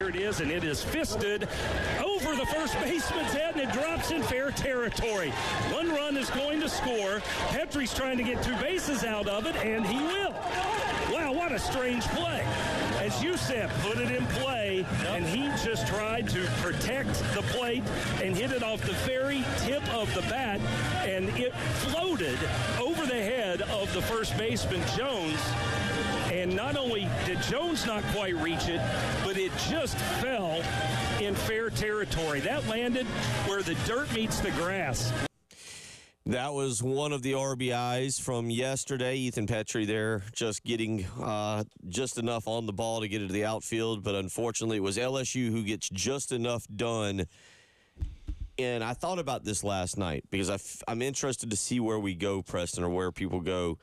Here it is, and it is fisted over the first baseman's head, and it drops in fair territory. One run is going to score. Petrie's trying to get 2 bases out of it, and he will. Wow, what a strange play. As you said, put it in play, and he just tried to protect the plate and hit it off the very tip of the bat, and it floated over the head of the first baseman, Jones. And not only did Jones not quite reach it, but it just fell in fair territory. That landed where the dirt meets the grass. That was one of the RBIs from yesterday. Ethan Petrie there just getting just enough on the ball to get it to the outfield, but unfortunately it was LSU who gets just enough done. And I thought about this last night because I'm interested to see where we go, Preston, or where people go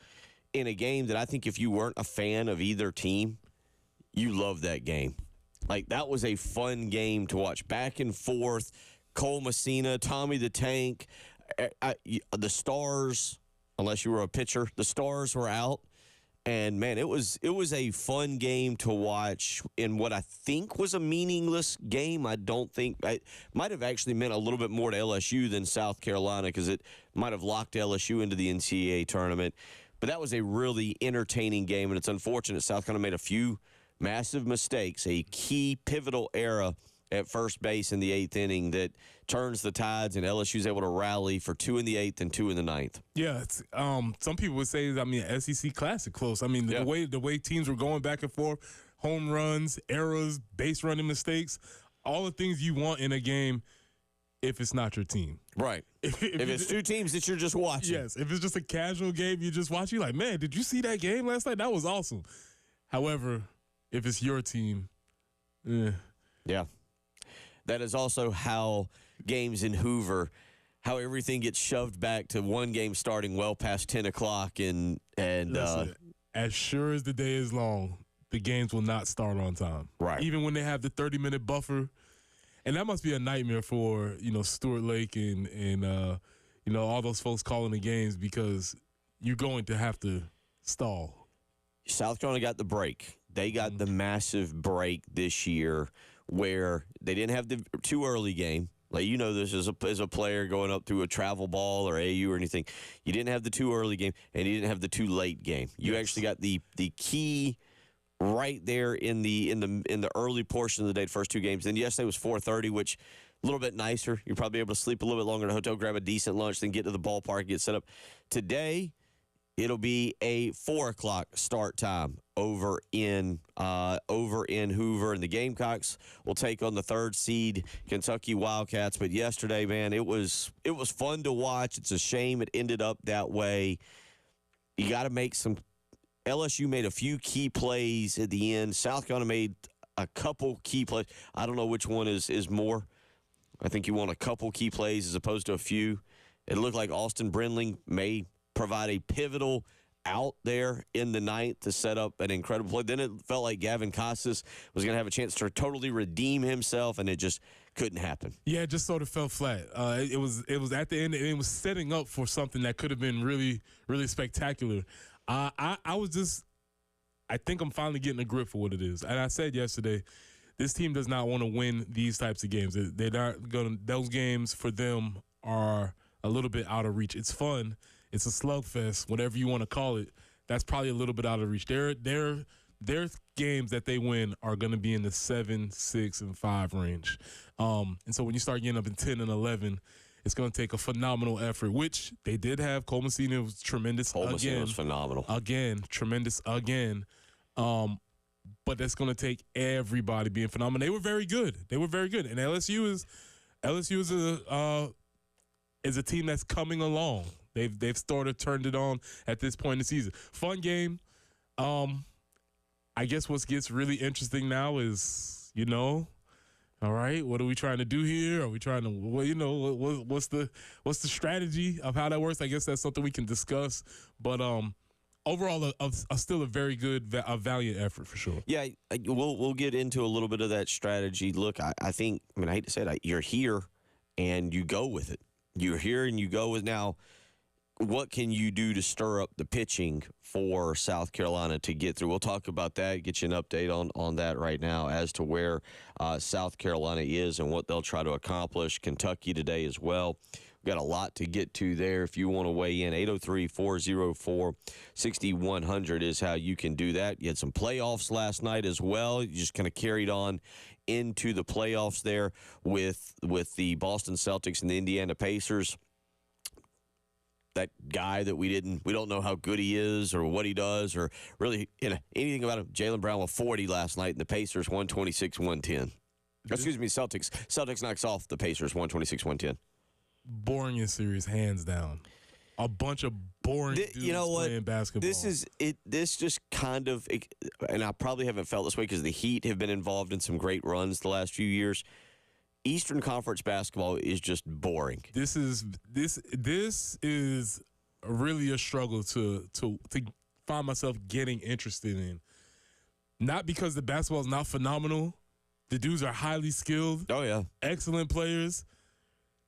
in a game that I think if you weren't a fan of either team, you love that game. Like, that was a fun game to watch. Back and forth, Cole Messina, Tommy the Tank, the Stars, unless you were a pitcher, the Stars were out. And, man, it was a fun game to watch in what I think was a meaningless game. I don't think – it might have actually meant a little bit more to LSU than South Carolina because it might have locked LSU into the NCAA tournament. But that was a really entertaining game, and it's unfortunate South Carolina made a few massive mistakes, a key pivotal error at first base in the 8th inning that turns the tides, and LSU's able to rally for 2 in the 8th and 2 in the 9th. Yeah, it's, some people would say, SEC Classic close. The way teams were going back and forth, home runs, errors, base running mistakes, all the things you want in a game if it's not your team. Right. If it's 2 teams that you're just watching. Yes, if it's just a casual game you just watch, you're like, man, did you see that game last night? That was awesome. However, if it's your team, Yeah. That is also how games in Hoover, how everything gets shoved back to one game starting well past 10 o'clock. And listen, as sure as the day is long, the games will not start on time. Right. Even when they have the 30-minute buffer. And that must be a nightmare for, Stuart Lake and all those folks calling the games because you're going to have to stall. South Carolina got the break. They got the massive break this year where they didn't have the too early game. Like, this as a player going up through a travel ball or AU or anything. You didn't have the too early game, and you didn't have the too late game. You actually got the key right there in the early portion of the day, the first 2 games. Then yesterday was 4:30, which a little bit nicer. You're probably able to sleep a little bit longer in a hotel, grab a decent lunch, then get to the ballpark, get set up. Today, it'll be a 4 o'clock start time over in Hoover, and the Gamecocks will take on the 3rd seed Kentucky Wildcats. But yesterday, man, it was fun to watch. It's a shame it ended up that way. You got to make some. LSU made a few key plays at the end. South Carolina made a couple key plays. I don't know which one is more. I think you want a couple key plays as opposed to a few. It looked like Austin Brindling may provide a pivotal out there in the 9th to set up an incredible play. Then it felt like Gavin Costas was going to have a chance to totally redeem himself, and it just couldn't happen. Yeah, it just sort of fell flat. It was at the end, and it was setting up for something that could have been really, really spectacular. I think I'm finally getting a grip for what it is. And I said yesterday, this team does not want to win these types of games. They're not going to. Those games for them are a little bit out of reach. It's fun. It's a slugfest, whatever you want to call it. That's probably a little bit out of reach. Their games that they win are going to be in the 7, 6, and 5 range. And so when you start getting up in 10 and 11, it's going to take a phenomenal effort, which they did have. Cole Messina was tremendous Cole Messina was phenomenal. Again, tremendous again. But that's going to take everybody being phenomenal. They were very good. And LSU is a team that's coming along. They've turned it on at this point in the season. Fun game. I guess what gets really interesting now is, all right, what are we trying to do here? Are we trying to, what's the strategy of how that works? I guess that's something we can discuss. But overall, still a very good, valiant effort for sure. Yeah, we'll get into a little bit of that strategy. Look, I think, I hate to say it, you're here and you go with it. You're here and you go with now. what can you do to stir up the pitching for South Carolina to get through? We'll talk about that, get you an update on that right now as to where South Carolina is and what they'll try to accomplish. Kentucky today as well. We've got a lot to get to there. If you want to weigh in, 803-404-6100 is how you can do that. You had some playoffs last night as well. You just kind of carried on into the playoffs there with the Boston Celtics and the Indiana Pacers. That guy that we don't know how good he is or what he does or really anything about him. Jaylen Brown with 40 last night, and the Pacers 126-110. Excuse me, Celtics. Celtics knocks off the Pacers 126-110. Boringest series, hands down. A bunch of boring dudes playing basketball. This just kind of, and I probably haven't felt this way because the Heat have been involved in some great runs the last few years. Eastern Conference basketball is just boring. This is really a struggle to find myself getting interested in. Not because the basketball is not phenomenal. The dudes are highly skilled. Oh, yeah. Excellent players.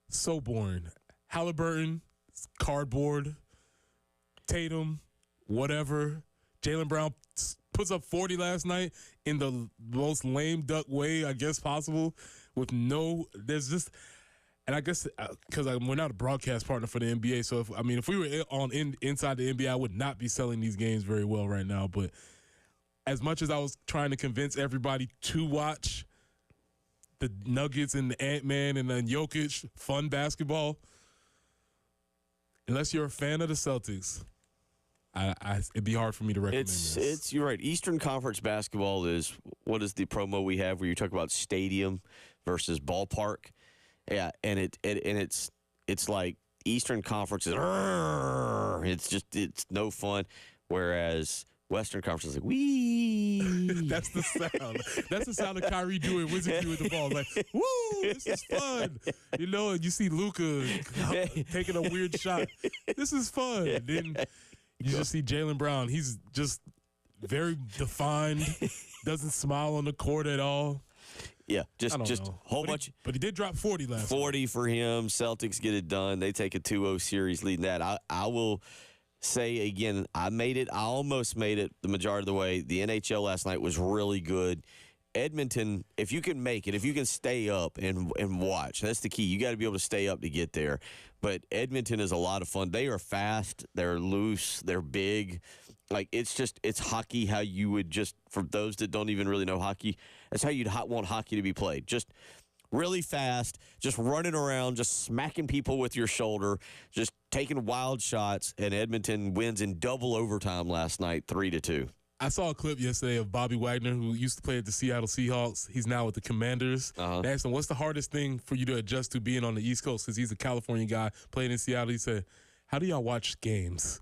So boring. Halliburton, cardboard. Tatum, whatever. Jaylen Brown puts up 40 last night in the most lame duck way, I guess, possible. There's just, and I guess because we're not a broadcast partner for the NBA, so if we were inside the NBA, I would not be selling these games very well right now. But as much as I was trying to convince everybody to watch the Nuggets and the Ant-Man and then Jokic fun basketball, unless you're a fan of the Celtics, it'd be hard for me to recommend this. You're right. Eastern Conference basketball is, what is the promo we have where you talk about stadium versus ballpark? Yeah, and it's like Eastern Conference is, it's no fun, whereas Western Conference is like, wee. That's the sound. That's the sound of Kyrie doing wizardry with the ball. Like, woo, this is fun. And you see Luka taking a weird shot. This is fun. Then you just see Jaylen Brown. He's just very defined, doesn't smile on the court at all. Yeah, just a whole bunch. But he did drop 40 last 40 night. For him. Celtics get it done. They take a 2-0 series leading that. I will say again, I almost made it the majority of the way. The NHL last night was really good. Edmonton, if you can make it, if you can stay up and watch, that's the key. You got to be able to stay up to get there. But Edmonton is a lot of fun. They are fast. They're loose. They're big. Like, it's hockey how you would just, for those that don't even really know hockey, that's how you'd want hockey to be played. Just really fast, just running around, just smacking people with your shoulder, just taking wild shots, and Edmonton wins in double overtime last night, 3-2. I saw a clip yesterday of Bobby Wagner, who used to play at the Seattle Seahawks. He's now with the Commanders. They asked him, what's the hardest thing for you to adjust to being on the East Coast? Because he's a California guy playing in Seattle. He said, how do y'all watch games?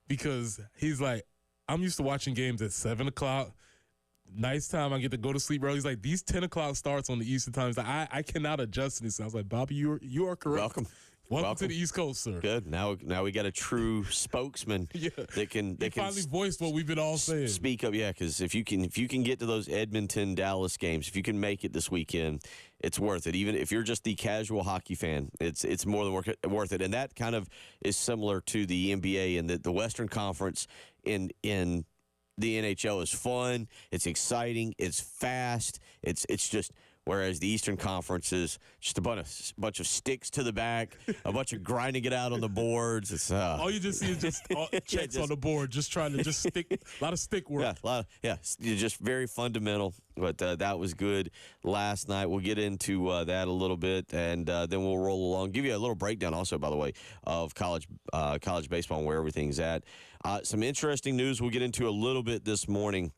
Because he's like, I'm used to watching games at 7 o'clock. Nice time. I get to go to sleep early. He's like, these 10 o'clock starts on the Eastern time. He's like, I cannot adjust to this. I was like, Bobby, you are correct. Welcome to the East Coast, sir. Good. Now we got a true spokesman that can finally voiced what we've been all saying. Speak up, yeah, because if you can get to those Edmonton Dallas games, if you can make it this weekend, it's worth it. Even if you're just the casual hockey fan, it's more than worth it. And that kind of is similar to the NBA and the Western Conference in the NHL is fun, it's exciting, it's fast, it's just. Whereas the Eastern Conference is just a bunch of sticks to the back, a bunch of grinding it out on the boards. It's all you just see is just checks on the board, just trying to stick a lot of stick work. Just very fundamental. But that was good last night. We'll get into that a little bit, and then we'll roll along. Give you a little breakdown, also, by the way, of college baseball and where everything's at. Some interesting news we'll get into a little bit this morning.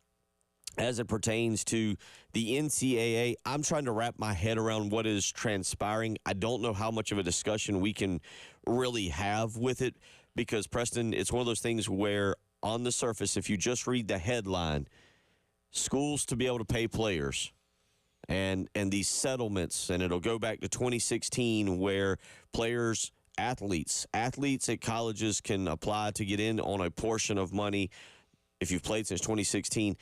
As it pertains to the NCAA, I'm trying to wrap my head around what is transpiring. I don't know how much of a discussion we can really have with it because, Preston, it's one of those things where on the surface, if you just read the headline, schools to be able to pay players and these settlements, and it'll go back to 2016 where athletes at colleges can apply to get in on a portion of money if you've played since 2016.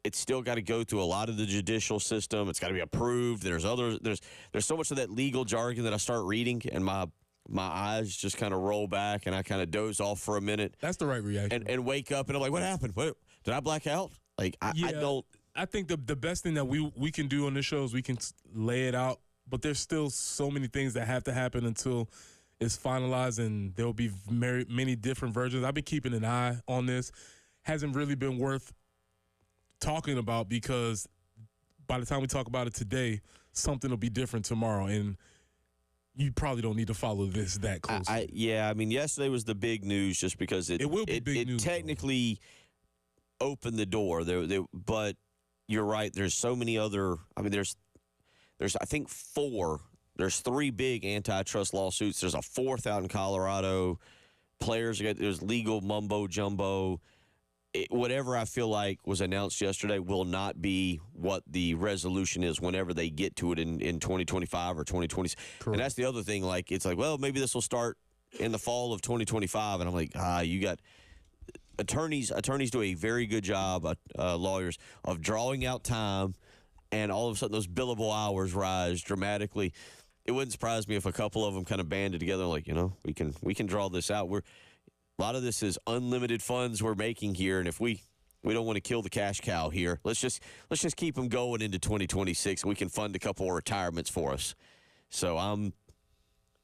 It's still got to go through a lot of the judicial system. It's got to be approved. There's so much of that legal jargon that I start reading, and my my eyes just kind of roll back and I kind of doze off for a minute. That's the right reaction. And wake up and I'm like, what happened? What, did I black out? Like, I don't. I think the best thing that we can do on this show is we can lay it out, but there's still so many things that have to happen until it's finalized, and there will be many different versions. I've been keeping an eye on this. Hasn't really been worth talking about because by the time we talk about it today, something will be different tomorrow, and you probably don't need to follow this that closely. I mean, yesterday was the big news just because it will be big news. It technically opened the door. But you're right. There's so many other. I mean, there's I think 4. There's 3 big antitrust lawsuits. There's a 4th out in Colorado. There's legal mumbo jumbo. Whatever I feel like was announced yesterday will not be what the resolution is whenever they get to it in 2025 or 2020. And that's the other thing. Like, it's like, well, maybe this will start in the fall of 2025. And I'm like, you got attorneys do a very good job, lawyers, of drawing out time, and all of a sudden those billable hours rise dramatically. It wouldn't surprise me if a couple of them kind of banded together, like, we can draw this out. A lot of this is unlimited funds we're making here, and if we don't want to kill the cash cow here, let's just keep them going into 2026, and we can fund a couple of retirements for us. So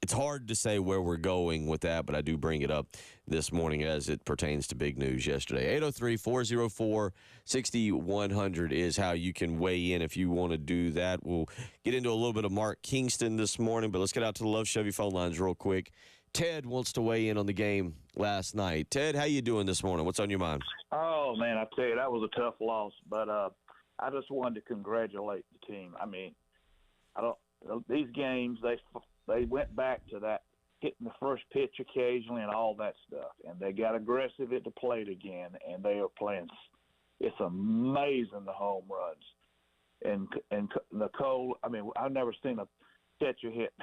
it's hard to say where we're going with that, but I do bring it up this morning as it pertains to big news yesterday. 803-404-6100 is how you can weigh in if you want to do that. We'll get into a little bit of Mark Kingston this morning, but let's get out to the Love Chevy phone lines real quick. Ted wants to weigh in on the game last night. Ted, how you doing this morning? What's on your mind? Oh, man, I tell you, that was a tough loss. But I just wanted to congratulate the team. I mean, these games, they went back to that hitting the first pitch occasionally and all that stuff. And they got aggressive at the plate again, and they are playing. It's amazing, the home runs. And Nicole, I mean, I've never seen a catcher hit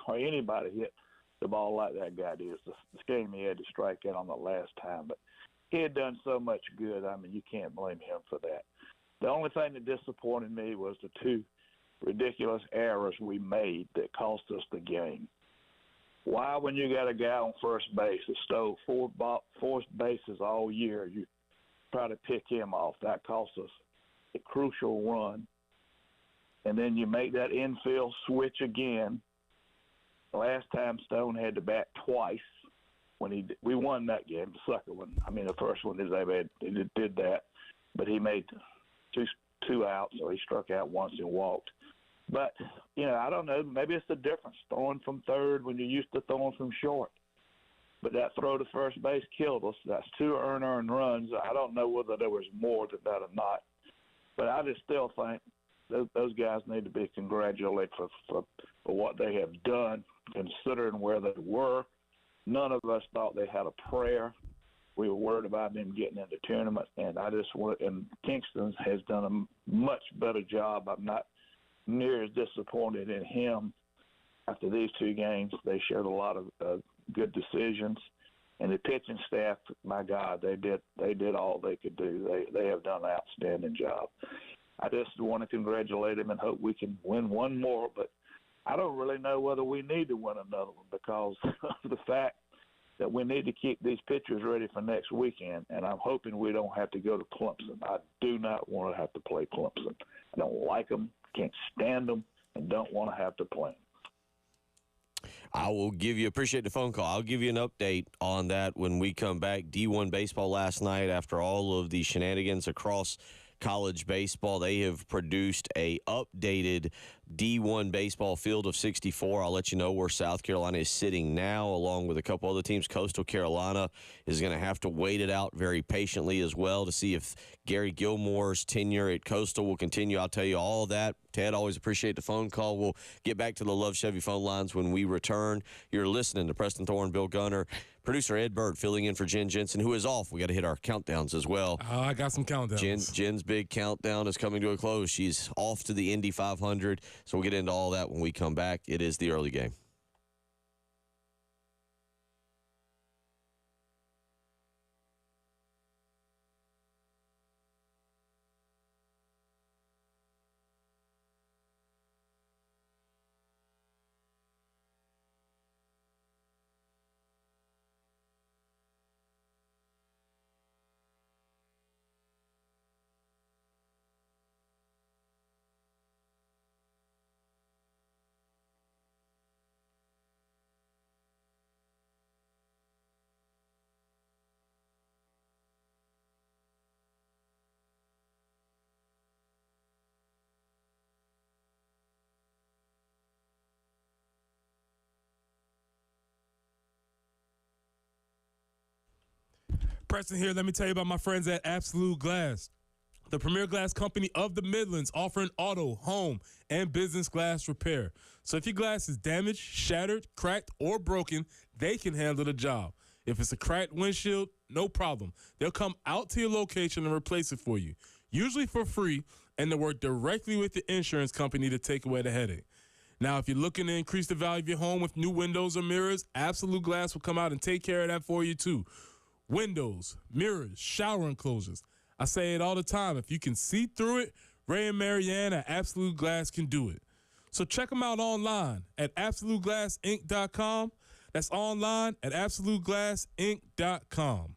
or anybody hit the ball like that guy did. It's a shame he had to strike out on the last time. But he had done so much good. I mean, you can't blame him for that. The only thing that disappointed me was the 2 ridiculous errors we made that cost us the game. Why, when you got a guy on first base that stole 4 bases all year, you try to pick him off? That cost us a crucial run. And then you make that infield switch again. The last time Stone had to bat twice when we won that game, the second one. I mean, the first one he did that, but he made two outs, so he struck out once and walked. But, I don't know. Maybe it's the difference, throwing from third when you're used to throwing from short. But that throw to first base killed us. That's 2 earned runs. I don't know whether there was more than that or not. But I just still think those guys need to be congratulated for what they have done, considering where they were. None of us thought they had a prayer. We were worried about them getting into tournament, and and Kingston has done a much better job. I'm not near as disappointed in him after these 2 games. They showed a lot of good decisions, and the pitching staff, my God, they did all they could do. They have done an outstanding job. I just want to congratulate them and hope we can win one more, but I don't really know whether we need to win another one because of the fact that we need to keep these pitchers ready for next weekend, and I'm hoping we don't have to go to Clemson. I do not want to have to play Clemson. I don't like them, can't stand them, and don't want to have to play them. I will appreciate the phone call. I'll give you an update on that when we come back. D1 baseball last night, after all of the shenanigans across college baseball, they have produced a updated D1 baseball field of 64. I'll let you know where South Carolina is sitting now, along with a couple other teams. Coastal Carolina is going to have to wait it out very patiently as well to see if Gary Gilmore's tenure at Coastal will continue. I'll tell you all of that. Ted, always appreciate the phone call. We'll get back to the Love Chevy phone lines when we return. You're listening to Preston Thorne, Bill Gunner, producer Ed Bird filling in for Jen Jensen, who is off. We got to hit our countdowns as well. I got some countdowns. Jen's big countdown is coming to a close. She's off to the Indy 500, so we'll get into all that when we come back. It is the early game. Preston here. Let me tell you about my friends at Absolute Glass, the premier glass company of the Midlands, offering auto, home, and business glass repair. So if your glass is damaged, shattered, cracked, or broken, they can handle the job. If it's a cracked windshield, no problem. They'll come out to your location and replace it for you, usually for free, and they'll work directly with the insurance company to take away the headache. Now, if you're looking to increase the value of your home with new windows or mirrors, Absolute Glass will come out and take care of that for you too. Windows, mirrors, shower enclosures. I say it all the time. If you can see through it, Ray and Marianne at Absolute Glass can do it. So check them out online at AbsoluteGlassInc.com. That's online at AbsoluteGlassInc.com.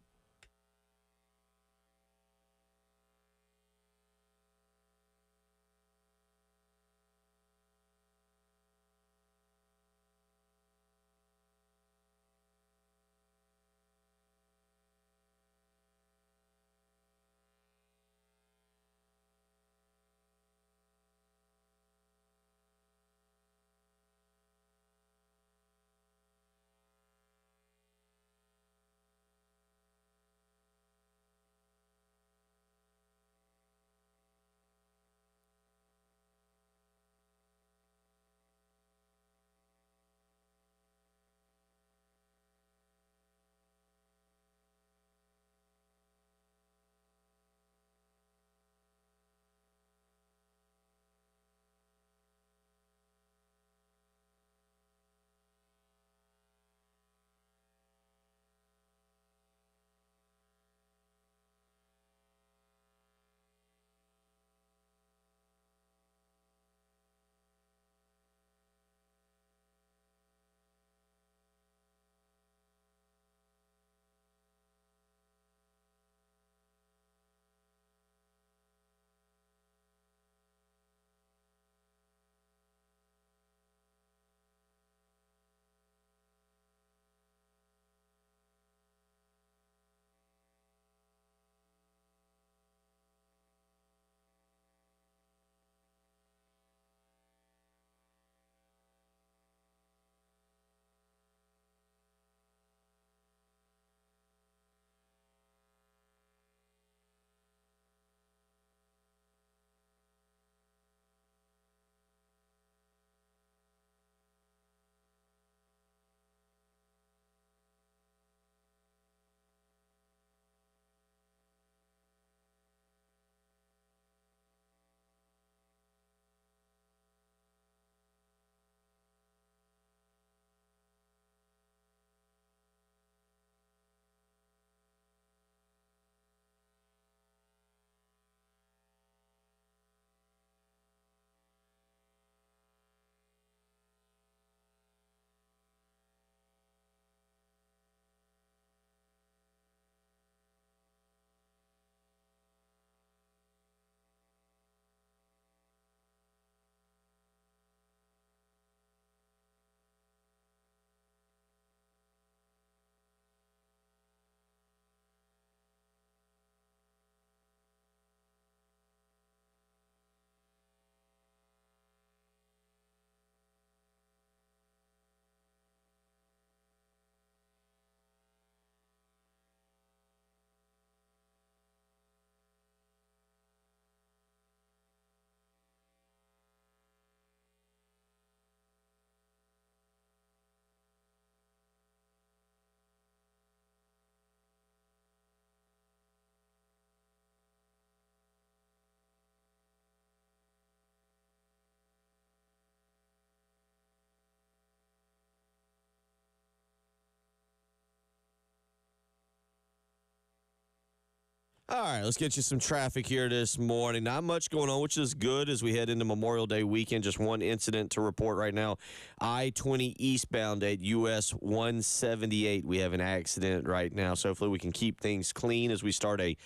All right, let's get you some traffic here this morning. Not much going on, which is good as we head into Memorial Day weekend. Just one incident to report right now. I-20 eastbound at US 178. We have an accident right now, so hopefully we can keep things clean as we start a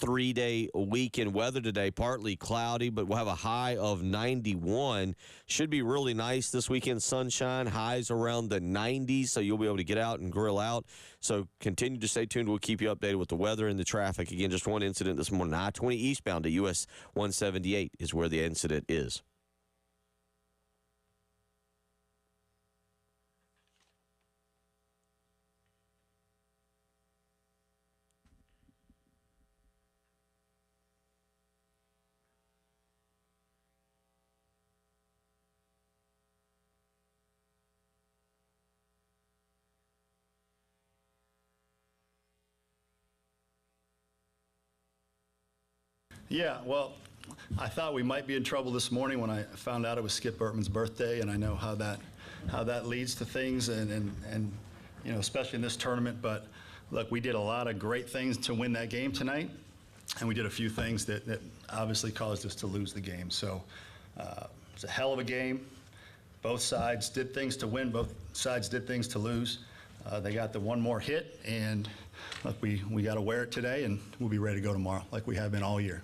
3-day weekend. Weather today, partly cloudy, but we'll have a high of 91. Should be really nice this weekend. Sunshine, highs around the 90s, so you'll be able to get out and grill out. So continue to stay tuned. We'll keep you updated with the weather and the traffic. Again, just one incident this morning. I-20 eastbound to US 178 is where the incident is. Yeah, well, I thought we might be in trouble this morning when I found out it was Skip Bertman's birthday, and I know how that leads to things, and you know, especially in this tournament. But look, we did a lot of great things to win that game tonight, and we did a few things that obviously caused us to lose the game. So it's a hell of a game. Both sides did things to win. Both sides did things to lose. They got the one more hit, and look, we got to wear it today, and we'll be ready to go tomorrow like we have been all year.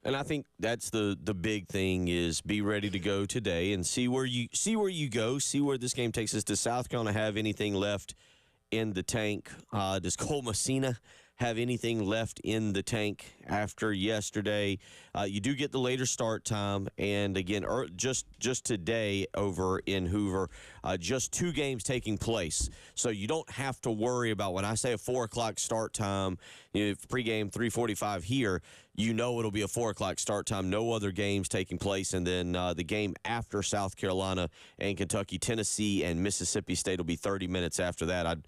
And I think that's the big thing is be ready to go today and see where you go, see where this game takes us. Does South Carolina have anything left in the tank? Does Cole Messina have anything left in the tank after yesterday? You do get the later start time, and again, just today over in Hoover, just 2 games taking place, so you don't have to worry about when I say a 4 o'clock start time. You know, pregame 3:45 here. You know it'll be a 4 o'clock start time. No other games taking place, and then the game after South Carolina and Kentucky, Tennessee, and Mississippi State will be 30 minutes after that.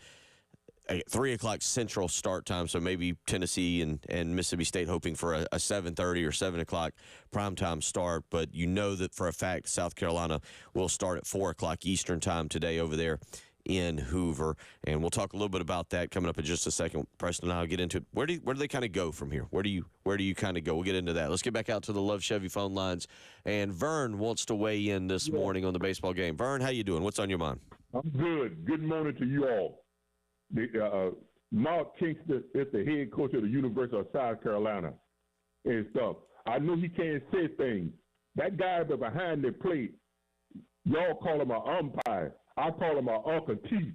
3 o'clock Central start time, so maybe Tennessee and Mississippi State hoping for a 7:30 or 7 o'clock primetime start. But you know that for a fact South Carolina will start at 4 o'clock Eastern time today over there in Hoover. And we'll talk a little bit about that coming up in just a second. Preston and I will get into it. Where do they kind of go from here? Where do you kind of go? We'll get into that. Let's get back out to the Love Chevy phone lines. And Vern wants to weigh in this morning on the baseball game. Vern, how you doing? What's on your mind? I'm good. Good morning to you all. Mark Kingston is the head coach of the University of South Carolina and stuff. I know he can't say things. That guy behind the plate, y'all call him an umpire. I call him an Uncle T.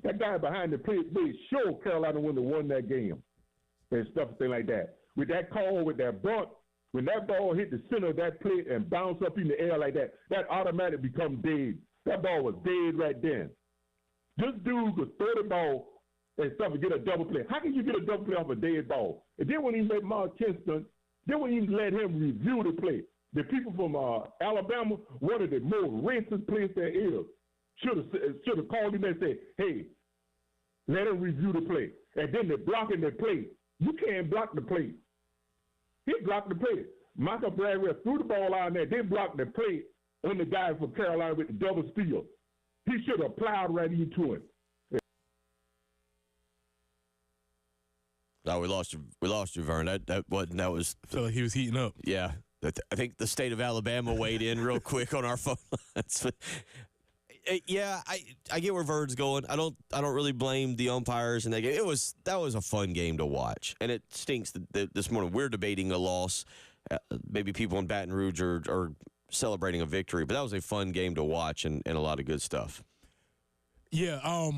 That guy behind the plate made sure Carolina wouldn't have won that game and stuff, thing like that. With that call, with that bunt, when that ball hit the center of that plate and bounced up in the air like that, that automatically becomes dead. That ball was dead right then. This dude could throw the ball and stuff and get a double play. How can you get a double play off a dead ball? And then when he made Mark Kingston, then when he let him review the play, the people from Alabama, one of the most racist players there is, should have called him and said, hey, let him review the play. And then they're blocking the play. You can't block the play. He blocked the play. Michael Bradwell threw the ball out there, then blocked the play on the guy from Carolina with the double steal. He should have plowed right into it. No, we lost you, Vern. That was. I feel like he was heating up. Yeah, I think the state of Alabama weighed in real quick on our phone lines. Yeah, I get where Vern's going. I don't really blame the umpires in that game. That was a fun game to watch, and it stinks that this morning we're debating a loss. Maybe people in Baton Rouge are celebrating a victory, but that was a fun game to watch and a lot of good stuff. Yeah.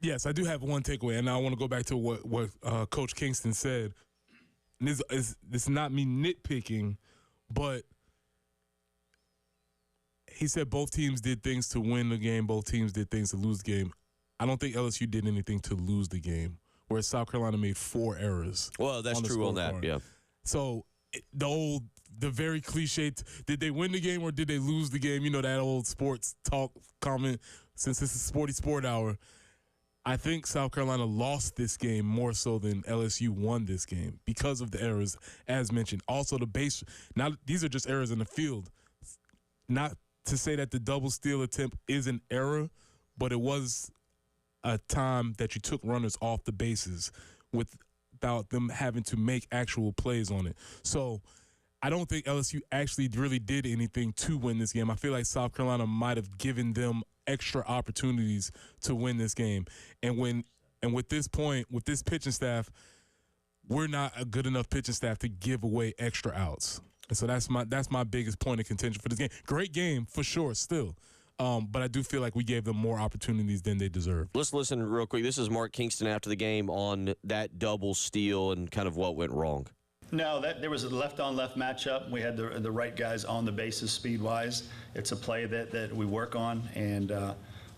Yes, I do have one takeaway, and I want to go back to what Coach Kingston said. And this is not me nitpicking, but he said both teams did things to win the game, both teams did things to lose the game. I don't think LSU did anything to lose the game, whereas South Carolina made 4 errors. Well, that's true on that, yeah. So the very cliche, did they win the game or did they lose the game? You know, that old sports talk comment, since this is Sporty Sport Hour. I think South Carolina lost this game more so than LSU won this game because of the errors, as mentioned. Also, now these are just errors in the field. Not to say that the double steal attempt is an error, but it was a time that you took runners off the bases without them having to make actual plays on it. So I don't think LSU actually really did anything to win this game. I feel like South Carolina might have given them extra opportunities to win this game. And with this point, with this pitching staff, we're not a good enough pitching staff to give away extra outs. And so that's my biggest point of contention for this game. Great game for sure still. But I do feel like we gave them more opportunities than they deserved. Let's listen real quick. This is Mark Kingston after the game on that double steal and kind of what went wrong. No, there was a left-on-left matchup. We had the right guys on the bases speed-wise. It's a play that we work on, and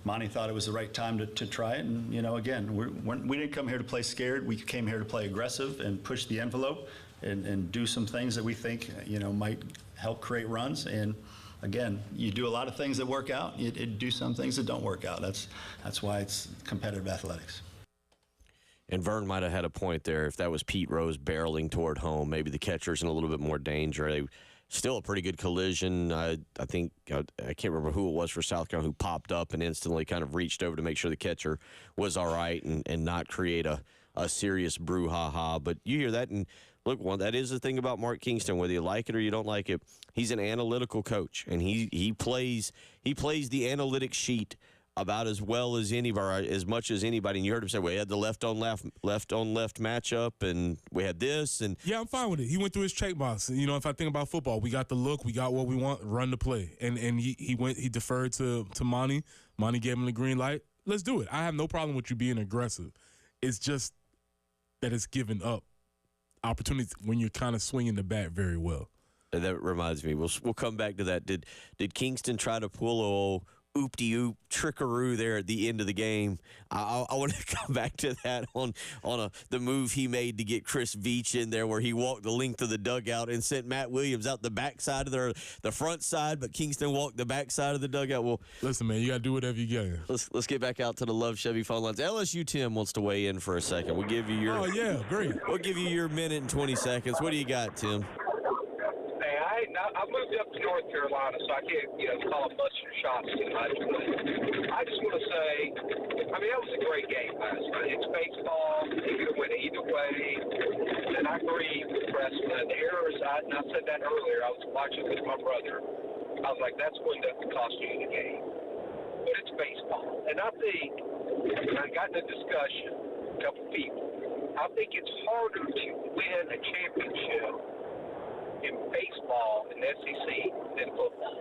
Monty thought it was the right time to try it. And, you know, again, we didn't come here to play scared. We came here to play aggressive and push the envelope and do some things that we think, you know, might help create runs. And, again, you do a lot of things that work out. You do some things that don't work out. That's why it's competitive athletics. And Vern might have had a point there. If that was Pete Rose barreling toward home, maybe the catcher's in a little bit more danger. Still a pretty good collision. I think I can't remember who it was for South Carolina who popped up and instantly kind of reached over to make sure the catcher was all right and not create a serious brouhaha. But you hear that, and look, that is the thing about Mark Kingston. Whether you like it or you don't like it, he's an analytical coach, and he plays the analytics sheet about as well as anybody, as much as anybody. And you heard him say, we had the left on left matchup, and we had this. And yeah, I'm fine with it. He went through his check box. You know, if I think about football, we got the look, we got what we want, run the play. And he deferred to Monty. Monty gave him the green light. Let's do it. I have no problem with you being aggressive. It's just that it's giving up opportunities when you're kind of swinging the bat very well. And that reminds me, we'll come back to that. Did Kingston try to pull a oop-de-oop trickaroo there at the end of the game? I want to come back to that on the move he made to get Chris Veach in there, where he walked the length of the dugout and sent Matt Williams out the backside of the front side, but Kingston walked the backside of the dugout. Well, listen, man, you got to do whatever you can. Let's get back out to the Love Chevy phone lines. LSU Tim wants to weigh in for a second. We'll give you your great. We'll give you your minute and 20 seconds. What do you got, Tim? I moved up to North Carolina, so I can't, call them busting shots too much. But I just want to say, that was a great game last night. It's baseball. It could win either way. And I agree with Preston. The errors, and I said that earlier. I was watching with my brother. I was like, that's going to cost you the game. But it's baseball. And I think, I got in a discussion, a couple people, I think it's harder to win a championship in baseball in the SEC than football.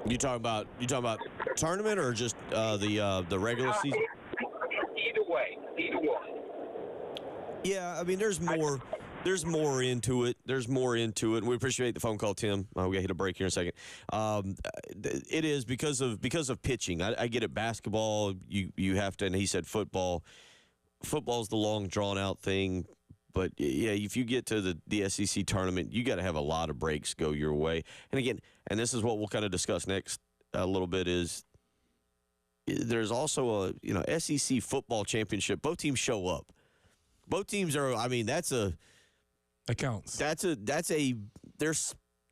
You talking about tournament or just the regular season? Either way, either one. Yeah, there's more. There's more into it. And we appreciate the phone call, Tim. We got to hit a break here in a second. It is because of pitching. I get it. Basketball, you have to, and he said football. Football's the long drawn out thing. But, yeah, if you get to the SEC tournament, you got to have a lot of breaks go your way. And, again, and this is what we'll kind of discuss next a little bit, is there's also a, SEC football championship. Both teams show up. Both teams are, that counts.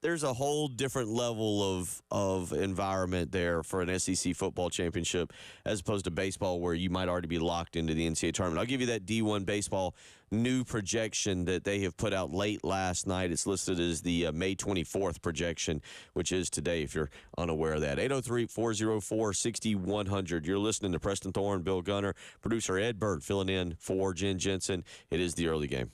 There's a whole different level of environment there for an SEC football championship as opposed to baseball, where you might already be locked into the NCAA tournament. I'll give you that D1 baseball new projection that they have put out late last night. It's listed as the May 24th projection, which is today, if you're unaware of that. 803-404-6100. You're listening to Preston Thorne, Bill Gunner, producer Ed Bird filling in for Jen Jensen. It is the early game.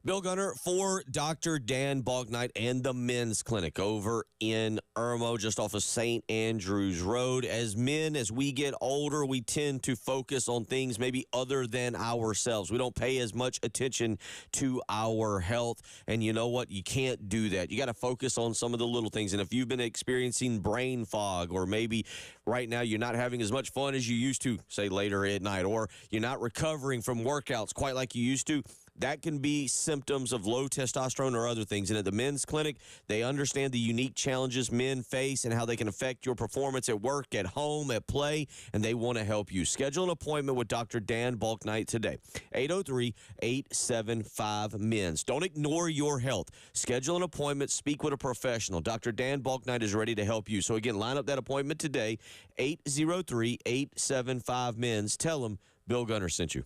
Bill Gunner for Dr. Dan Balknight and the Men's Clinic over in Irmo, just off of St. Andrews Road. As men, as we get older, we tend to focus on things maybe other than ourselves. We don't pay as much attention to our health. And you know what? You can't do that. You got to focus on some of the little things. And if you've been experiencing brain fog, or maybe right now you're not having as much fun as you used to, say later at night, or you're not recovering from workouts quite like you used to, that can be symptoms of low testosterone or other things. And at the Men's Clinic, they understand the unique challenges men face and how they can affect your performance at work, at home, at play, and they want to help you. Schedule an appointment with Dr. Dan Balknight today. 803-875-MENS. Don't ignore your health. Schedule an appointment. Speak with a professional. Dr. Dan Balknight is ready to help you. So, again, line up that appointment today, 803-875-MENS. Tell them Bill Gunner sent you.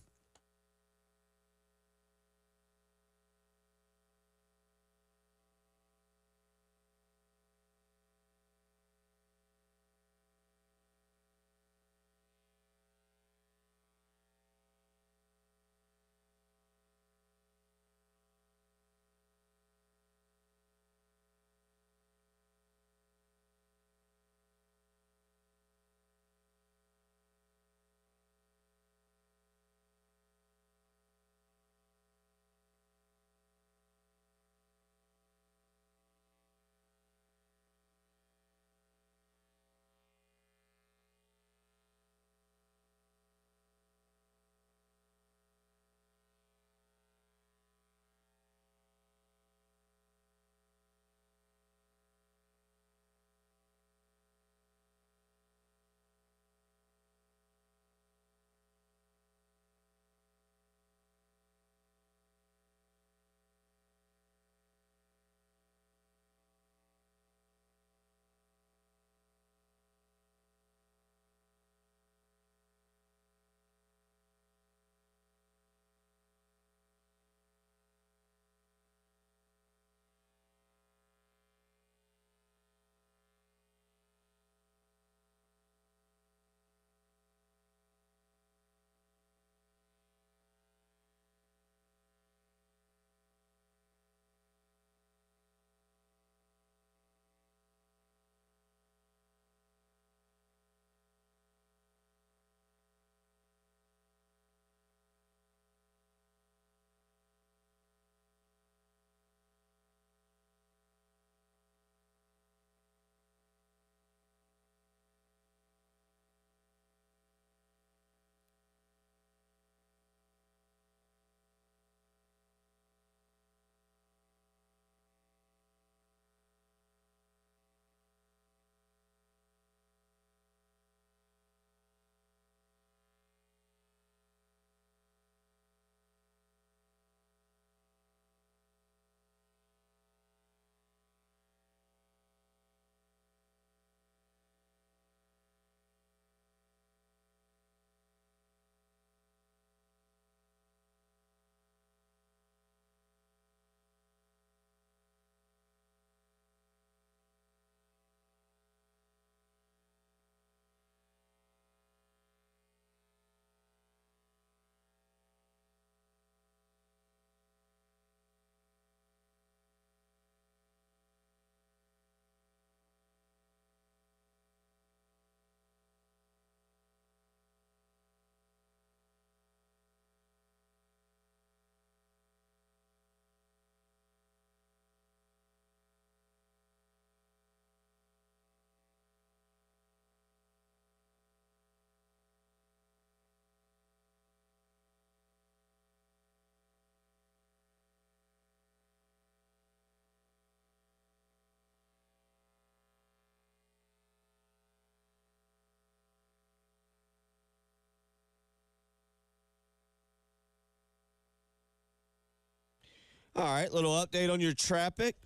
All right, little update on your traffic.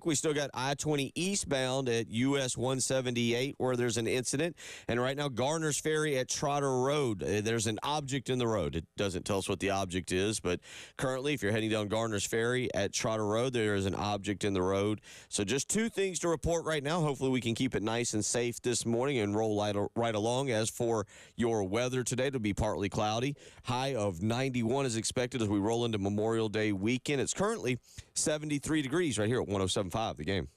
We still got I-20 eastbound at US 178 where there's an incident. And right now, Garner's Ferry at Trotter Road, there's an object in the road. It doesn't tell us what the object is, but currently, if you're heading down Garner's Ferry at Trotter Road, there is an object in the road. So just two things to report right now. Hopefully, we can keep it nice and safe this morning and roll right along. As for your weather today, it'll be partly cloudy. High of 91 is expected as we roll into Memorial Day weekend. It's currently 73 degrees right here at 107.5 The Game.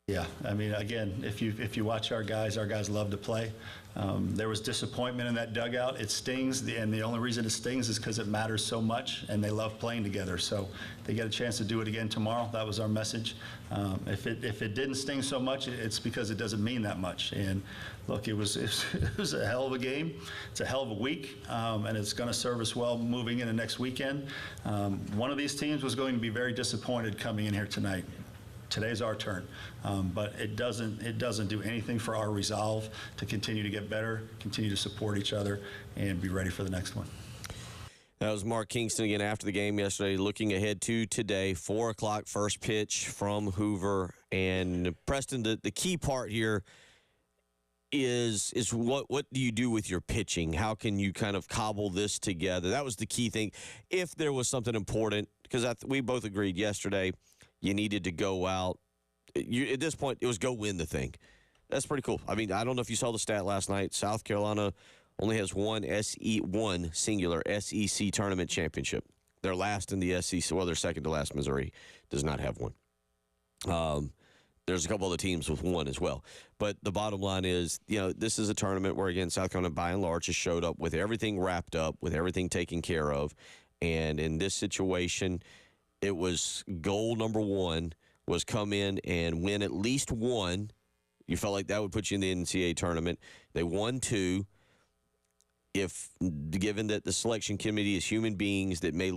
Yeah, I mean, again, if you watch our guys love to play. There was disappointment in that dugout. It stings, and the only reason it stings is because it matters so much, and they love playing together. So they get a chance to do it again tomorrow. That was our message. If it didn't sting so much, it's because it doesn't mean that much. And look, it was a hell of a game. It's a hell of a week, and it's going to serve us well moving into next weekend. One of these teams was going to be very disappointed coming in here tonight. Today's our turn, but it doesn't do anything for our resolve to continue to get better, continue to support each other, and be ready for the next one. That was Mark Kingston again after the game yesterday, looking ahead to today, 4 o'clock first pitch from Hoover. And Preston, the key part here is what do you do with your pitching? How can you kind of cobble this together? That was the key thing. If there was something important, because we both agreed yesterday, you needed to go out. At this point, it was go win the thing. That's pretty cool. I mean, I don't know if you saw the stat last night. South Carolina only has one singular SEC tournament championship. They're last in the SEC. Well, they're second to last. Missouri does not have one. There's a couple other teams with one as well. But the bottom line is, this is a tournament where, again, South Carolina, by and large, has showed up with everything wrapped up, with everything taken care of. And in this situation, it was goal number one was come in and win at least one. You felt like that would put you in the NCAA tournament. They won two. Given that the selection committee is human beings that may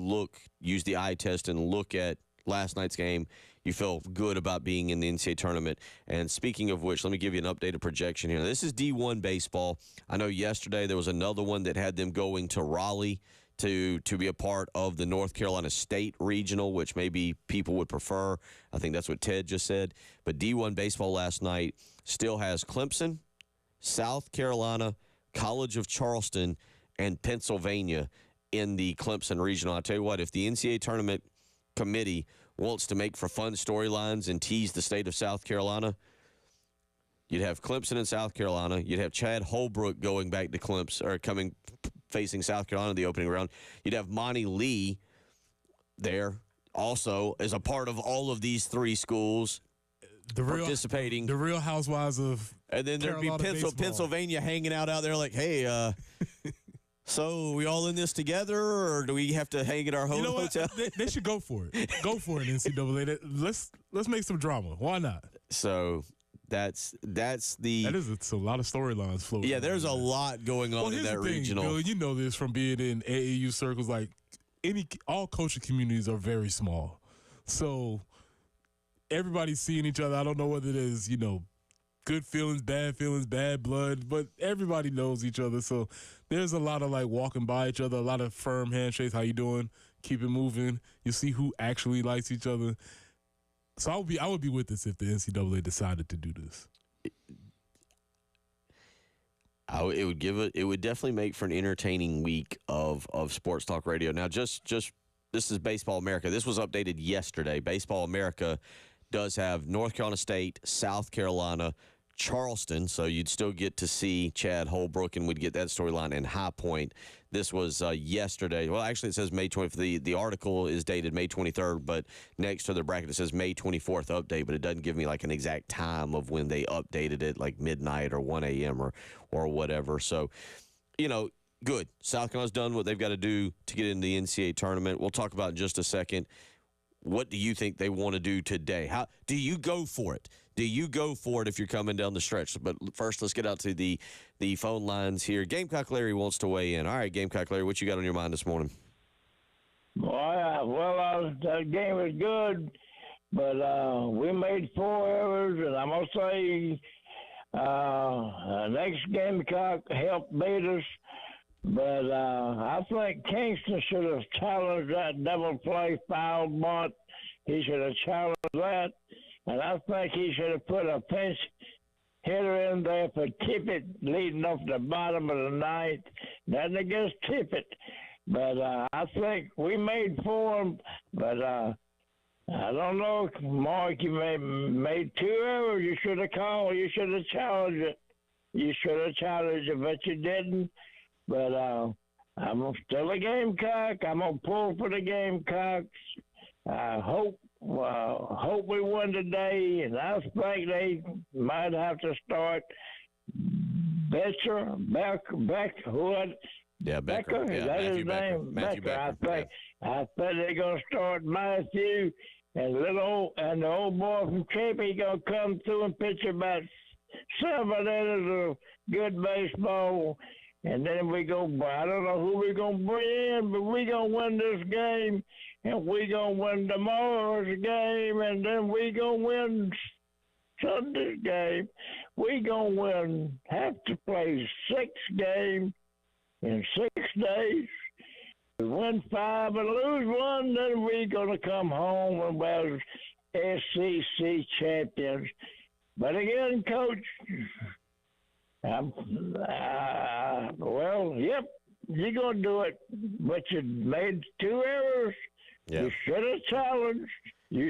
use the eye test and look at last night's game, you feel good about being in the NCAA tournament. And speaking of which, let me give you an updated projection here. Now, this is D1 baseball. I know yesterday there was another one that had them going to Raleigh to be a part of the North Carolina State Regional, which maybe people would prefer. I think that's what Ted just said. But D1 baseball last night still has Clemson, South Carolina, College of Charleston, and Pennsylvania in the Clemson Regional. I tell you what, if the NCAA tournament committee wants to make for fun storylines and tease the state of South Carolina, you'd have Clemson and South Carolina. You'd have Chad Holbrook going back to Clemson, or facing South Carolina in the opening round. You'd have Monty Lee there also as a part of all of these three schools participating. The Real Housewives of And then there'd be Pennsylvania hanging out there like, hey, so we all in this together, or do we have to hang at our home hotel? They should go for it. Go for it, NCAA. Let's make some drama. Why not? So it's a lot of storylines floating. Yeah, there's a lot going on in that regional. Bill, you know this from being in AAU circles. Like all coaching communities are very small, so everybody's seeing each other. I don't know whether it is good feelings, bad blood, but everybody knows each other. So there's a lot of walking by each other, a lot of firm handshakes. How you doing? Keep it moving. You see who actually likes each other. So I would be with this if the NCAA decided to do this. It would definitely make for an entertaining week of Sports Talk Radio. Now, just this is Baseball America. This was updated yesterday. Baseball America does have North Carolina State, South Carolina, Charleston, so you'd still get to see Chad Holbrook, and we'd get that storyline in High Point. This was yesterday. Well, actually, it says May 20th. The article is dated May 23rd, but next to the bracket, it says May 24th update, but it doesn't give me an exact time of when they updated it, like midnight or 1 a.m. or whatever. So, good. South Carolina's done what they've got to do to get into the NCAA tournament. We'll talk about in just a second what do you think they want to do today? How do you go for it? Do you go for it if you're coming down the stretch? But first, let's get out to the phone lines here. Gamecock Larry wants to weigh in. All right, Gamecock Larry, what you got on your mind this morning? Well, the game was good, but we made 4 errors, and I'm going to say next Gamecock helped beat us. But I think Kingston should have challenged that double play foul bunt. He should have challenged that. And I think he should have put a pinch hitter in there for Tippett leading off the bottom of the ninth. Nothing against Tippett. But I think we made 4, but I don't know, Mark, you made 2 errors. You should have called. You should have challenged it. You should have challenged it, but you didn't. But I'm still a Gamecock. I'm going to pull for the Gamecocks. I hope we win today, and I think they might have to start Becker, what? Yeah, Becker. Is Yeah, that Matthew his Becker. name? Matthew Becker. I think they're gonna start Matthew and the old boy from Cape. He gonna come through and pitch about 7 innings of good baseball, and then we go. I don't know who we're gonna bring in, but we gonna win this game, and we gonna win tomorrow's game, and then we gonna win Sunday's game. We gonna have to play 6 games in 6 days. We win 5 and lose 1, then we're going to come home and we're SEC champions. But again, Coach, yep, you're going to do it. But you made 2 errors. Yeah. You should have challenged. And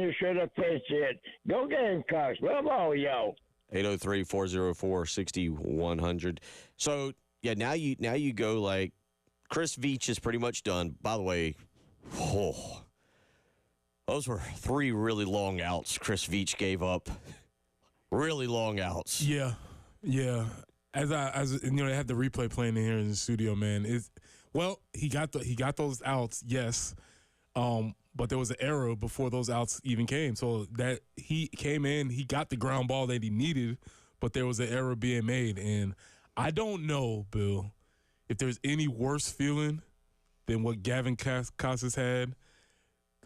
you should have pitched it. Go Gamecocks. Love all y'all. 803-404-6100. So, yeah, now you go like Chris Veach is pretty much done. By the way, those were 3 really long outs Chris Veach gave up. Really long outs. Yeah. As you know, they had the replay playing in here in the studio, man. He got those outs, yes. But there was an error before those outs even came. So that he came in, he got the ground ball that he needed, but there was an error being made. And I don't know, Bill, if there's any worse feeling than what Gavin Casas had.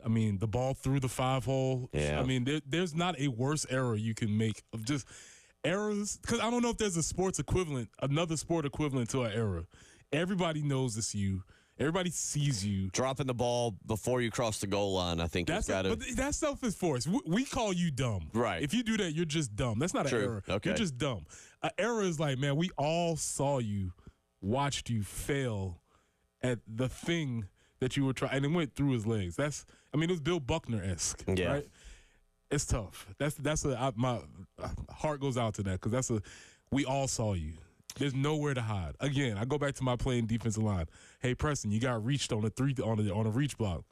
I mean, the ball through the 5-hole. Yeah. I mean, there's not a worse error you can make of just errors. Because I don't know if there's another sport equivalent to an error. Everybody knows it's you. Everybody sees you. Dropping the ball before you cross the goal line, I think But that stuff is forced. We call you dumb. Right. If you do that, you're just dumb. That's not an error. Okay. You're just dumb. An error is like, man, we all saw you, watched you fail at the thing that you were trying, and it went through his legs. It was Bill Buckner-esque. Yeah. Right? It's tough. My heart goes out to that because we all saw you. There's nowhere to hide. Again, I go back to my playing defensive line. Hey, Preston, you got reached on a reach block.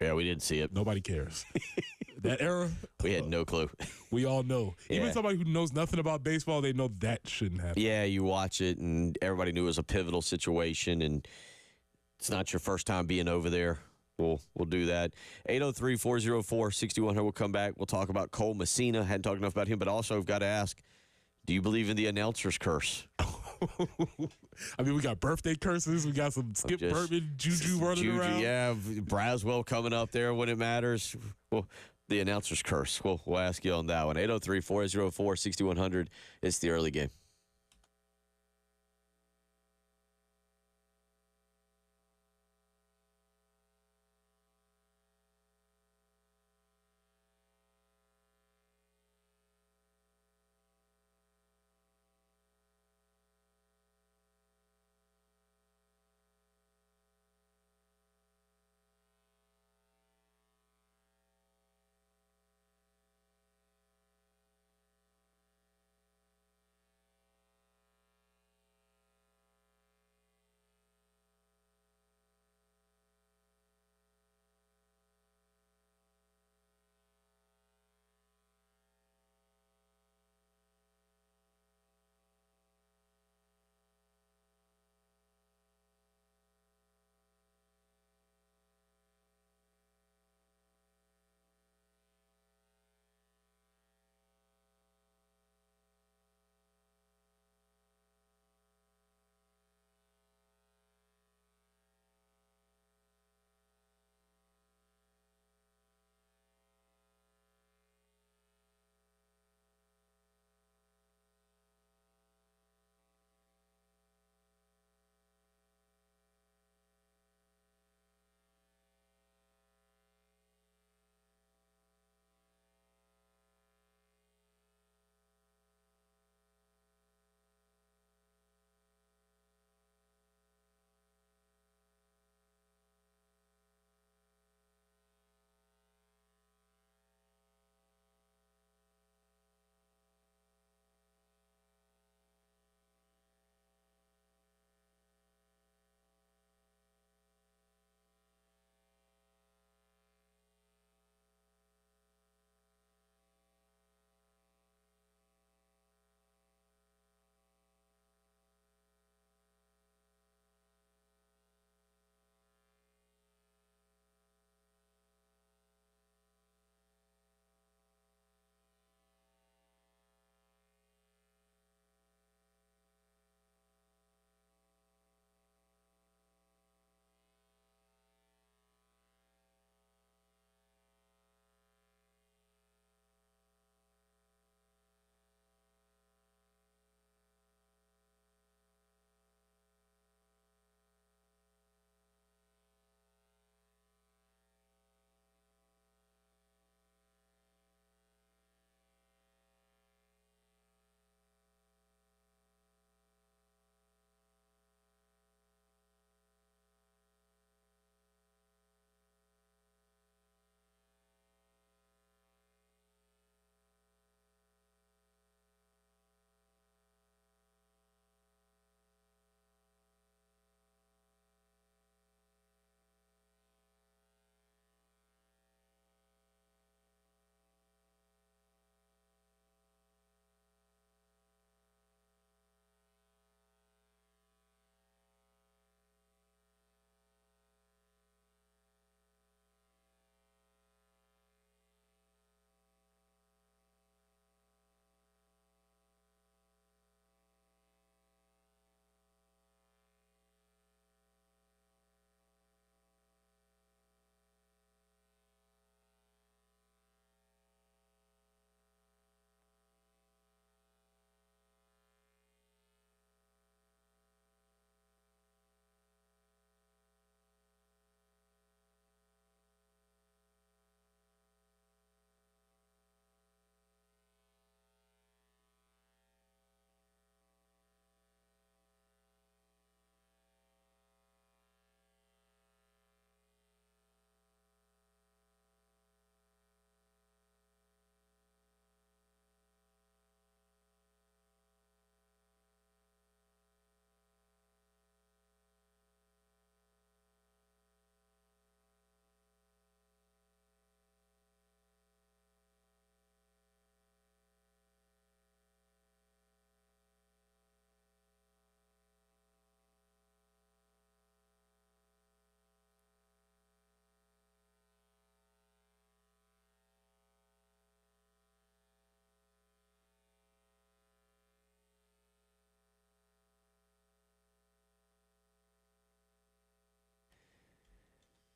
Yeah, we didn't see it. Nobody cares. That error, We had no clue. we all know. Yeah. Even somebody who knows nothing about baseball, they know that shouldn't happen. Yeah, you watch it, and everybody knew it was a pivotal situation, and it's not your first time being over there. We'll do that. 803-404-6100. We'll come back. We'll talk about Cole Messina. Hadn't talked enough about him, but also we've got to ask, do you believe in the announcer's curse? I mean, we got birthday curses. We got some Skip Bertman, Juju running around. Yeah, Braswell coming up there when it matters. Well, the announcer's curse. We'll ask you on that one. 803-404-6100. It's the early game.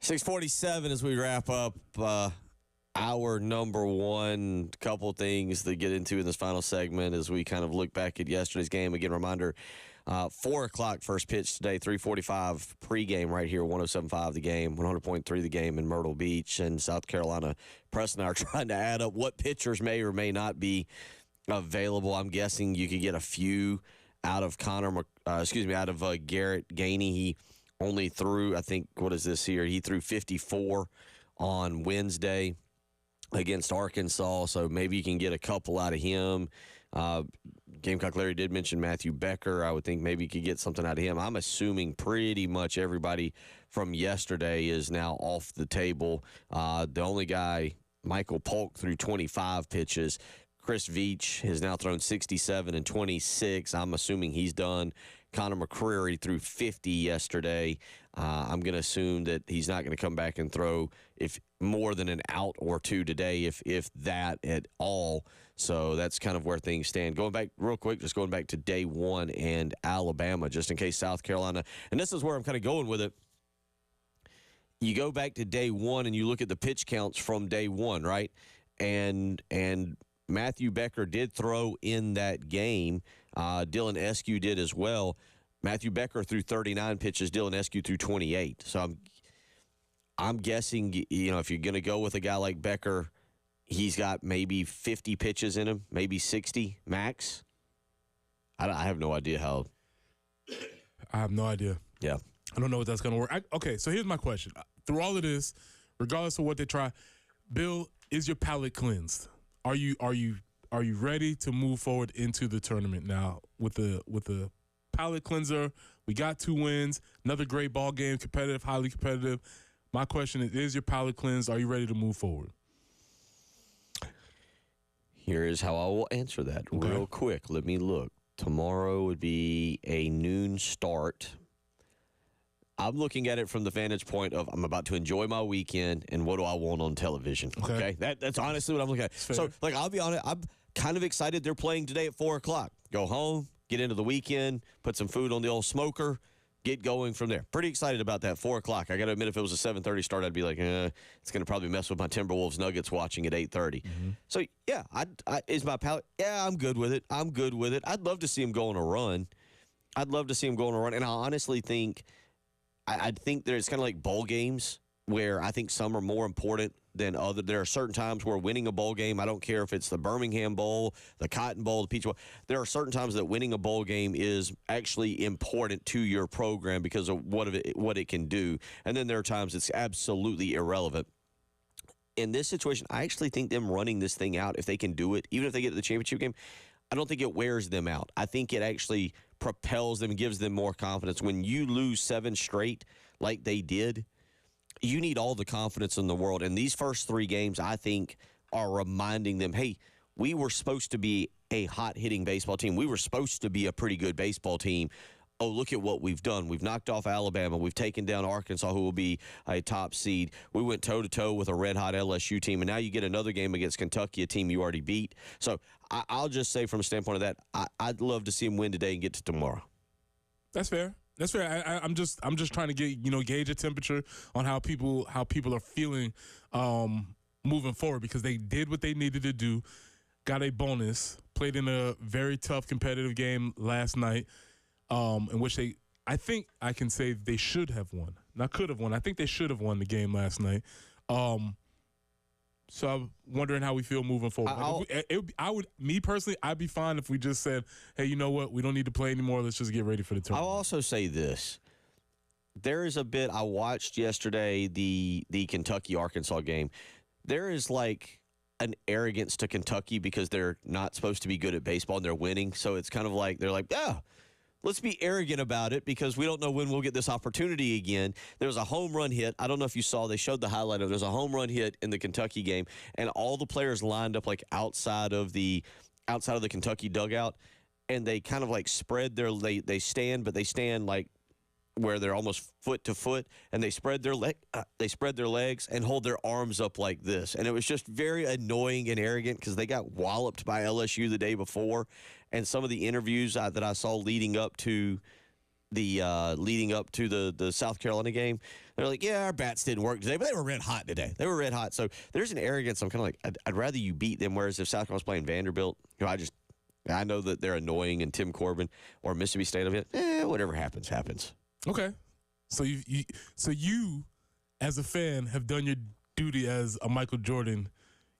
6:47 as we wrap up our number one. Couple things to get into in this final segment as we kind of look back at yesterday's game. Again, reminder, 4 o'clock first pitch today, 3:45 pregame right here, 107.5 the game, 100.3 the game in Myrtle Beach and South Carolina. Preston and I are trying to add up what pitchers may or may not be available. I'm guessing you could get a few out of out of Garrett Gainey. He only threw, I think, what is this here? He threw 54 on Wednesday against Arkansas, so maybe you can get a couple out of him. Gamecock Larry did mention Matthew Becker. I would think maybe you could get something out of him. I'm assuming pretty much everybody from yesterday is now off the table. The only guy, Michael Polk, threw 25 pitches. Chris Veach has now thrown 67 and 26. I'm assuming he's done. Connor McCreary threw 50 yesterday. I'm going to assume that he's not going to come back and throw if more than an out or two today, if that at all. So that's kind of where things stand. Going back real quick, just going back to day one and Alabama, just in case South Carolina, and this is where I'm kind of going with it. You go back to day one and you look at the pitch counts from day one, right? And Matthew Becker did throw in that game. Dylan Eskew did as well. Matthew Becker threw 39 pitches. Dylan Eskew threw 28. So I'm guessing, if you're going to go with a guy like Becker, he's got maybe 50 pitches in him, maybe 60 max. I have no idea how. I have no idea. Yeah. I don't know what that's going to work. Okay, so here's my question. Through all of this, regardless of what they try, Bill, is your palate cleansed? Are you ready to move forward into the tournament now with the palate cleanser? We got 2 wins, another great ball game, competitive, highly competitive. My question is your palate cleansed? Are you ready to move forward? Here is how I will answer that real quick. Let me look. Tomorrow would be a noon start. I'm looking at it from the vantage point of I'm about to enjoy my weekend and what do I want on television. Okay? That's honestly what I'm looking at. So, I'll be honest, I'm kind of excited they're playing today at 4 o'clock. Go home, get into the weekend, put some food on the old smoker, get going from there. Pretty excited about that, 4 o'clock. I got to admit, if it was a 7:30 start, I'd be like, it's going to probably mess with my Timberwolves Nuggets watching at 8:30. Mm-hmm. So, yeah, is my palate, I'm good with it. I'd love to see him go on a run. And I honestly think – I think that it's kind of like bowl games where I think some are more important than other. There are certain times where winning a bowl game, I don't care if it's the Birmingham Bowl, the Cotton Bowl, the Peach Bowl. There are certain times that winning a bowl game is actually important to your program because of what it can do. And then there are times it's absolutely irrelevant. In this situation, I actually think them running this thing out, if they can do it, even if they get to the championship game, I don't think it wears them out. I think it actually propels them and gives them more confidence. When you lose 7 straight like they did, you need all the confidence in the world. And these first 3 games, I think, are reminding them, hey, we were supposed to be a hot-hitting baseball team. We were supposed to be a pretty good baseball team. Oh, look at what we've done. We've knocked off Alabama. We've taken down Arkansas, who will be a top seed. We went toe-to-toe with a red-hot LSU team, and now you get another game against Kentucky, a team you already beat. So I'll just say from a standpoint of that, I'd love to see them win today and get to tomorrow. That's fair. I'm just trying to get gauge a temperature on how people are feeling moving forward, because they did what they needed to do, got a bonus, played in a very tough competitive game last night. In which I think I can say they should have won. Not could have won. I think they should have won the game last night. So I'm wondering how we feel moving forward. Me personally, I'd be fine if we just said, hey, you know what? We don't need to play anymore. Let's just get ready for the tournament. I'll also say this. There is a bit I watched yesterday, the Kentucky-Arkansas game. There is like an arrogance to Kentucky because they're not supposed to be good at baseball and they're winning. So it's kind of like they're like, let's be arrogant about it because we don't know when we'll get this opportunity again. There was a home run hit. I don't know if you saw. They showed the highlight of it. There's a home run hit in the Kentucky game, and all the players lined up like outside of the Kentucky dugout, and they kind of like spread their they stand like where they're almost foot to foot, and they spread their legs and hold their arms up like this. And it was just very annoying and arrogant because they got walloped by LSU the day before. And some of the interviews that I saw leading up to leading up to the South Carolina game. They're like, yeah, our bats didn't work today, but they were red hot today. They were red hot. So there's an arrogance. I'm kind of like, I'd rather you beat them. Whereas if South Carolina's playing Vanderbilt, I know that they're annoying, and Tim Corbin or Mississippi State of it, whatever happens, happens. Okay. So you, as a fan, have done your duty as a Michael Jordan.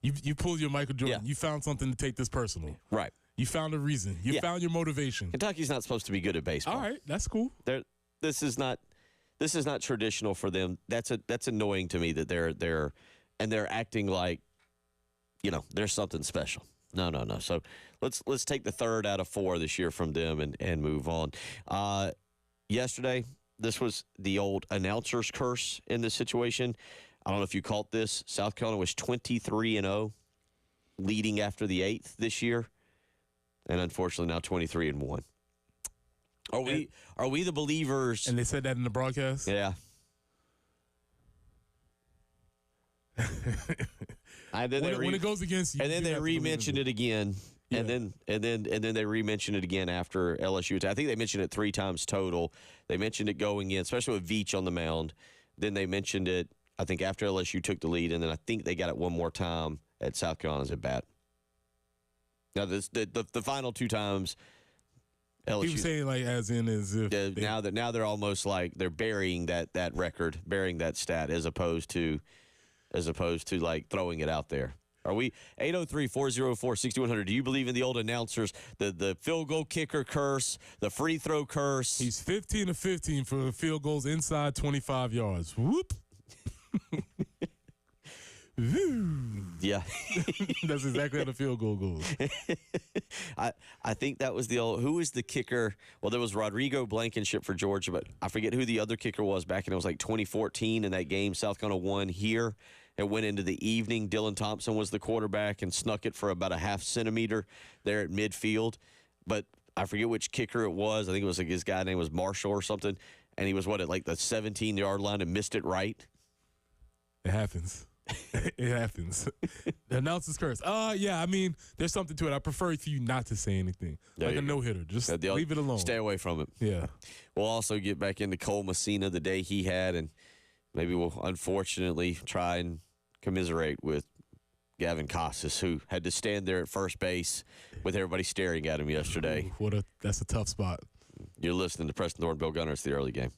You pulled your Michael Jordan. Yeah. You found something to take this personal. Right. You found a reason. You found your motivation. Kentucky's not supposed to be good at baseball. All right, that's cool. This is not traditional for them. That's annoying to me that they're acting like, there's something special. No. So let's take the 3rd out of 4 this year from them and move on. Yesterday, this was the old announcer's curse in this situation. I don't know if you caught this. South Carolina was 23-0 leading after the 8th this year. And unfortunately now 23-1. Are we the believers? And they said that in the broadcast? Yeah. When it goes against you, and then they re-mentioned it again. Yeah. And then they re-mentioned it again after LSU. I think they mentioned it 3 times total. They mentioned it going in, especially with Veach on the mound. Then they mentioned it, I think, after LSU took the lead, and then I think they got it one more time at South Carolina's at bat. Now, the final 2 times, LSU. He was saying as if now they're almost like they're burying that record, burying that stat, as opposed to like throwing it out there. Are we 803-404-6100? Do you believe in the old announcers, the field goal kicker curse, the free throw curse? He's 15 of 15 for field goals inside 25 yards. Whoop. Yeah. That's exactly how the field goal goes. I think that was the old, who was the kicker? Well, there was Rodrigo Blankenship for Georgia, but I forget who the other kicker was back in, it was like 2014 in that game. South Carolina won here. It went into the evening. Dylan Thompson was the quarterback and snuck it for about a half centimeter there at midfield. But I forget which kicker it was. I think it was like his guy name was Marshall or something. And he was at like the 17-yard line and missed it right. It happens. It happens. The announcer's curse. Yeah, I mean, there's something to it. I prefer for you not to say anything. Like a no-hitter. Just leave it alone. Stay away from it. Yeah. We'll also get back into Cole Messina, the day he had, and maybe we'll unfortunately try and commiserate with Gavin Casas, who had to stand there at first base with everybody staring at him yesterday. That's a tough spot. You're listening to Preston Thorne, Bill Gunner. It's the early game.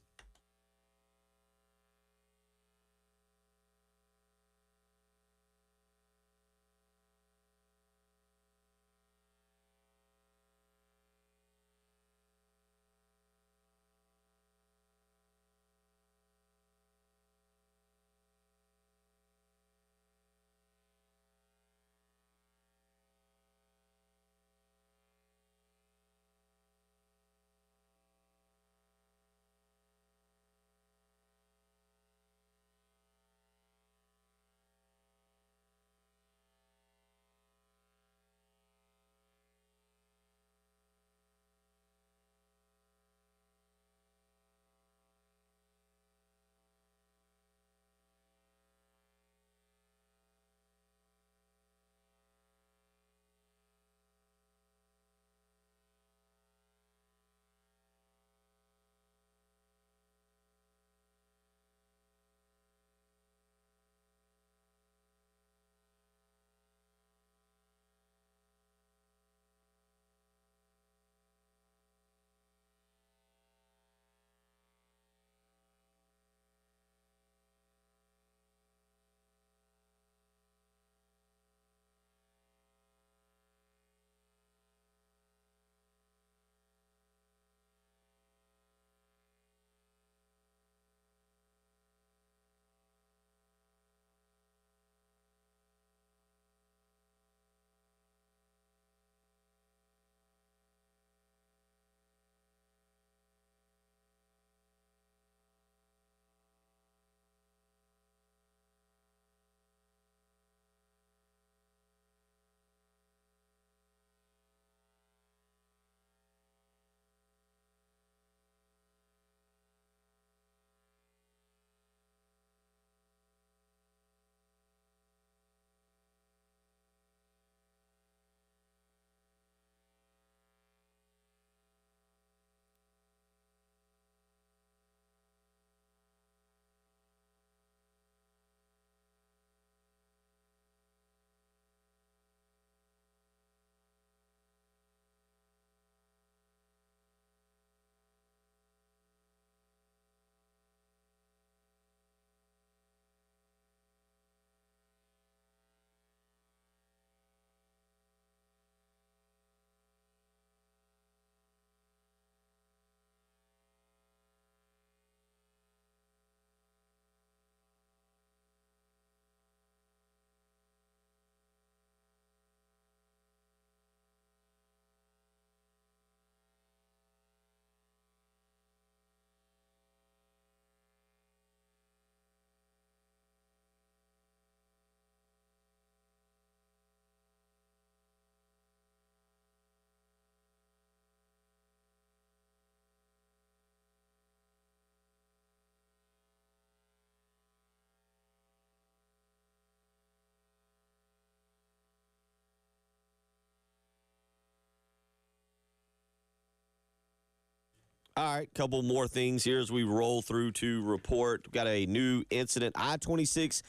All right, couple more things here as we roll through to report. We've got a new incident, I-26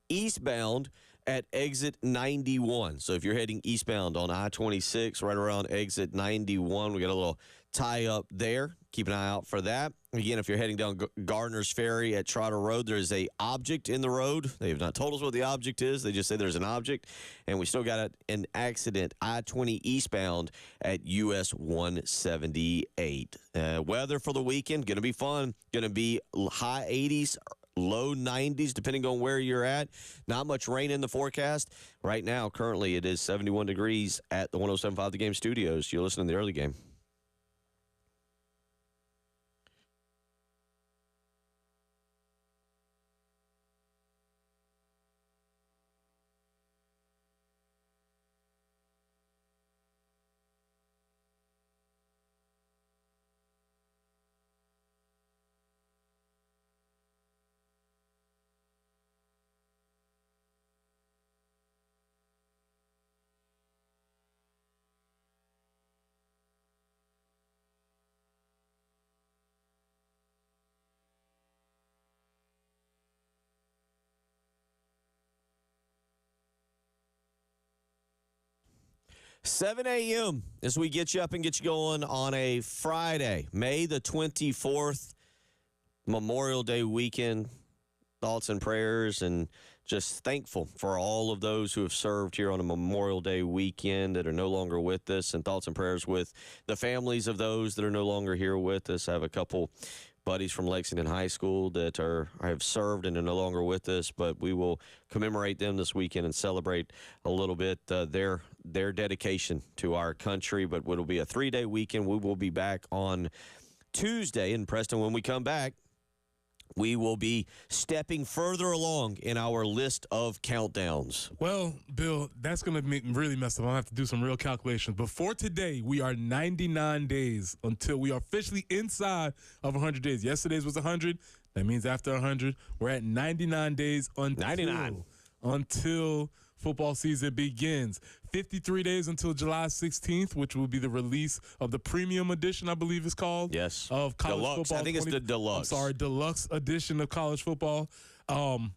eastbound at exit 91. So if you're heading eastbound on I-26, right around exit 91, we got a little tie-up there. Keep an eye out for that. Again, if you're heading down Gardner's Ferry at Trotter Road, there is a object in the road. They have not told us what the object is. They just say there's an object. And we still got an accident, I-20 eastbound at US 178. Weather for the weekend, going to be fun. Going to be high 80s, low 90s, depending on where you're at. Not much rain in the forecast. Right now, currently, it is 71 degrees at the 107.5 The Game studios. You're listening to the early game. $7 a.m. as we get you up and get you going on a Friday, May the 24th, Memorial Day weekend. Thoughts and prayers, and just thankful for all of those who have served here on a Memorial Day weekend that are no longer with us, and thoughts and prayers with the families of those that are no longer here with us. I have a couple buddies from Lexington High School that have served and are no longer with us, but we will commemorate them this weekend and celebrate a little bit their dedication to our country. But it'll be a 3-day weekend. We will be back on Tuesday in Preston. When we come back, we will be stepping further along in our list of countdowns. Well, Bill, that's going to make me really messed up. I'll have to do some real calculations. Before today, we are 99 days until we are officially inside of 100 days. Yesterday's was 100. That means after 100, we're at 99 days until football season begins. 53 days until July 16th, which will be the release of the premium edition, I believe it's called. Yes. Of college deluxe. football. I think it's the deluxe. I'm sorry, deluxe edition of college football. 7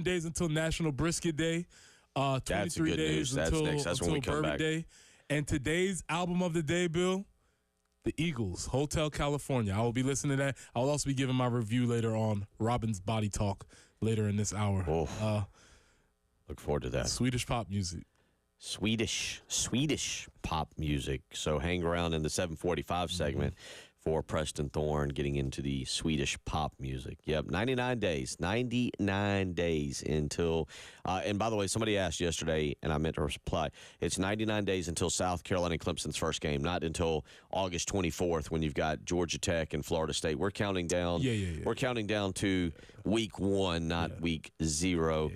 days until National Brisket Day. 23 days until Bourbon Day. And today's album of the day, Bill, the Eagles, Hotel California. I will be listening to that. I will also be giving my review later on Robin's Body Talk later in this hour. Look forward to that. Swedish pop music. Swedish pop music. So hang around in the 745 segment for Preston Thorne getting into the Swedish pop music. Yep, 99 days. 99 days until and by the way, somebody asked yesterday, and I meant to reply, it's 99 days until South Carolina and Clemson's first game, not until August 24th when you've got Georgia Tech and Florida State. We're counting down. We're counting down to week 1, not week 0.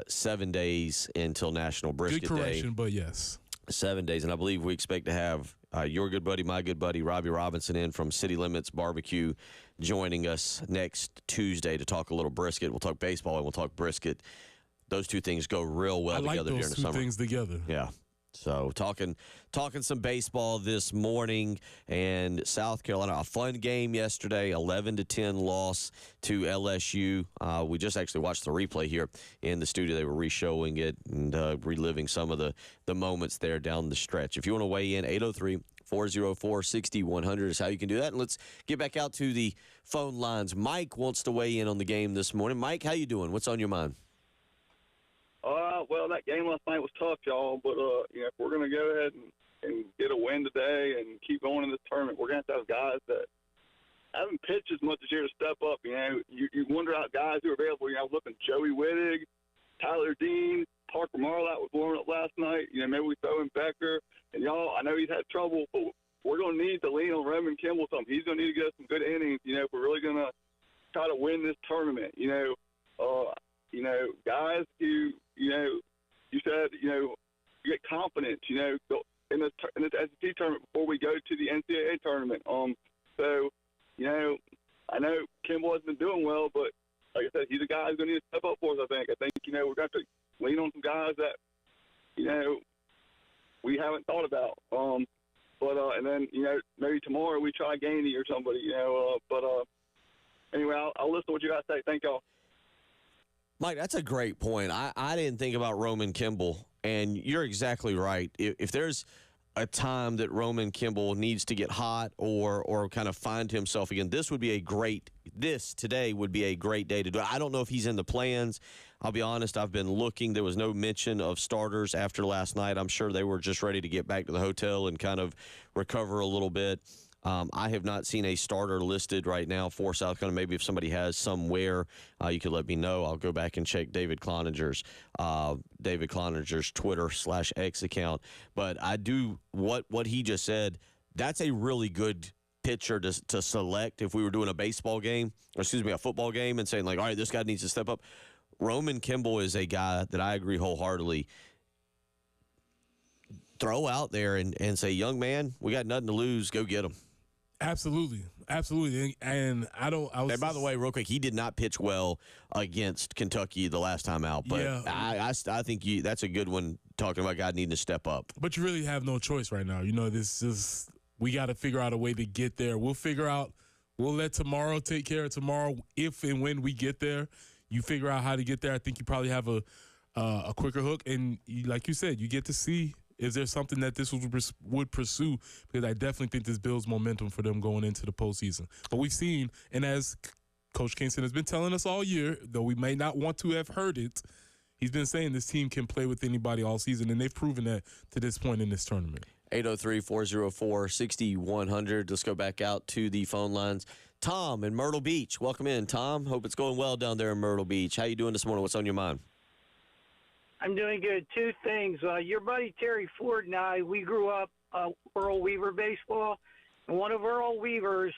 7 days until National Brisket Day. Good correction, but yes. 7 days, and I believe we expect to have your good buddy, my good buddy, Robbie Robinson in from City Limits Barbecue joining us next Tuesday to talk a little brisket. We'll talk baseball and we'll talk brisket. Those two things go real well together during the summer. I like those two things together. Yeah. So talking some baseball this morning, and South Carolina, a fun game yesterday, 11-10 loss to LSU. We just actually watched the replay here in the studio. They were re-showing it and reliving some of the moments there down the stretch. If you want to weigh in, 803-404-6100 is how you can do that. And let's get back out to the phone lines. Mike wants to weigh in on the game this morning. Mike, how you doing? What's on your mind? Well, that game last night was tough, y'all. But if we're going to go ahead and get a win today and keep going in this tournament, we're going to have guys that haven't pitched as much this year to step up. You wonder how guys who are available. I was looking at Joey Wittig, Tyler Dean, Parker Marlatt was warming up last night. Maybe we throw in Becker. And y'all, I know he's had trouble, but we're going to need to lean on Raymond Kimball some. He's going to need to get us some good innings. If we're really going to try to win this tournament. Guys who, you said, you get confidence, in this SEC tournament before we go to the NCAA tournament. I know Kimball has been doing well, but like I said, he's a guy who's going to need to step up for us, I think. We're going to have to lean on some guys that, we haven't thought about. And then, maybe tomorrow we try gaining somebody, anyway, I'll listen to what you guys say. Thank y'all. Mike, that's a great point. I didn't think about Roman Kimball, and you're exactly right. If there's a time that Roman Kimball needs to get hot or kind of find himself again, today would be a great day to do it. I don't know if he's in the plans. I'll be honest, I've been looking. There was no mention of starters after last night. I'm sure they were just ready to get back to the hotel and kind of recover a little bit. I have not seen a starter listed right now for South Carolina. Maybe if somebody has somewhere, you could let me know. I'll go back and check David Cloninger's Twitter/X account. But I do what he just said. That's a really good pitcher to select if we were doing a football game, and saying like, all right, this guy needs to step up. Roman Kimball is a guy that I agree wholeheartedly. Throw out there and say, young man, we got nothing to lose. Go get him. Absolutely. And by the way, real quick, he did not pitch well against Kentucky the last time out. But yeah. I think that's a good one, talking about God needing to step up. But you really have no choice right now. We got to figure out a way to get there. We'll let tomorrow take care of tomorrow. If and when we get there, you figure out how to get there. I think you probably have a quicker hook. And like you said, you get to see, is there something that this would pursue? Because I definitely think this builds momentum for them going into the postseason. But we've seen, and as Coach Kingston has been telling us all year, though we may not want to have heard it, he's been saying this team can play with anybody all season, and they've proven that to this point in this tournament. 803-404-6100. Let's go back out to the phone lines. Tom in Myrtle Beach. Welcome in, Tom. Hope it's going well down there in Myrtle Beach. How you doing this morning? What's on your mind? I'm doing good. Two things. Your buddy Terry Ford and I, we grew up Earl Weaver baseball. And one of Earl Weaver's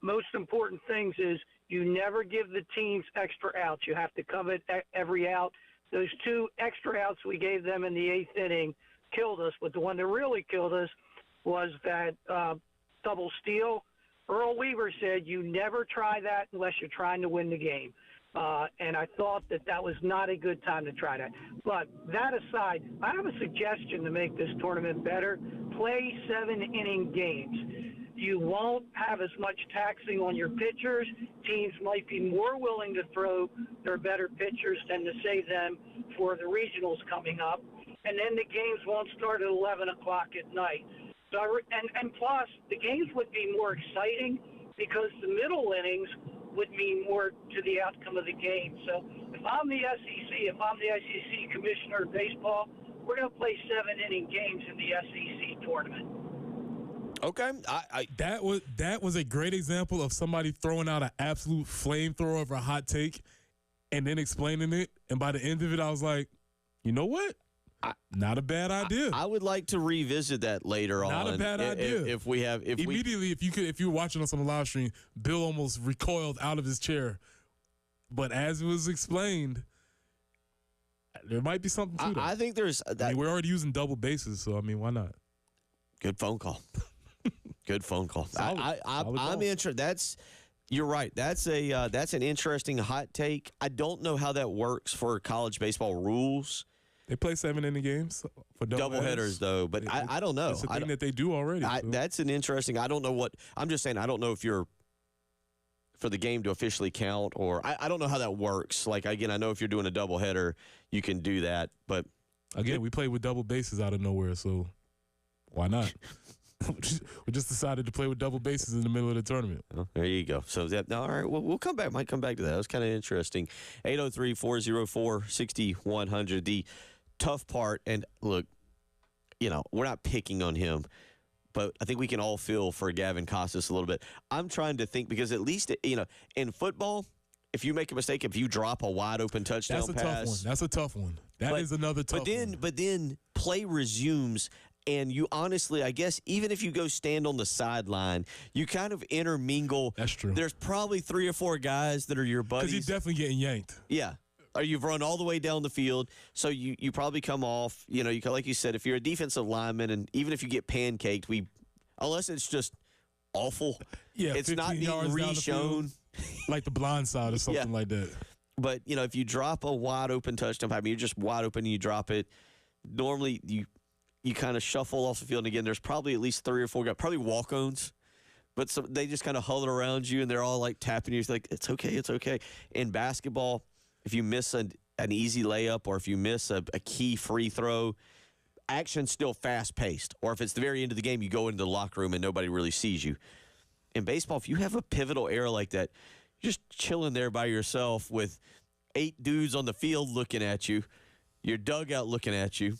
most important things is you never give the teams extra outs. You have to covet every out. Those two extra outs we gave them in the eighth inning killed us. But the one that really killed us was that double steal. Earl Weaver said you never try that unless you're trying to win the game. And I thought that was not a good time to try that. But that aside, I have a suggestion to make this tournament better. Play 7-inning games. You won't have as much taxing on your pitchers. Teams might be more willing to throw their better pitchers than to save them for the regionals coming up. And then the games won't start at 11 o'clock at night. So and plus, the games would be more exciting because the middle innings would mean more to the outcome of the game. So if I'm the SEC commissioner of baseball, we're going to play 7-inning games in the SEC tournament. Okay. That was a great example of somebody throwing out an absolute flamethrower of a hot take and then explaining it. And by the end of it, I was like, you know what? Not a bad idea. I would like to revisit that later on. Not a bad idea. If you were watching us on the live stream, Bill almost recoiled out of his chair. But as it was explained, there might be something to that. I think there's. We're already using double bases, so why not? Good phone call. Good phone call. I'm interested. You're right. That's an interesting hot take. I don't know how that works for college baseball rules. They play 7-inning games for double headers, though. But I don't know. It's a thing that they do already. That's an interesting. I don't know what. I'm just saying. I don't know if you're for the game to officially count, or I don't know how that works. Like again, I know if you're doing a double header, you can do that. But again, we play with double bases out of nowhere, so why not? We just decided to play with double bases in the middle of the tournament. Well, there you go. So all right. Well, we'll come back. Might come back to that. That was kind of interesting. 803-404-6100. The tough part, and look, we're not picking on him, but I think we can all feel for Gavin Costas a little bit. I'm trying to think because at least, in football, if you make a mistake, if you drop a wide open touchdown pass. That's a tough one. That is another tough one. But then play resumes. And you honestly, I guess, even if you go stand on the sideline, you kind of intermingle. That's true. There's probably 3 or 4 guys that are your buddies. Because you're definitely getting yanked. Yeah. Or you've run all the way down the field, so you probably come off. Like you said, if you're a defensive lineman, and even if you get pancaked, unless it's just awful, it's not being re-shown. Like the blind side or something like that. But, if you drop a wide open touchdown, you're just wide open and you drop it, normally you kind of shuffle off the field, and again, there's probably at least 3 or 4 guys, probably walk-ons, but they just kind of huddle around you and they're all like tapping you. It's like, it's okay, it's okay. In basketball, if you miss an easy layup or if you miss a key free throw, action's still fast-paced. Or if it's the very end of the game, you go into the locker room and nobody really sees you. In baseball, if you have a pivotal error like that, you're just chilling there by yourself with 8 dudes on the field looking at you, your dugout looking at you.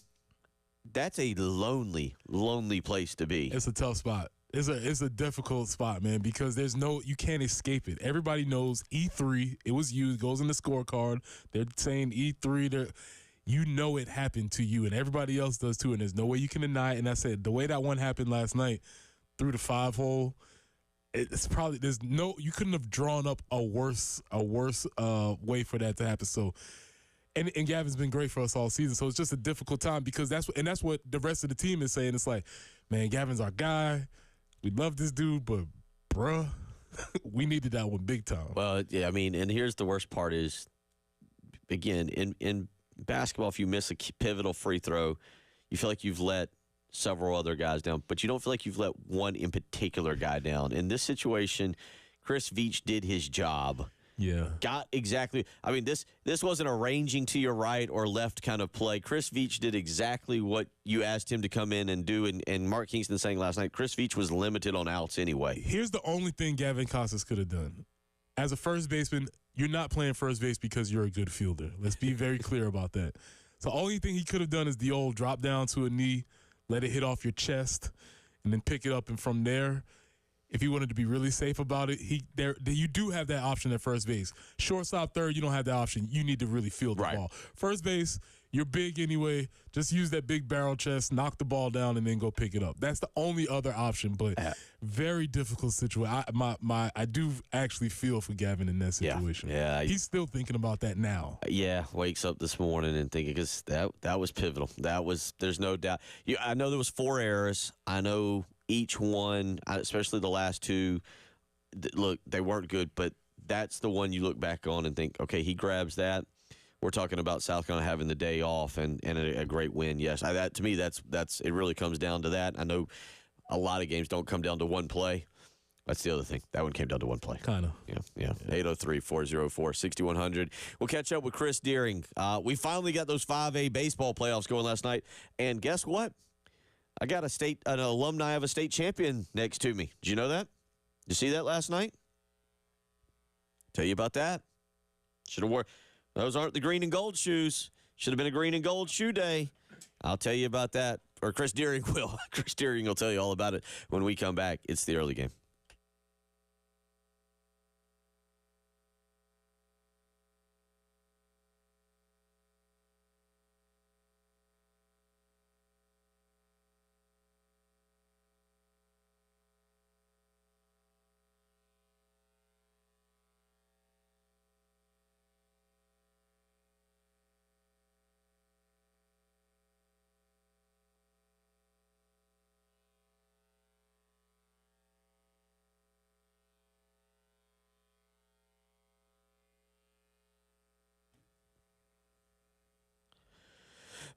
That's a lonely, lonely place to be. It's a tough spot. It's a difficult spot, man, because you can't escape it. Everybody knows E3, it was you, it goes in the scorecard. They're saying E3, you know it happened to you, and everybody else does too, and there's no way you can deny it. And I said, the way that one happened last night through the 5-hole, it's probably you couldn't have drawn up a worse way for that to happen. So, and Gavin's been great for us all season. So it's just a difficult time because that's what the rest of the team is saying. It's like, man, Gavin's our guy. We love this dude, but bruh, we needed that one big time. Well, yeah, I mean, and here's the worst part is, again, in basketball, if you miss a pivotal free throw, you feel like you've let several other guys down, but you don't feel like you've let one in particular guy down. In this situation, Chris Veach did his job. Yeah. Got exactly. I mean, this wasn't a ranging to your right or left kind of play. Chris Veach did exactly what you asked him to come in and do. And Mark Kingston saying last night, Chris Veach was limited on outs anyway. Here's the only thing Gavin Costas could have done. As a first baseman, you're not playing first base because you're a good fielder. Let's be very clear about that. So the only thing he could have done is the old drop down to a knee, let it hit off your chest, and then pick it up. And from there, if he wanted to be really safe about it, you do have that option at first base. Shortstop, third, you don't have that option. You need to really field the ball. First base, you're big anyway. Just use that big barrel chest, knock the ball down, and then go pick it up. That's the only other option, but very difficult situation. I do actually feel for Gavin in that situation. Yeah, he's still thinking about that now. Yeah, wakes up this morning and thinking, because that was pivotal. There's no doubt. I know there was 4 errors. I know each one, especially the last 2, look, they weren't good, but that's the one you look back on and think, okay, he grabs that. We're talking about South Carolina having the day off and a great win. Yes, to me, that's it. Really comes down to that. I know a lot of games don't come down to one play. That's the other thing. That one came down to one play. Kind of. Yeah. 803-404-6100. We'll catch up with Chris Deering. We finally got those 5A baseball playoffs going last night, and guess what? I got an alumni of a state champion next to me. Did you know that? Did you see that last night? Tell you about that. Should have worn. Those aren't the green and gold shoes. Should have been a green and gold shoe day. I'll tell you about that. Or Chris Deering will. Chris Deering will tell you all about it when we come back. It's the early game.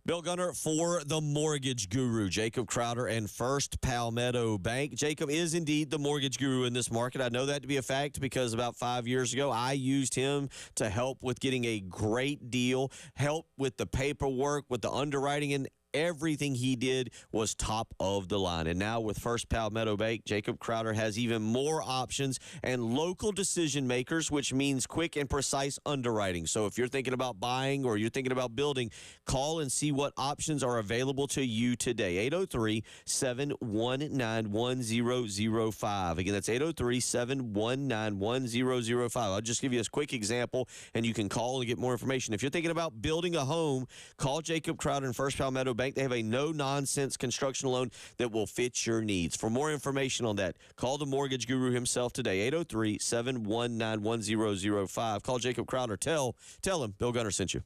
Bill Gunner for the Mortgage Guru, Jacob Crowder and First Palmetto Bank. Jacob is indeed the mortgage guru in this market. I know that to be a fact because about 5 years ago, I used him to help with getting a great deal, help with the paperwork, with the underwriting, and everything he did was top of the line. And now with First Palmetto Bank, Jacob Crowder has even more options and local decision makers, which means quick and precise underwriting. So if you're thinking about buying or you're thinking about building, call and see what options are available to you today. 803-719-1005. Again, that's 803-719-1005. I'll just give you a quick example, and you can call and get more information. If you're thinking about building a home, call Jacob Crowder and First Palmetto Bank. They have a no-nonsense construction loan that will fit your needs. For more information on that, call the mortgage guru himself today, 803-719-1005. Call Jacob Crowder. Tell him Bill Gunner sent you.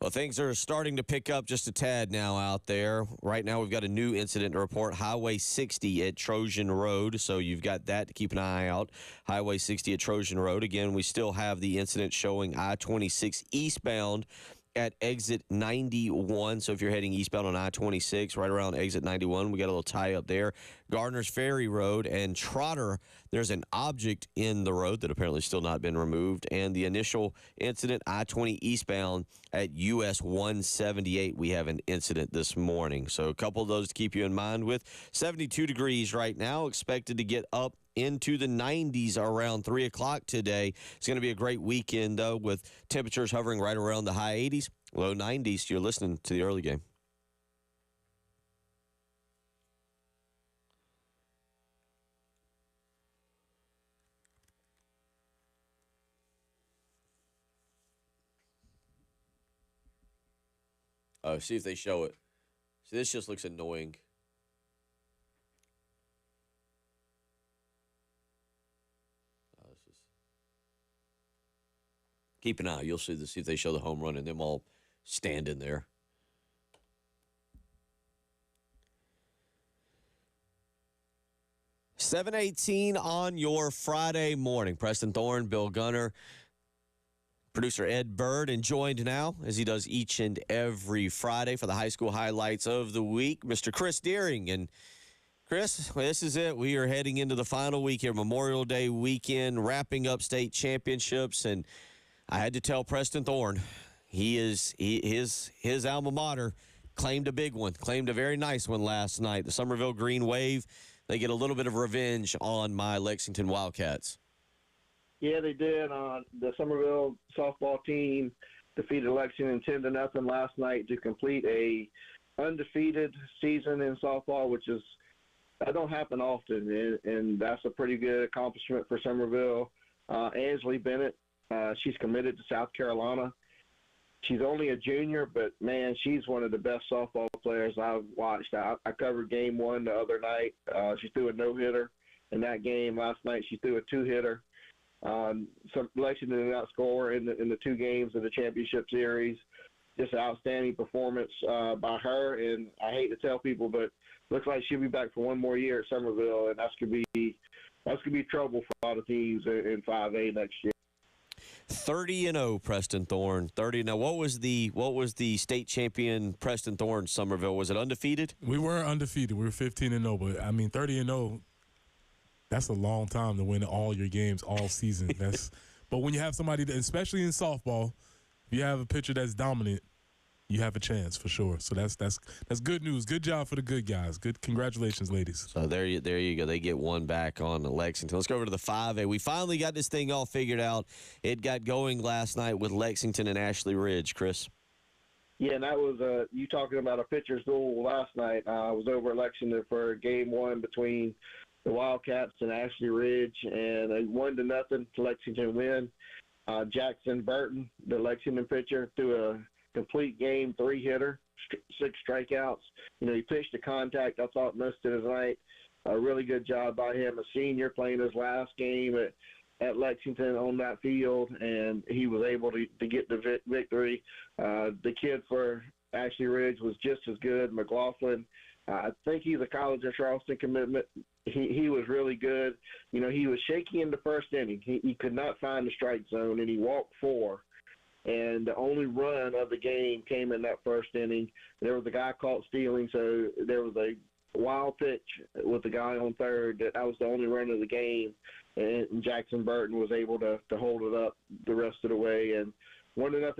Well, things are starting to pick up just a tad now out there. Right now, we've got a new incident to report, Highway 60 at Trojan Road. So you've got that to keep an eye out. Highway 60 at Trojan Road. Again, we still have the incident showing I-26 eastbound at exit 91. So if you're heading eastbound on I-26, right around exit 91, we got a little tie up there. Gardner's Ferry Road and Trotter, there's an object in the road that apparently still not been removed. And the initial incident, I-20 eastbound at US 178, we have an incident this morning. So a couple of those to keep you in mind with. 72 degrees right now, expected to get up into the 90s around 3 o'clock today. It's going to be a great weekend, though, with temperatures hovering right around the high 80s, low 90s. You're listening to the early game. Oh, see if they show it. See, this just looks annoying. Keep an eye. You'll see if they show the home run and them all standing there. $7:18 on your Friday morning. Preston Thorne, Bill Gunner, producer Ed Bird, and joined now, as he does each and every Friday for the high school highlights of the week, Mr. Chris Deering. And Chris, this is it. We are heading into the final week here, Memorial Day weekend, wrapping up state championships, and I had to tell Preston Thorne, his alma mater claimed a big one, claimed a very nice one last night. The Summerville Green Wave, they get a little bit of revenge on my Lexington Wildcats. Yeah, they did. The Summerville softball team defeated Lexington 10-0 last night to complete a undefeated season in softball, which is that don't happen often, and that's a pretty good accomplishment for Summerville. Ansley Bennett. She's committed to South Carolina. She's only a junior, but, man, she's one of the best softball players I've watched. I covered game one the other night. She threw a no-hitter in that game. Last night she threw a two-hitter. Lexington did not score in the two games of the championship series. Just an outstanding performance by her, and I hate to tell people, but looks like she'll be back for one more year at Summerville, and that's gonna be trouble for a lot of teams in 5A next year. 30-0, Preston Thorne. 30. Now, what was the state champion Preston Thorne Summerville? Was it undefeated? We were undefeated. We were 15-0, but I mean 30-0. That's a long time to win all your games all season. But when you have somebody that, especially in softball, if you have a pitcher that's dominant, you have a chance for sure. So that's good news. Good job for the good guys. Good, congratulations, ladies. So there you go. They get one back on Lexington. Let's go over to the 5A. We finally got this thing all figured out. It got going last night with Lexington and Ashley Ridge. Chris. Yeah, and that was you talking about a pitcher's duel last night. I was over at Lexington for game one between the Wildcats and Ashley Ridge, and a 1-0 Lexington win. Jackson Burton, the Lexington pitcher, threw a complete game, three-hitter, 6 strikeouts. He pitched to contact. I thought most of the night. A really good job by him. A senior playing his last game at Lexington on that field, and he was able to get the victory. The kid for Ashley Ridge was just as good, McLaughlin. I think he's a college of Charleston commitment. He was really good. He was shaky in the first inning. He could not find the strike zone, and he walked 4. And the only run of the game came in that first inning. There was a guy caught stealing, so there was a wild pitch with the guy on third. That was the only run of the game, and Jackson Burton was able to hold it up the rest of the way. And 1-0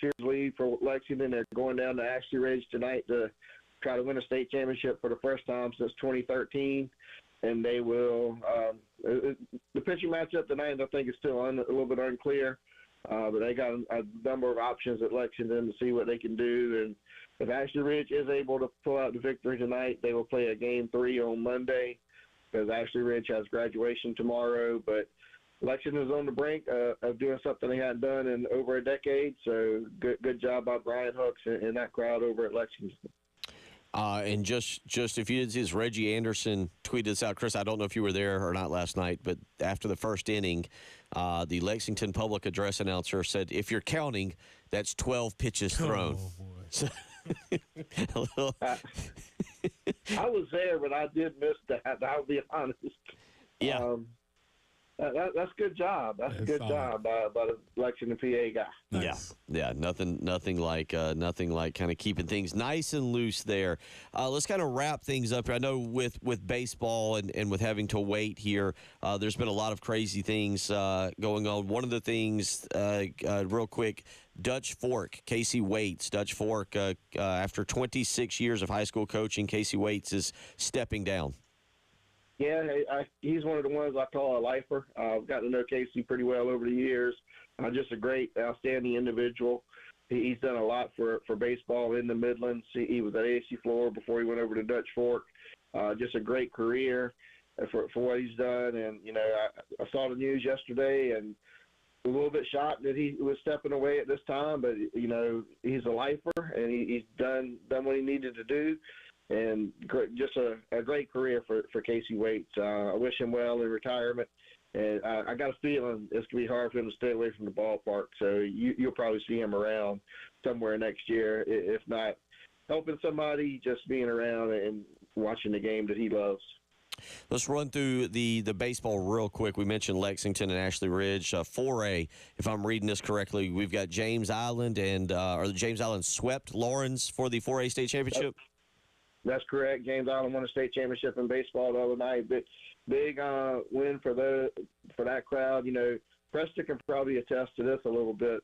series lead for Lexington. They're going down to Ashley Ridge tonight to try to win a state championship for the first time since 2013. And they will the pitching matchup tonight, I think, is still a little bit unclear. But they got a number of options at Lexington to see what they can do. And if Ashley Ridge is able to pull out the victory tonight, they will play a game 3 on Monday because Ashley Ridge has graduation tomorrow. But Lexington is on the brink of doing something they hadn't done in over a decade. So good job by Brian Hooks and that crowd over at Lexington. And just if you didn't see this, Reggie Anderson tweeted this out. Chris, I don't know if you were there or not last night, but after the first inning, the Lexington public address announcer said, if you're counting, that's 12 pitches thrown. Oh, boy. So, I was there, but I did miss that. I'll be honest. Yeah. That's good job. That's a good job by the Lexington, PA guy. Nice. Yeah. Nothing like kind of keeping things nice and loose there. Let's kind of wrap things up here. I know with baseball and with having to wait here, there's been a lot of crazy things going on. One of the things, real quick, Dutch Fork, Casey Waits. Dutch Fork, after 26 years of high school coaching, Casey Waits is stepping down. Yeah, he's one of the ones I call a lifer. I've gotten to know Casey pretty well over the years. Just a great, outstanding individual. He's done a lot for baseball in the Midlands. He was at ASU Florida before he went over to Dutch Fork. Just a great career for what he's done. And, you know, I saw the news yesterday and a little bit shocked that he was stepping away at this time. But, you know, he's a lifer, and he's done what he needed to do. And just a great career for Casey Waits. I wish him well in retirement. And I got a feeling it's going to be hard for him to stay away from the ballpark. So you'll probably see him around somewhere next year, if not helping somebody, just being around and watching the game that he loves. Let's run through the baseball real quick. We mentioned Lexington and Ashley Ridge. 4A, if I'm reading this correctly, we've got James Island or James Island swept Lawrence for the 4A state championship. That's correct. James Island won a state championship in baseball the other night. Big win for that crowd. You know, Preston can probably attest to this a little bit.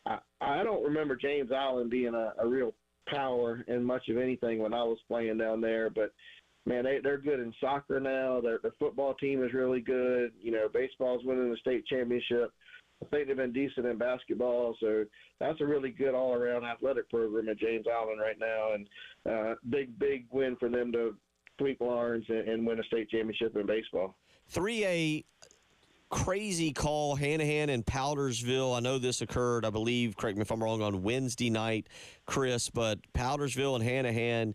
I don't remember James Island being a real power in much of anything when I was playing down there. But, man, they're good in soccer now. Their football team is really good. You know, baseball's winning the state championship. I think they've been decent in basketball, so that's a really good all-around athletic program at James Island right now, and big win for them to sweep Lawrence and win a state championship in baseball. 3A, crazy call, Hanahan and Powdersville. I know this occurred, I believe, correct me if I'm wrong, on Wednesday night, Chris, but Powdersville and Hanahan,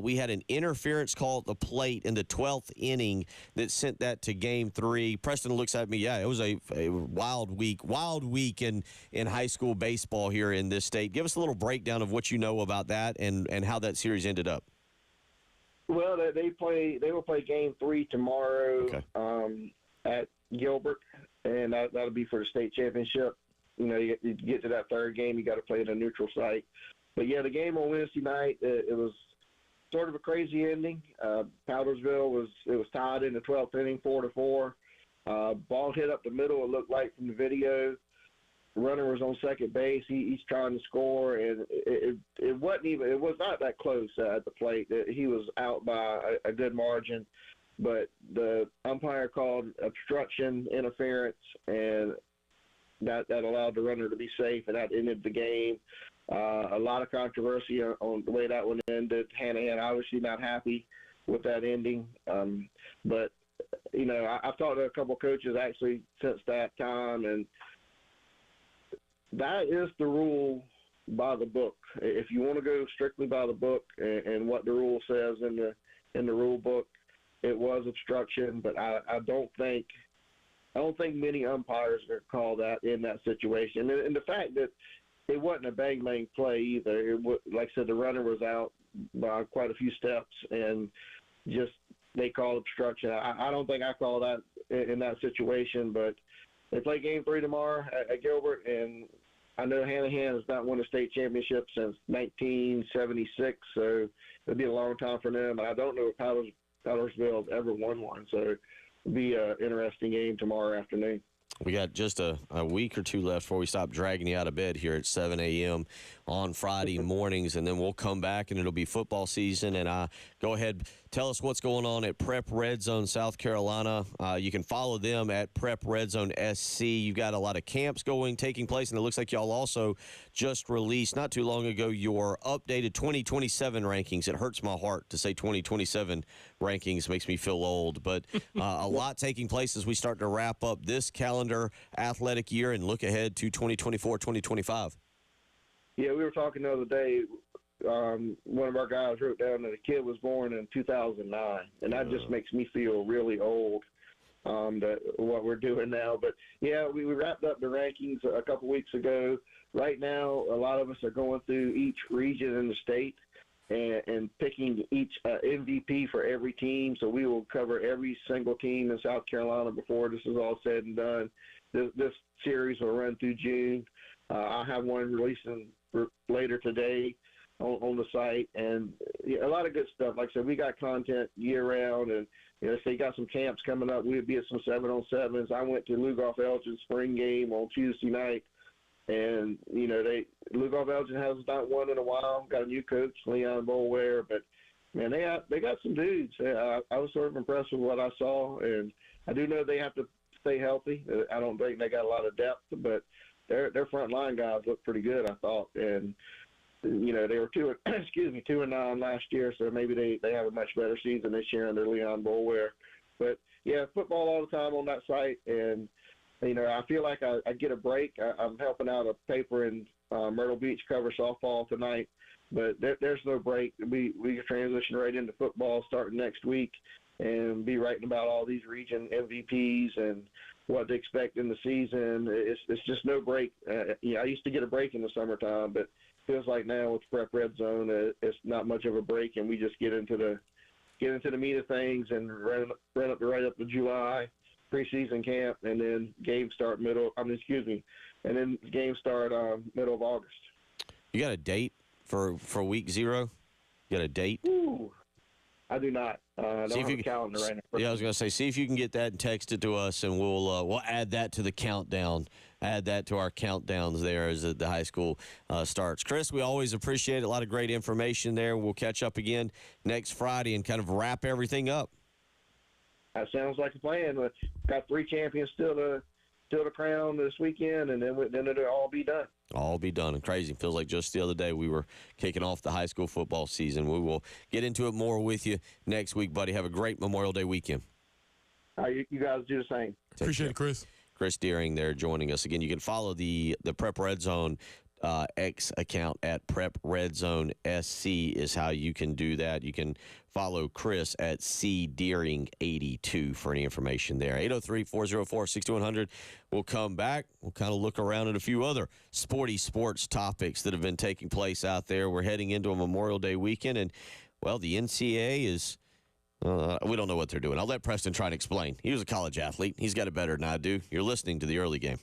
we had an interference call at the plate in the 12th inning that sent that to Game 3. Preston looks at me, yeah, it was a wild week in high school baseball here in this state. Give us a little breakdown of what you know about that and how that series ended up. Well, they will play Game 3 tomorrow at Gilbert, and that'll be for the state championship. You know, you get to that third game, you got to play at a neutral site. But, yeah, the game on Wednesday night, it was sort of a crazy ending. Powdersville was tied in the 12th inning, 4-4. Ball hit up the middle, it looked like from the video. The runner was on second base. He's trying to score, and it was not that close at the plate. He was out by a good margin. But the umpire called obstruction, interference, and that allowed the runner to be safe, and that ended the game. A lot of controversy on the way that one ended. Hanahan obviously not happy with that ending. But, you know, I've talked to a couple coaches actually since that time, and that is the rule by the book. If you want to go strictly by the book and what the rule says in the rule book, it was obstruction, but I don't think many umpires are going to call that in that situation. And the fact that it wasn't a bang play either. Like I said, the runner was out by quite a few steps, and just they called obstruction. I don't think I call that in that situation, but they play Game 3 tomorrow at Gilbert, and I know Hanahan has not won a state championship since 1976, so it'll be a long time for them. And I don't know if Powdersville has ever won one, so it'll be an interesting game tomorrow afternoon. We got just a week or two left before we stop dragging you out of bed here at 7 a.m. on Friday mornings, and then we'll come back, and it'll be football season. And go ahead, tell us what's going on at Prep Red Zone, South Carolina. You can follow them at Prep Red Zone SC. You've got a lot of camps taking place, and it looks like y'all also just released not too long ago your updated 2027 rankings. It hurts my heart to say 2027 rankings, makes me feel old, but a lot taking place as we start to wrap up this calendar athletic year and look ahead to 2024-2025. Yeah, we were talking the other day. one of our guys wrote down that a kid was born in 2009, and that just makes me feel really old. That what we're doing now, but yeah, we wrapped up the rankings a couple weeks ago. Right now, a lot of us are going through each region in the state and picking each MVP for every team. So we will cover every single team in South Carolina before this is all said and done. This series will run through June. I'll have one releasing later today on the site, and a lot of good stuff. Like I said, we got content year round, and so you got some camps coming up. We'll be at some 7-on-7s. I went to Lugoff Elgin's spring game on Tuesday night, and Lugoff Elgin has not won in a while. Got a new coach, Leon Boulware, but man, they got some dudes. I was sort of impressed with what I saw, and I do know they have to stay healthy. I don't think they got a lot of depth, but their front line guys look pretty good, I thought, and they were 2-9 last year, so maybe they have a much better season this year under Leon Boulware. But yeah, football all the time on that site, and I feel like I get a break. I'm helping out a paper in Myrtle Beach cover softball tonight, but there's no break. We can transition right into football starting next week and be writing about all these region MVPs and what to expect in the season. It's just no break. I used to get a break in the summertime, but feels like now with Prep Red Zone, it's not much of a break, and we just get into the meat of things and run right up to July preseason camp, and then games start middle of August. You got a date for week 0? You got a date? Ooh, I do not. I don't have a calendar right now. Yeah, I was going to say, see if you can get that and text it to us, and we'll add that to the countdown. Add that to our countdowns there as the high school starts. Chris, we always appreciate it. A lot of great information there. We'll catch up again next Friday and kind of wrap everything up. That sounds like a plan. We've got 3 champions still to crown this weekend, and then it'll all be done. All be done. And crazy. Feels like just the other day we were kicking off the high school football season. We will get into it more with you next week, buddy. Have a great Memorial Day weekend. You guys do the same. Appreciate it, Chris. Chris Deering there joining us. Again, you can follow the Prep Red Zone X account at Prep Red Zone SC is how you can do that. You can follow Chris at CDeering82 for any information there. 803-404-6100. We'll come back. We'll kind of look around at a few other sports topics that have been taking place out there. We're heading into a Memorial Day weekend, and, well, the NCAA is we don't know what they're doing. I'll let Preston try and explain. He was a college athlete. He's got it better than I do. You're listening to the early game.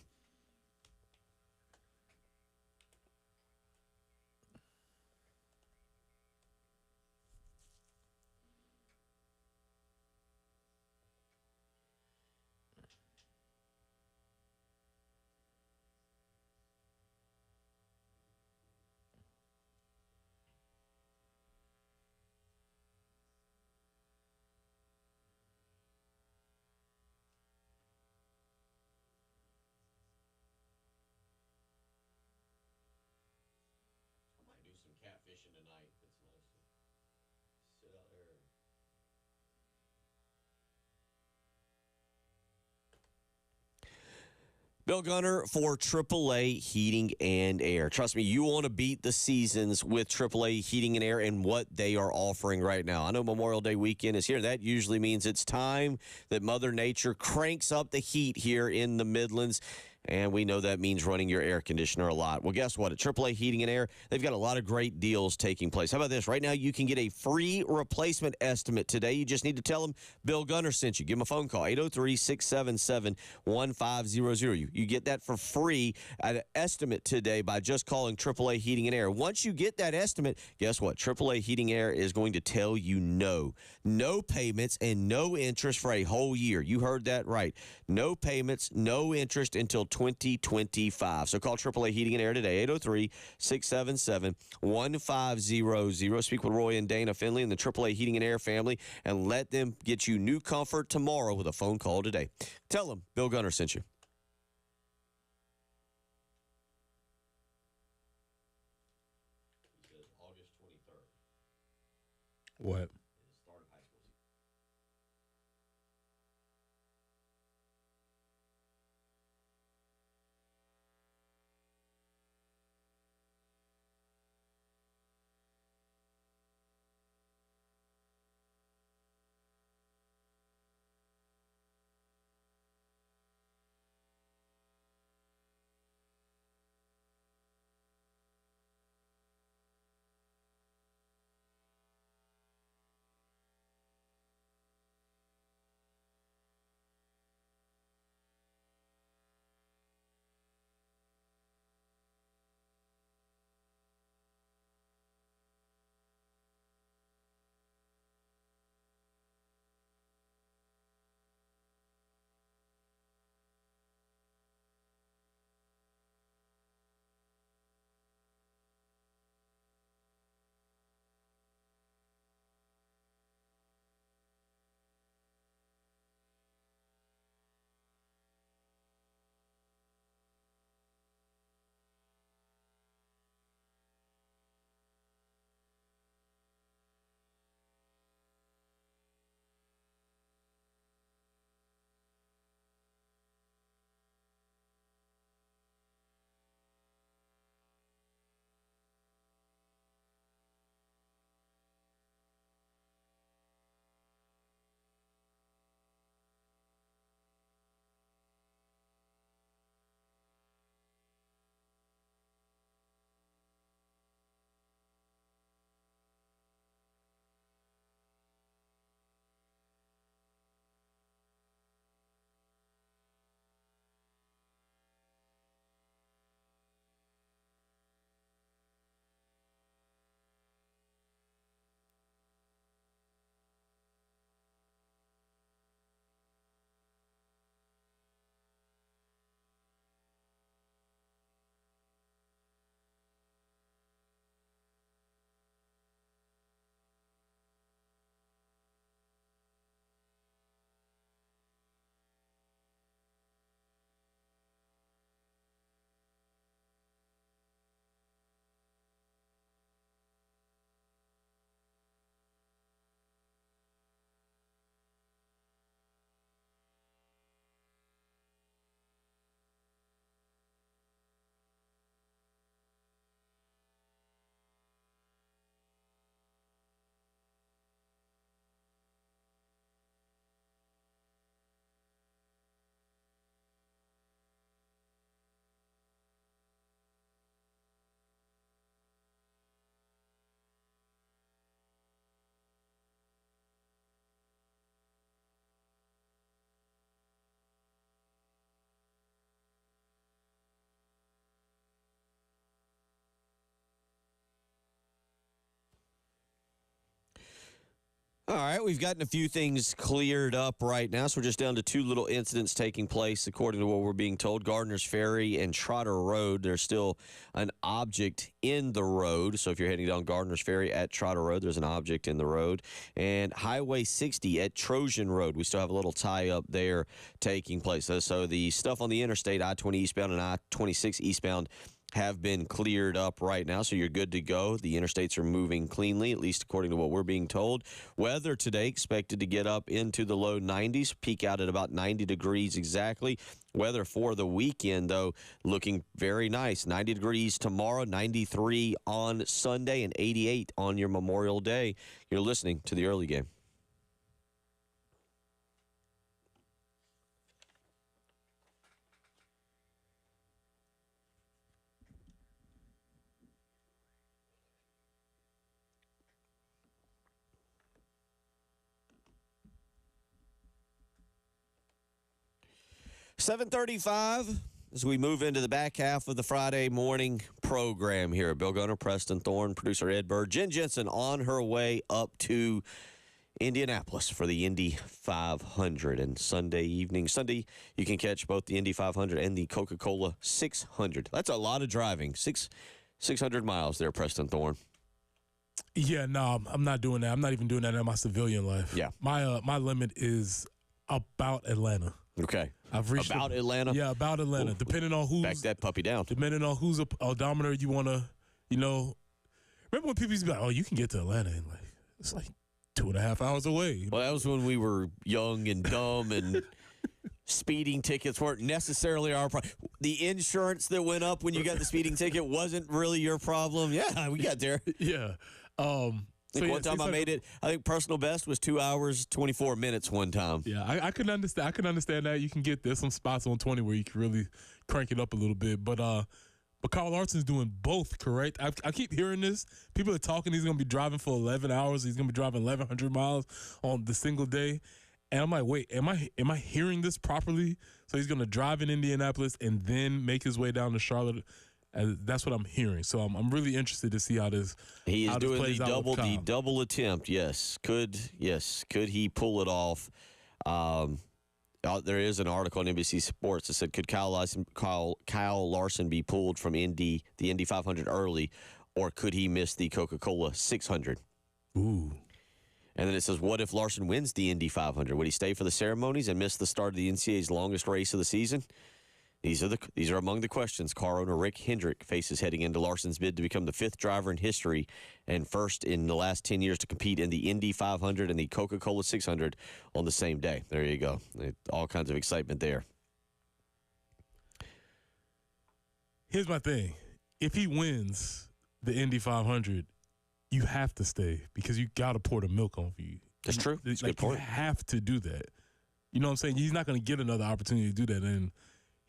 Catfishing tonight. It's nice to sit out there. Bill Gunner for AAA Heating and Air. Trust me, you want to beat the seasons with AAA Heating and Air and what they are offering right now. I know Memorial Day weekend is here. That usually means it's time that Mother Nature cranks up the heat here in the Midlands. And we know that means running your air conditioner a lot. Well, guess what? At AAA Heating and Air, they've got a lot of great deals taking place. How about this? Right now, you can get a free replacement estimate today. You just need to tell them Bill Gunner sent you. Give them a phone call, 803-677-1500. You get that for free at an estimate today by just calling AAA Heating and Air. Once you get that estimate, guess what? AAA Heating and Air is going to tell you no. No payments and no interest for a whole year. You heard that right. No payments, no interest until 2025. So call AAA Heating and Air today, 803-677-1500. Speak with Roy and Dana Finley and the AAA Heating and Air family and let them get you new comfort tomorrow with a phone call today. Tell them Bill Gunner sent you. He says August 23rd. What? All right, we've gotten a few things cleared up right now, so we're just down to two little incidents taking place, according to what we're being told. Gardner's Ferry and Trotter Road, there's still an object in the road. So if you're heading down Gardner's Ferry at Trotter Road, there's an object in the road. And Highway 60 at Trojan Road, we still have a little tie-up there taking place. So the stuff on the interstate, I-20 eastbound and I-26 eastbound, have been cleared up right now, so you're good to go. The interstates are moving cleanly, at least according to what we're being told. Weather today expected to get up into the low 90s, peak out at about 90 degrees exactly. Weather for the weekend, though, looking very nice. 90 degrees tomorrow, 93 on Sunday, and 88 on your Memorial Day. You're listening to the early game. $7:35 as we move into the back half of the Friday morning program here. Bill Gunner, Preston Thorne, producer Ed Bird, Jen Jensen on her way up to Indianapolis for the Indy 500. And Sunday, you can catch both the Indy 500 and the Coca-Cola 600. That's a lot of driving. 600 miles there, Preston Thorne. Yeah, no, I'm not doing that. I'm not even doing that in my civilian life. Yeah. My limit is about Atlanta. Okay. I've reached about Atlanta? Yeah, about Atlanta. Depending on who's... Back that puppy down. Depending on whose odometer you want to, Remember when people used to be like, oh, you can get to Atlanta in it's like 2.5 hours away. Well, that was when we were young and dumb and speeding tickets weren't necessarily our problem. The insurance that went up when you got the speeding ticket wasn't really your problem. Yeah, we got there. Yeah. I think one time I made it. I think personal best was 2 hours, 24 minutes one time. Yeah, I can understand. I can understand that. You can get there's some spots on 20 where you can really crank it up a little bit. But Kyle Larson's doing both, correct? I keep hearing this. People are talking he's going to be driving for 11 hours. He's going to be driving 1,100 miles on the single day. And I'm like, wait, am I hearing this properly? So he's going to drive in Indianapolis and then make his way down to Charlotte. That's what I'm hearing. So I'm really interested to see how this he is doing the double attempt. Yes, could he pull it off? There is an article on NBC Sports that said, could Kyle Larson be pulled from the Indy 500 early, or could he miss the Coca-Cola 600? Ooh. And then it says, what if Larson wins the Indy 500? Would he stay for the ceremonies and miss the start of the NCAA's longest race of the season? These are among the questions car owner Rick Hendrick faces heading into Larson's bid to become the fifth driver in history and first in the last 10 years to compete in the Indy 500 and the Coca-Cola 600 on the same day. There you go. All kinds of excitement there. Here's my thing. If he wins the Indy 500, you have to stay because you got to pour the milk on for you. That's true. That's a good point. You have to do that. You know what I'm saying? He's not going to get another opportunity to do that. And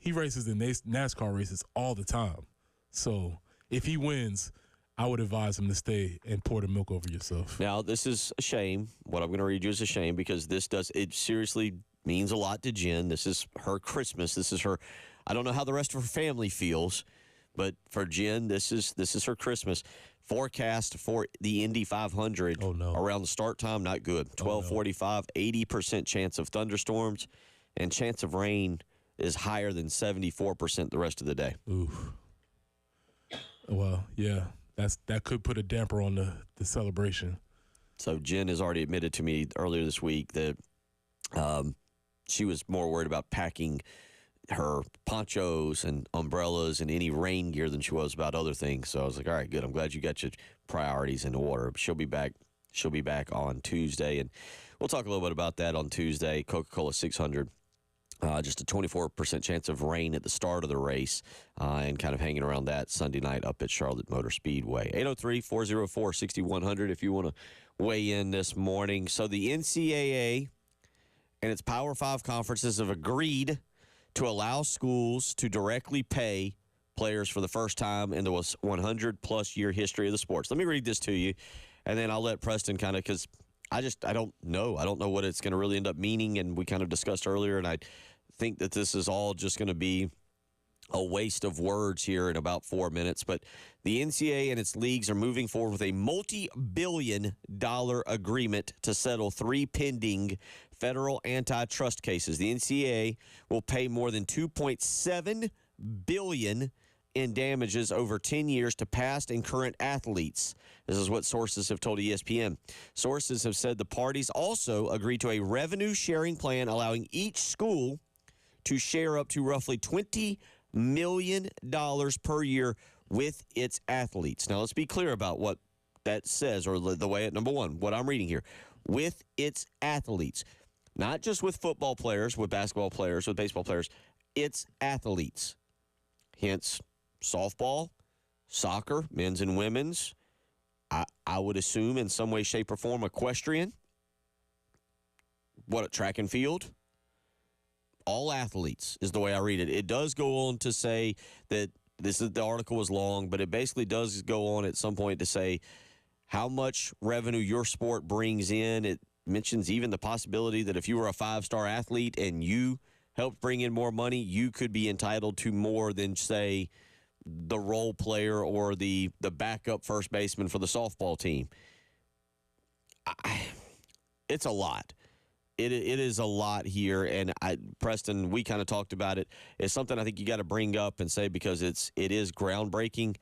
he races in NASCAR races all the time. So if he wins, I would advise him to stay and pour the milk over yourself. Now, this is a shame. What I'm going to read you is a shame because it seriously means a lot to Jen. This is her Christmas. This is her, I don't know how the rest of her family feels, but for Jen, this is her Christmas. Forecast for the Indy 500 around the start time, not good. 12:45, 80% chance of thunderstorms, and chance of rain is higher than 74% the rest of the day. Ooh. Well, yeah, that could put a damper on the celebration. So Jen has already admitted to me earlier this week that she was more worried about packing her ponchos and umbrellas and any rain gear than she was about other things. So I was like, all right, good. I'm glad you got your priorities in order. She'll be back on Tuesday, and we'll talk a little bit about that on Tuesday. Coca-Cola 600. Just a 24% chance of rain at the start of the race and kind of hanging around that Sunday night up at Charlotte Motor Speedway. 803-404-6100 if you want to weigh in this morning. So the NCAA and its Power 5 conferences have agreed to allow schools to directly pay players for the first time in the 100-plus year history of the sports. Let me read this to you, and then I'll let Preston kind of, because I don't know. I don't know what it's going to really end up meaning, and we kind of discussed earlier, and I think that this is all just going to be a waste of words here in about 4 minutes, but the NCAA and its leagues are moving forward with a multi-billion-dollar agreement to settle 3 pending federal antitrust cases. The NCAA will pay more than $2.7 billion in damages over 10 years to past and current athletes. This is what sources have told ESPN. Sources have said the parties also agreed to a revenue-sharing plan allowing each school to share up to roughly $20 million per year with its athletes. Now, let's be clear about what that says, or the way at number one, what I'm reading here. With its athletes, not just with football players, with basketball players, with baseball players, its athletes. Hence, softball, soccer, men's and women's, I would assume in some way, shape, or form, equestrian, track and field. All athletes is the way I read it. It does go on to say that the article was long, but it basically does go on at some point to say how much revenue your sport brings in. It mentions even the possibility that if you were a 5-star athlete and you helped bring in more money, you could be entitled to more than, say, the role player or the backup first baseman for the softball team. It's a lot. It is a lot here, and Preston, we kind of talked about it. It's something I think you got to bring up and say because it is groundbreaking,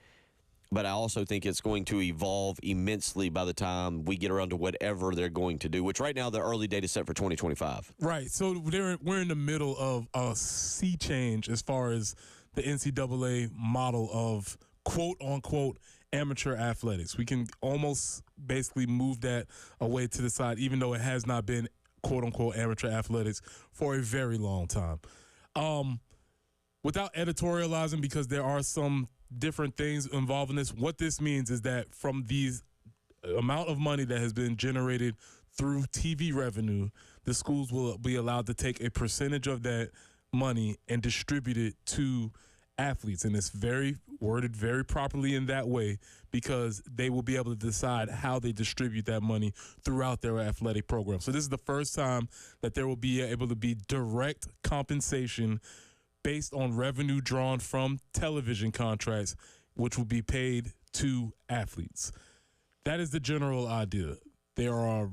but I also think it's going to evolve immensely by the time we get around to whatever they're going to do, which right now the early date is set for 2025. Right, so we're in the middle of a sea change as far as the NCAA model of quote-unquote amateur athletics. We can almost basically move that away to the side, even though it has not been quote-unquote amateur athletics for a very long time. Without editorializing, because there are some different things involved in this, what this means is that from these amount of money that has been generated through TV revenue, the schools will be allowed to take a percentage of that money and distribute it to athletes. And it's worded very properly in that way because they will be able to decide how they distribute that money throughout their athletic program. So this is the first time that there will be able to be direct compensation based on revenue drawn from television contracts, which will be paid to athletes. That is the general idea. There are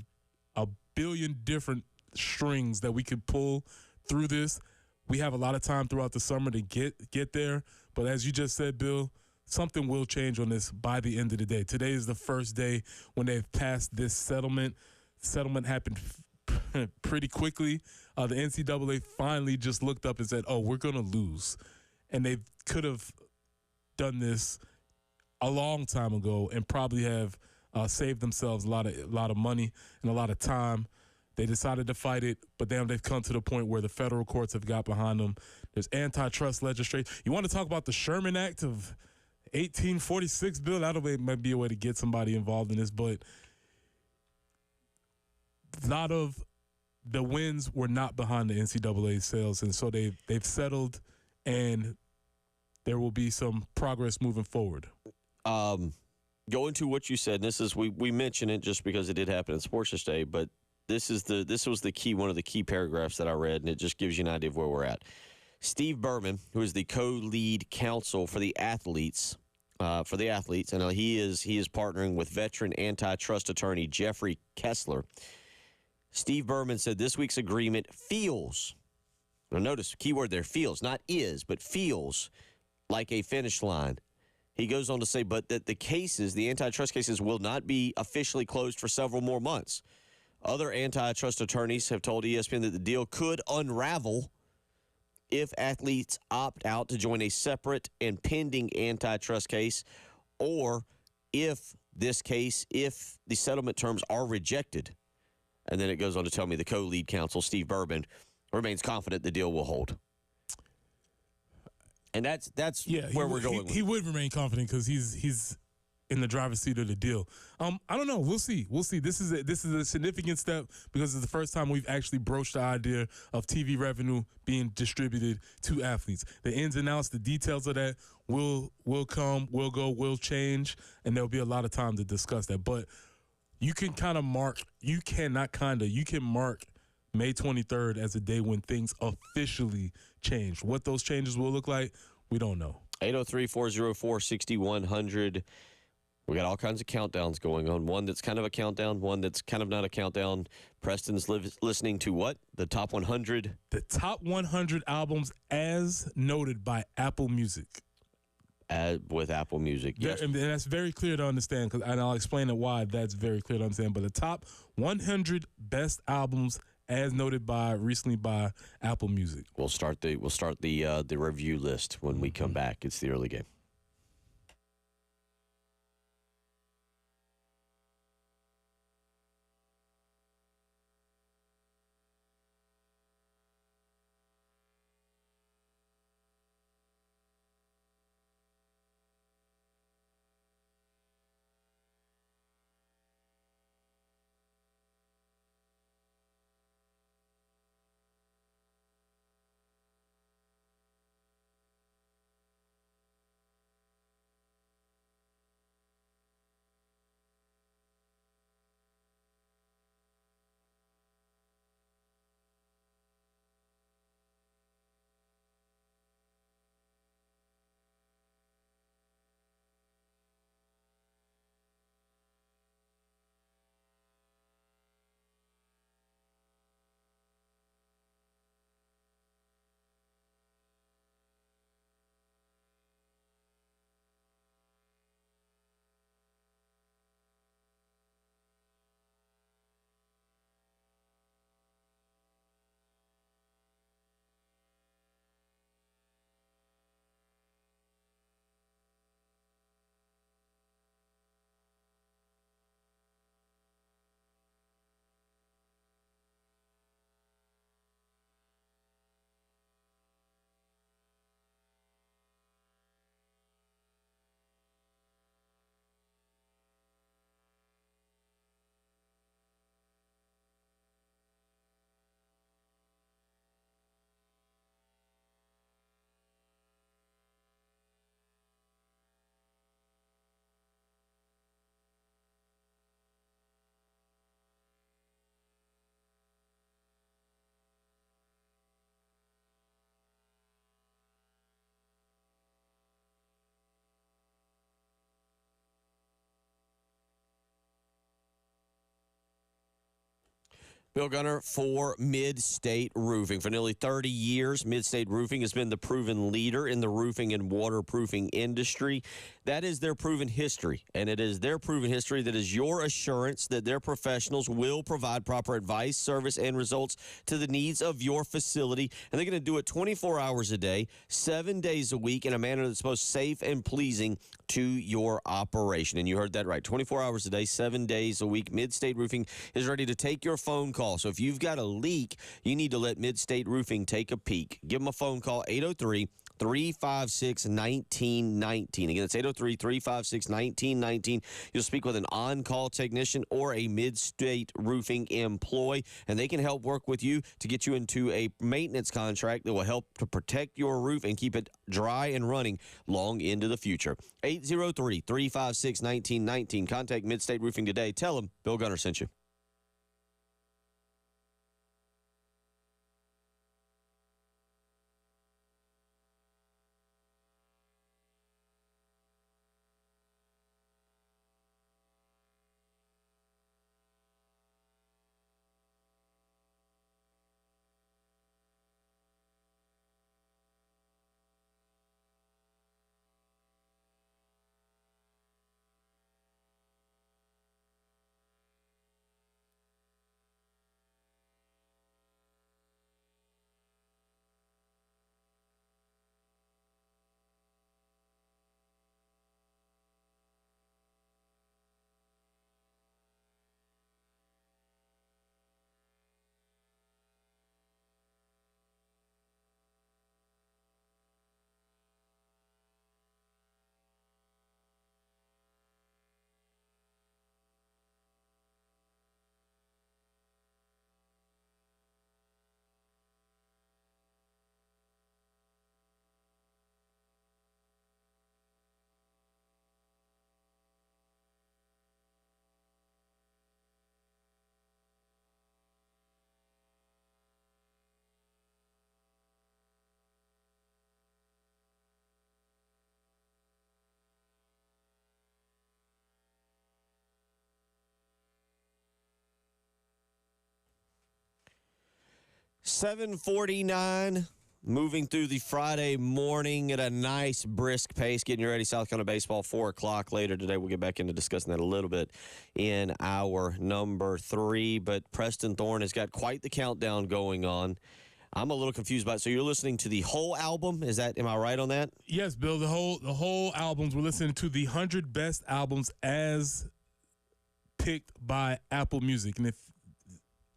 a billion different strings that we could pull through this. We have a lot of time throughout the summer to get there. But as you just said, Bill, something will change on this by the end of the day. Today is the first day when they've passed this settlement. Settlement happened pretty quickly. The NCAA finally just looked up and said, oh, we're going to lose. And they could have done this a long time ago and probably have saved themselves a lot of money and a lot of time. They decided to fight it, but damn, they've come to the point where the federal courts have got behind them. There's antitrust legislation. You want to talk about the Sherman Act of 1846, Bill? That might be a way to get somebody involved in this, but a lot of the wins were not behind the NCAA sales, and so they've settled, and there will be some progress moving forward. Going to what you said, and this is we mention it just because it did happen in Sports This Day, but this was one of the key paragraphs that I read, and it just gives you an idea of where we're at. Steve Berman, who is the co-lead counsel for the athletes, and he is partnering with veteran antitrust attorney Jeffrey Kessler. Steve Berman said this week's agreement feels, now notice keyword there, feels, not is, but feels like a finish line. He goes on to say, but that the antitrust cases will not be officially closed for several more months. Other antitrust attorneys have told ESPN that the deal could unravel if athletes opt out to join a separate and pending antitrust case, or if the settlement terms are rejected. And then it goes on to tell me the co-lead counsel, Steve Berman, remains confident the deal will hold. And that's where we're going. He would remain confident because he's in the driver's seat of the deal. I don't know. We'll see. This is a significant step because it's the first time we've actually broached the idea of TV revenue being distributed to athletes. The ins and outs, the details of that will come, will go, will change, and there'll be a lot of time to discuss that. But you can mark May 23rd as a day when things officially change. What those changes will look like, We don't know. 803-404-6100. We got all kinds of countdowns going on. One that's kind of a countdown, one that's kind of not a countdown. Preston's listening to what? The top 100? The top 100 albums as noted by Apple Music. With Apple Music, yes. And that's very clear to understand, and I'll explain why that's very clear to understand. But the top 100 best albums as noted recently by Apple Music. We'll start the review list when we come back. It's the early game. Bill Gunner for Mid-State Roofing. For nearly 30 years, Mid-State Roofing has been the proven leader in the roofing and waterproofing industry. That is their proven history, and it is their proven history that is your assurance that their professionals will provide proper advice, service, and results to the needs of your facility. And they're going to do it 24 hours a day, 7 days a week, in a manner that's most safe and pleasing to your operation. And you heard that right, 24 hours a day, 7 days a week. Mid-State Roofing is ready to take your phone call. So if you've got a leak, you need to let Mid-State Roofing take a peek. Give them a phone call, 803-356-1919. Again, it's 803-356-1919. You'll speak with an on-call technician or a Mid-State Roofing employee, and they can help work with you to get you into a maintenance contract that will help to protect your roof and keep it dry and running long into the future. 803-356-1919. Contact Mid-State Roofing today. Tell them Bill Gunner sent you. 7:49. Moving through the Friday morning at a nice brisk pace, getting you ready. South Carolina baseball, 4 o'clock later today. We'll get back into discussing that a little bit in our number 3. But Preston Thorne has got quite the countdown going on. I'm a little confused about it. So you're listening to the whole album? Am I right on that? Yes, Bill. The whole albums. We're listening to the 100 best albums as picked by Apple Music, and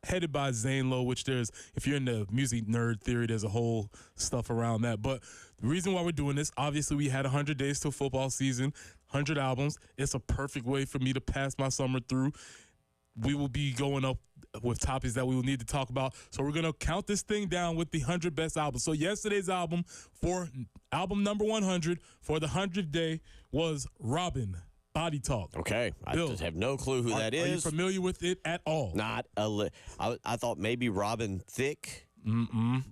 headed by Zane Lowe, which if you're in the music nerd theory, there's a whole stuff around that. But the reason why we're doing this, obviously we had 100 days till football season, 100 albums. It's a perfect way for me to pass my summer through. We will be going up with topics that we will need to talk about. So we're going to count this thing down with the 100 best albums. So yesterday's album, for album number 100 for the 100th day, was Robin, Body Talk. Okay. Bill, I just have no clue who that is. Are you familiar with it at all? Not a I thought maybe Robin Thicke,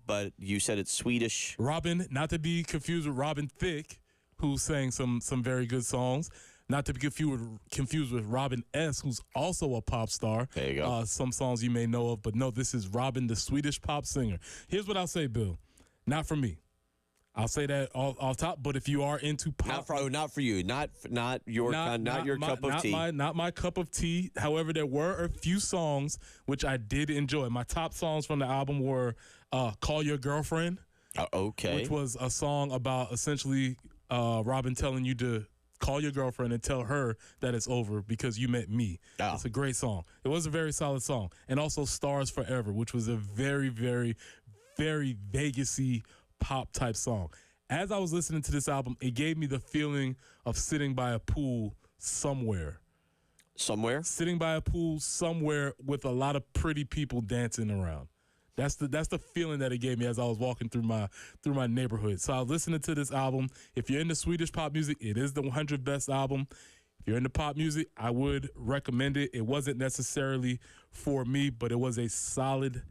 but you said it's Swedish. Robin, not to be confused with Robin Thicke, who sang some very good songs. Not to be confused with Robin S., who's also a pop star. There you go. Some songs you may know of, but no, this is Robin, the Swedish pop singer. Here's what I'll say, Bill. Not for me. I'll say that off top. But if you are into pop, not for you, not your cup of tea, not my cup of tea. However, there were a few songs which I did enjoy. My top songs from the album were "Call Your Girlfriend," okay, which was a song about essentially Robin telling you to call your girlfriend and tell her that it's over because you met me. Oh. It's a great song. It was a very solid song, and also "Stars Forever," which was a very, very, very Vegas-y pop type song. As I was listening to this album, it gave me the feeling of sitting by a pool somewhere. Sitting by a pool somewhere with a lot of pretty people dancing around. That's the feeling that it gave me as I was walking through my neighborhood. So I was listening to this album. If you're into Swedish pop music, it is the 100 best album. If you're into pop music, I would recommend it. It wasn't necessarily for me, but it was a solid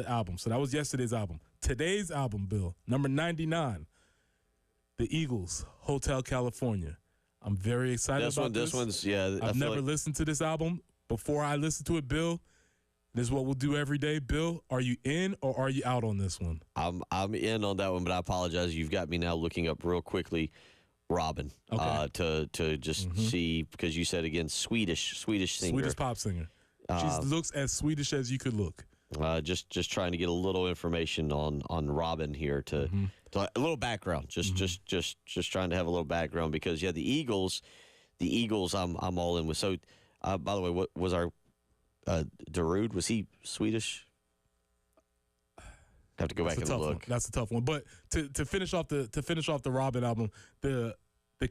album. So that was yesterday's album. Today's album, Bill, number 99, The Eagles, Hotel California. I'm very excited about this. This one's, yeah. I've never listened to this album. Before I listen to it, Bill, this is what we'll do every day. Bill, are you in or are you out on this one? I'm in on that one, but I apologize. You've got me now looking up real quickly Robin, to just see, because you said, again, Swedish singer. Swedish pop singer. She looks as Swedish as you could look. Just trying to get a little information on Robin here to a little background. Just trying to have a little background because the Eagles I'm all in with. So by the way, what was our Darude? Was he Swedish? Have to go back and look. That's a tough one. But to finish off the Robin album, the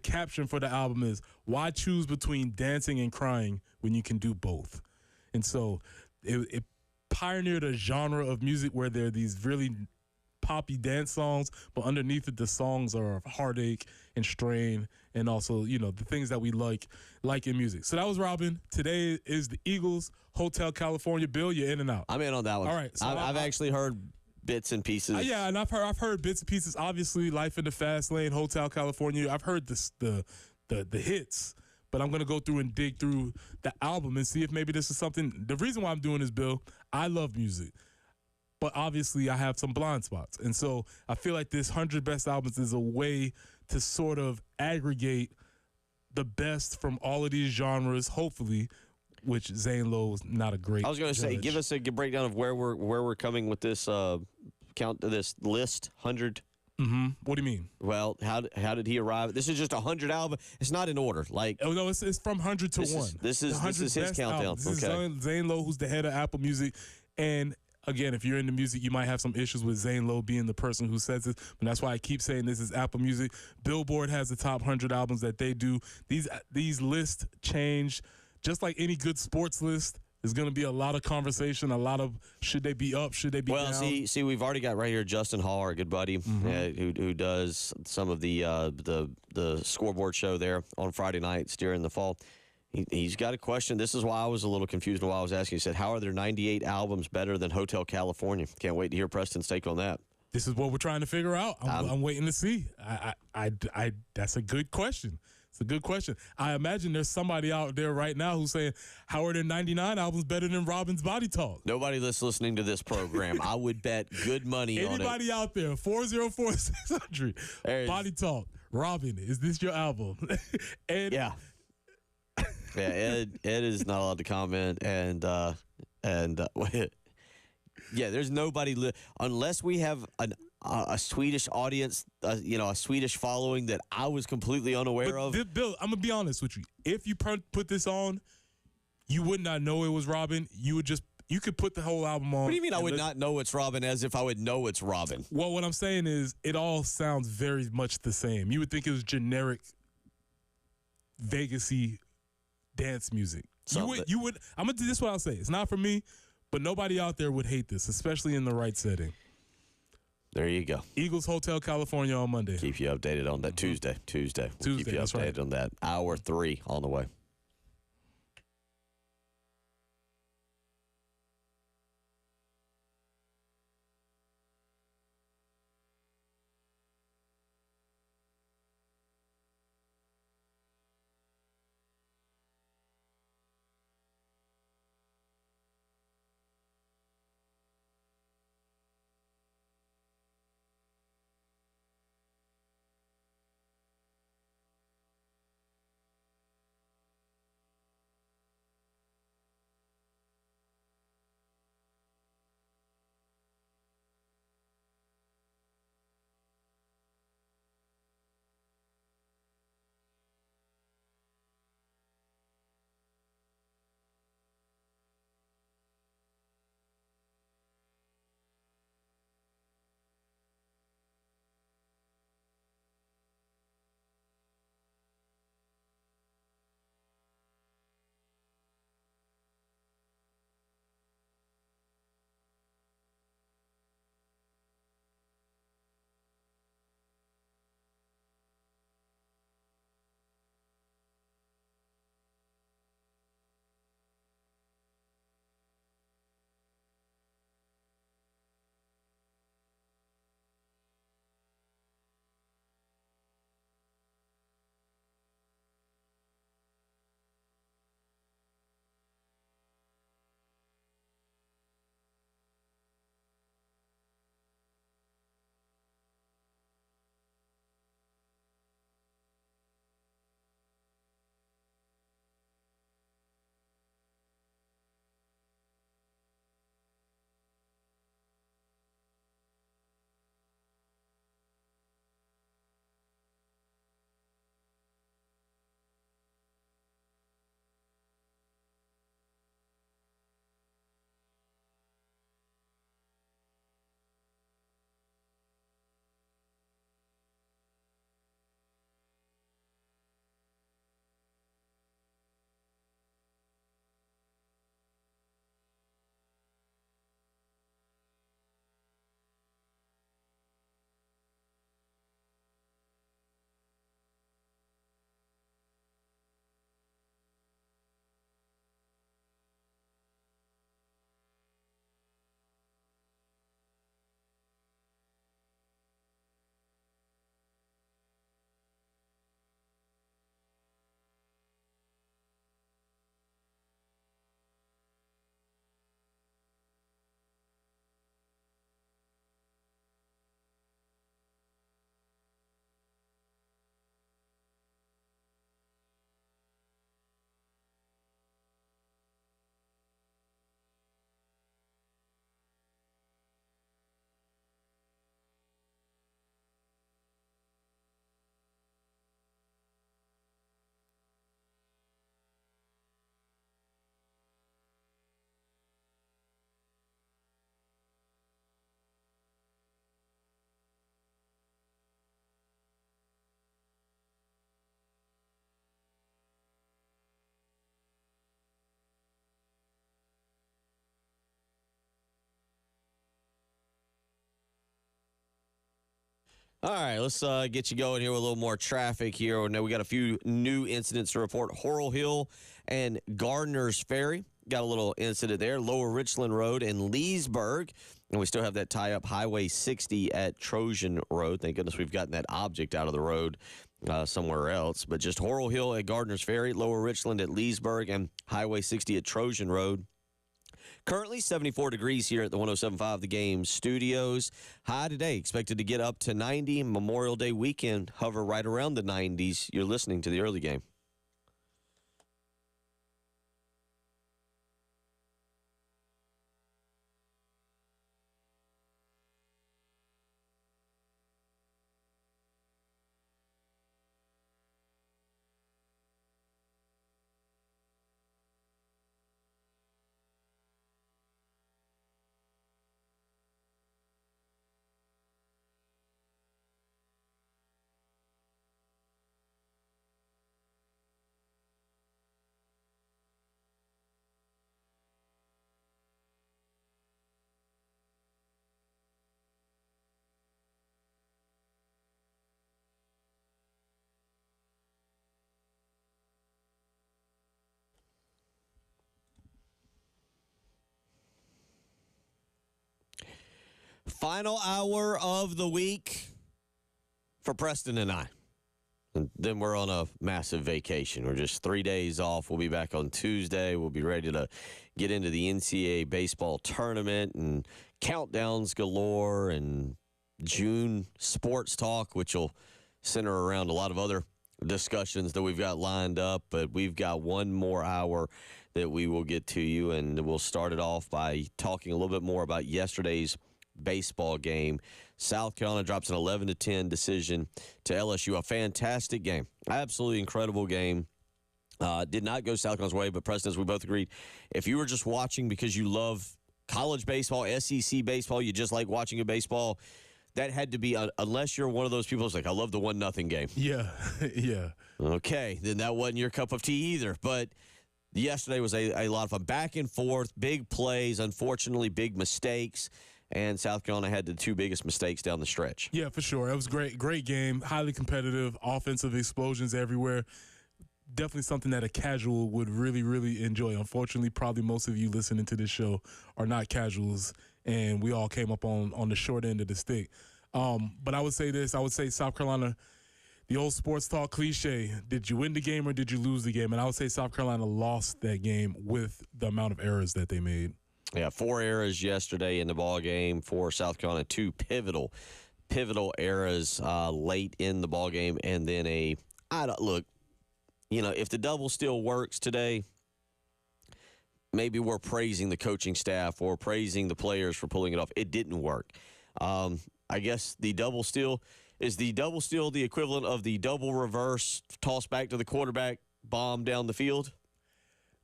caption for the album is, "Why choose between dancing and crying when you can do both?" And so it pioneered a genre of music where there are these really poppy dance songs, but underneath it, the songs are of heartache and strain, and also, the things that we like in music. So that was Robin. Today is the Eagles, Hotel California. Bill, you're in and out. I'm in on that one. All right. So I've actually heard bits and pieces. Yeah, and I've heard bits and pieces. Obviously, Life in the Fast Lane, Hotel California. I've heard the hits. But I'm going to go through and dig through the album and see if maybe this is something. The reason why I'm doing this, Bill, I love music. But obviously I have some blind spots. And so I feel like this 100 best albums is a way to sort of aggregate the best from all of these genres, hopefully, which Zane Lowe is not a great I was going to say, judge. give us a breakdown of where we're coming with this this list, 100. What do you mean? Well, how did he arrive? This is just 100 album. It's not in order. No, it's from 100 to 1. This is his countdown. Albums. This is Zane Lowe, who's the head of Apple Music. And again, if you're into music, you might have some issues with Zane Lowe being the person who says this, but that's why I keep saying this is Apple Music. Billboard has the top 100 albums that they do. These lists change, just like any good sports list. There's going to be a lot of conversation, a lot of should they be up, should they be down. Well, see, we've already got right here Justin Hall, our good buddy, who does some of the scoreboard show there on Friday nights during the fall. He's got a question. This is why I was a little confused when I was asking. He said, how are there 98 albums better than Hotel California? Can't wait to hear Preston's take on that. This is what we're trying to figure out. I'm waiting to see. I that's a good question. It's a good question. I imagine there's somebody out there right now who's saying, how are their 99 albums better than Robin's Body Talk? Nobody that's listening to this program. I would bet good money on it. Anybody out there, 404-600, Body Talk. Robin, is this your album? And yeah. Yeah, Ed is not allowed to comment, and yeah, there's nobody unless we have a Swedish audience, a Swedish following that I was completely unaware of. Bill, I'm gonna be honest with you. If you put this on, you would not know it was Robin. You could put the whole album on. What do you mean I would not know it's Robin as if I would know it's Robin? Well, what I'm saying is it all sounds very much the same. You would think it was generic Vegas-y dance music. You would. I'm gonna do this. What I'll say. It's not for me, but nobody out there would hate this, especially in the right setting. There you go. Eagles Hotel California on Monday. Keep you updated on that Tuesday. We'll keep you updated right. on that. Hour 3 on the way. All right, let's get you going here with a little more traffic here. Now we got a few new incidents to report. Horrell Hill and Gardner's Ferry. got a little incident there. Lower Richland Road in Leesburg. And we still have that tie-up Highway 60 at Trojan Road. Thank goodness we've gotten that object out of the road somewhere else. But just Horrell Hill at Gardner's Ferry, Lower Richland at Leesburg, and Highway 60 at Trojan Road. Currently 74 degrees here at the 107.5 The Game studios. High today, expected to get up to 90. Memorial Day weekend, hover right around the 90s. You're listening to the early game. Final hour of the week for Preston and I. And then we're on a massive vacation. We're just 3 days off. We'll be back on Tuesday. We'll be ready to get into the NCAA baseball tournament and countdowns galore and June sports talk, which will center around a lot of other discussions that we've got lined up. But we've got one more hour that we will get to you, and we'll start it off by talking a little bit more about yesterday's baseball game. South Carolina drops an 11-10 decision to LSU. A fantastic game. Absolutely incredible game. Did not go South Carolina's way, but Preston, as we both agreed, if you were just watching because you love college baseball, SEC baseball, you just like watching a baseball, that had to be, unless you're one of those people who's like, I love the 1-0 game. Yeah, yeah. Okay, then that wasn't your cup of tea either. But yesterday was a lot of fun. Back and forth, big plays, unfortunately, big mistakes. And South Carolina had the two biggest mistakes down the stretch. Yeah, for sure. It was great game, highly competitive, offensive explosions everywhere. Definitely something that a casual would really, really enjoy. Unfortunately, probably most of you listening to this show are not casuals, and we all came up on the short end of the stick. But I would say this. I would say South Carolina, the old sports talk cliche, did you win the game or did you lose the game? And I would say South Carolina lost that game with the amount of errors that they made. Yeah, 4 errors yesterday in the ball game for South Carolina. 2 pivotal errors late in the ball game, and then look, if the double still works today, maybe we're praising the coaching staff or praising the players for pulling it off. It didn't work. I guess the double still the equivalent of the double reverse toss back to the quarterback, bomb down the field.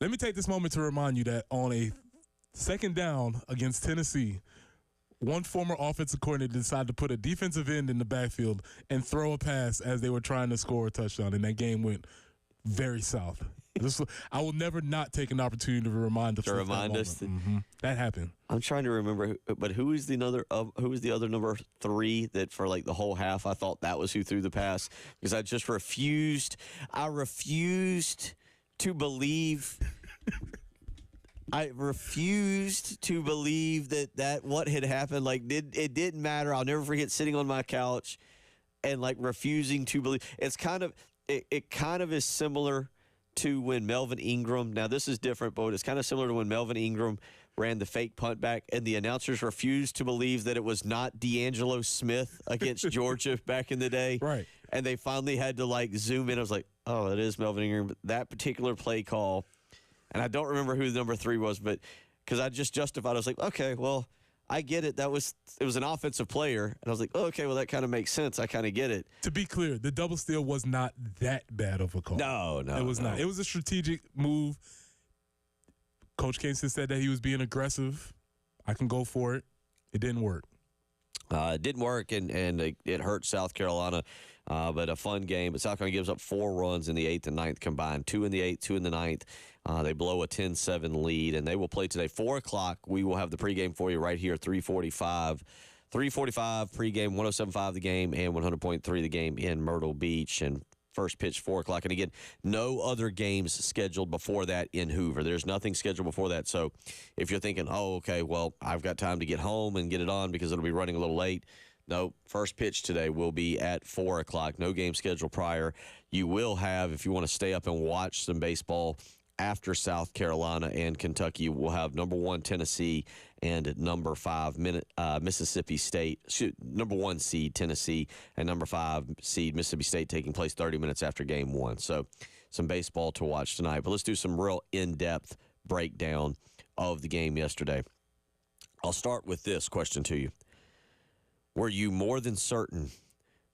Let me take this moment to remind you that on a second down against Tennessee, one former offensive coordinator decided to put a defensive end in the backfield and throw a pass as they were trying to score a touchdown, and that game went very south. I will never not take an opportunity to remind us. To remind us that happened. I'm trying to remember, but who was the other number 3 that for like the whole half I thought that was who threw the pass, because I just refused. I refused to believe. I refused to believe that what had happened, it didn't matter. I'll never forget sitting on my couch and refusing to believe. It's kind of is similar to when Melvin Ingram. Now this is different, but it's kind of similar to when Melvin Ingram ran the fake punt back and the announcers refused to believe that it was not D'Angelo Smith against Georgia back in the day. Right. And they finally had to zoom in. I was like, oh, it is Melvin Ingram. But that particular play call. And I don't remember who the number 3 was, but because I just justified, I was like, okay, well, I get it. It was an offensive player. And I was like, oh, okay, well, that kind of makes sense. I kind of get it. To be clear, the double steal was not that bad of a call. No. It was not. It was a strategic move. Coach Kingston said that he was being aggressive. I can go for it. It didn't work. It didn't work, and it hurt South Carolina. But a fun game. But South Carolina gives up 4 runs in the 8th and 9th combined, 2 in the 8th, 2 in the 9th. They blow a 10-7 lead, and they will play today. 4 o'clock, we will have the pregame for you right here, 3:45. 3:45 pregame, 107.5 The Game, and 100.3 The Game in Myrtle Beach. And first pitch 4 o'clock. And again, no other games scheduled before that in Hoover. There's nothing scheduled before that. So if you're thinking, oh, okay, well, I've got time to get home and get it on because it'll be running a little late. No, first pitch today will be at 4 o'clock. No game scheduled prior. You will have, if you want to stay up and watch some baseball after South Carolina and Kentucky, we'll have number 1 Tennessee and number 5 Mississippi State. Number 1 seed Tennessee and number 5 seed Mississippi State taking place 30 minutes after game 1. So some baseball to watch tonight. But let's do some real in-depth breakdown of the game yesterday. I'll start with this question to you. Were you more than certain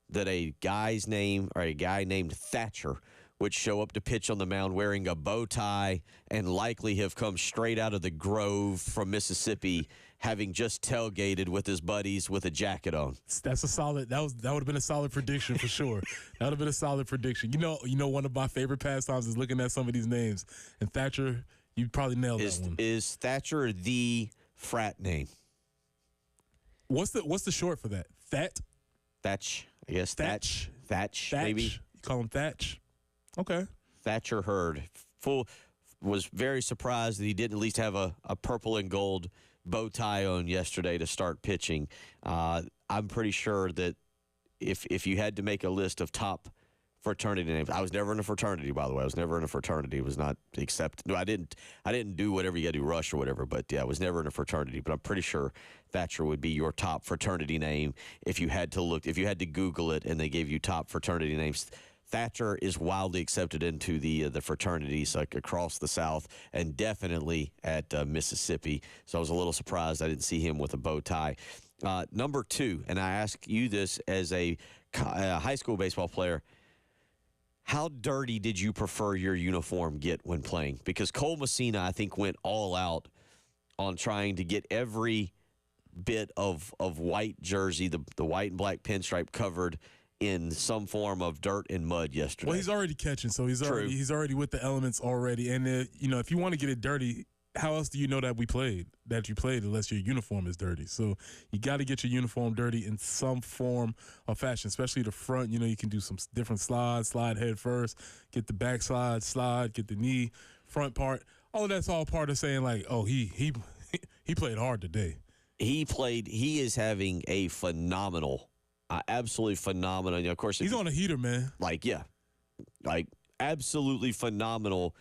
that a guy's name or a guy named Thatcher would show up to pitch on the mound wearing a bow tie and likely have come straight out of the Grove from Mississippi, having just tailgated with his buddies with a jacket on? That's a solid. That would have been a solid prediction for sure. That would have been a solid prediction. You know, one of my favorite pastimes is looking at some of these names. And Thatcher, you probably nailed that one. Is Thatcher the frat name? What's the short for that? Thatch, I guess. Thatch, maybe. You call him Thatch? Okay. Thatcher Hurd was very surprised that he didn't at least have a purple and gold bow tie on yesterday to start pitching. I'm pretty sure that if you had to make a list of top fraternity names, I was never in a fraternity, by the way. I was never in a fraternity. It was not accepted. No, I didn't do whatever you had to do, Rush or whatever. But yeah, I was never in a fraternity. But I'm pretty sure Thatcher would be your top fraternity name if you had to Google it and they gave you top fraternity names. Thatcher is wildly accepted into the fraternities like across the South and definitely at Mississippi. So I was a little surprised I didn't see him with a bow tie. Number 2, and I ask you this as a high school baseball player, how dirty did you prefer your uniform get when playing? Because Cole Messina, I think, went all out on trying to get every bit of white jersey, the white and black pinstripe covered in some form of dirt and mud yesterday. Well, he's already catching, so he's already with the elements already. And if you want to get it dirty, how else do you know that you played unless your uniform is dirty? So you got to get your uniform dirty in some form of fashion, especially the front. You can do some different slides, slide head first, get the back slide, get the knee, front part. Oh, that's all part of saying like, oh, he played hard today. He is having a phenomenal. Absolutely phenomenal. Of course, he's on a heater, man. Like absolutely phenomenal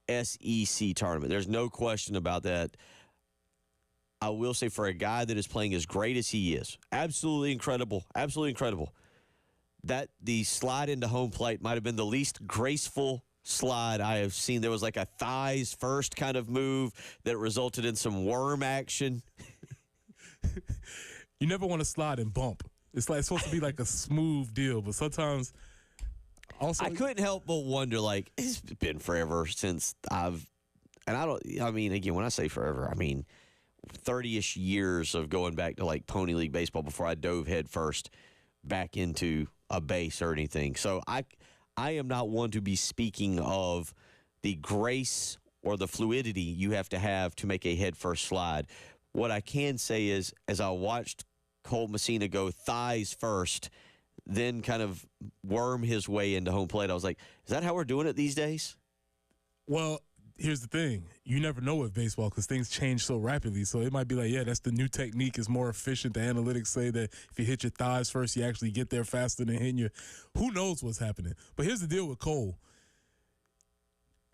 SEC tournament. There's no question about that. I will say for a guy that is playing as great as he is, absolutely incredible, that the slide into home plate might have been the least graceful slide I have seen. There was like a thighs first kind of move that resulted in some worm action. You never want to slide and bump. It's supposed to be like a smooth deal, but sometimes also I couldn't help but wonder, like, it's been forever since again, when I say forever, I mean 30-ish years of going back to like Pony League baseball before I dove head first back into a base or anything. So I am not one to be speaking of the grace or the fluidity you have to make a head first slide. What I can say is, as I watched Cole Messina go thighs first, then kind of worm his way into home plate, I was like, is that how we're doing it these days? Well, here's the thing. You never know with baseball because things change so rapidly. So it might be like, yeah, that's the new technique. It's more efficient. The analytics say that if you hit your thighs first, you actually get there faster than hitting your – who knows what's happening. But here's the deal with Cole.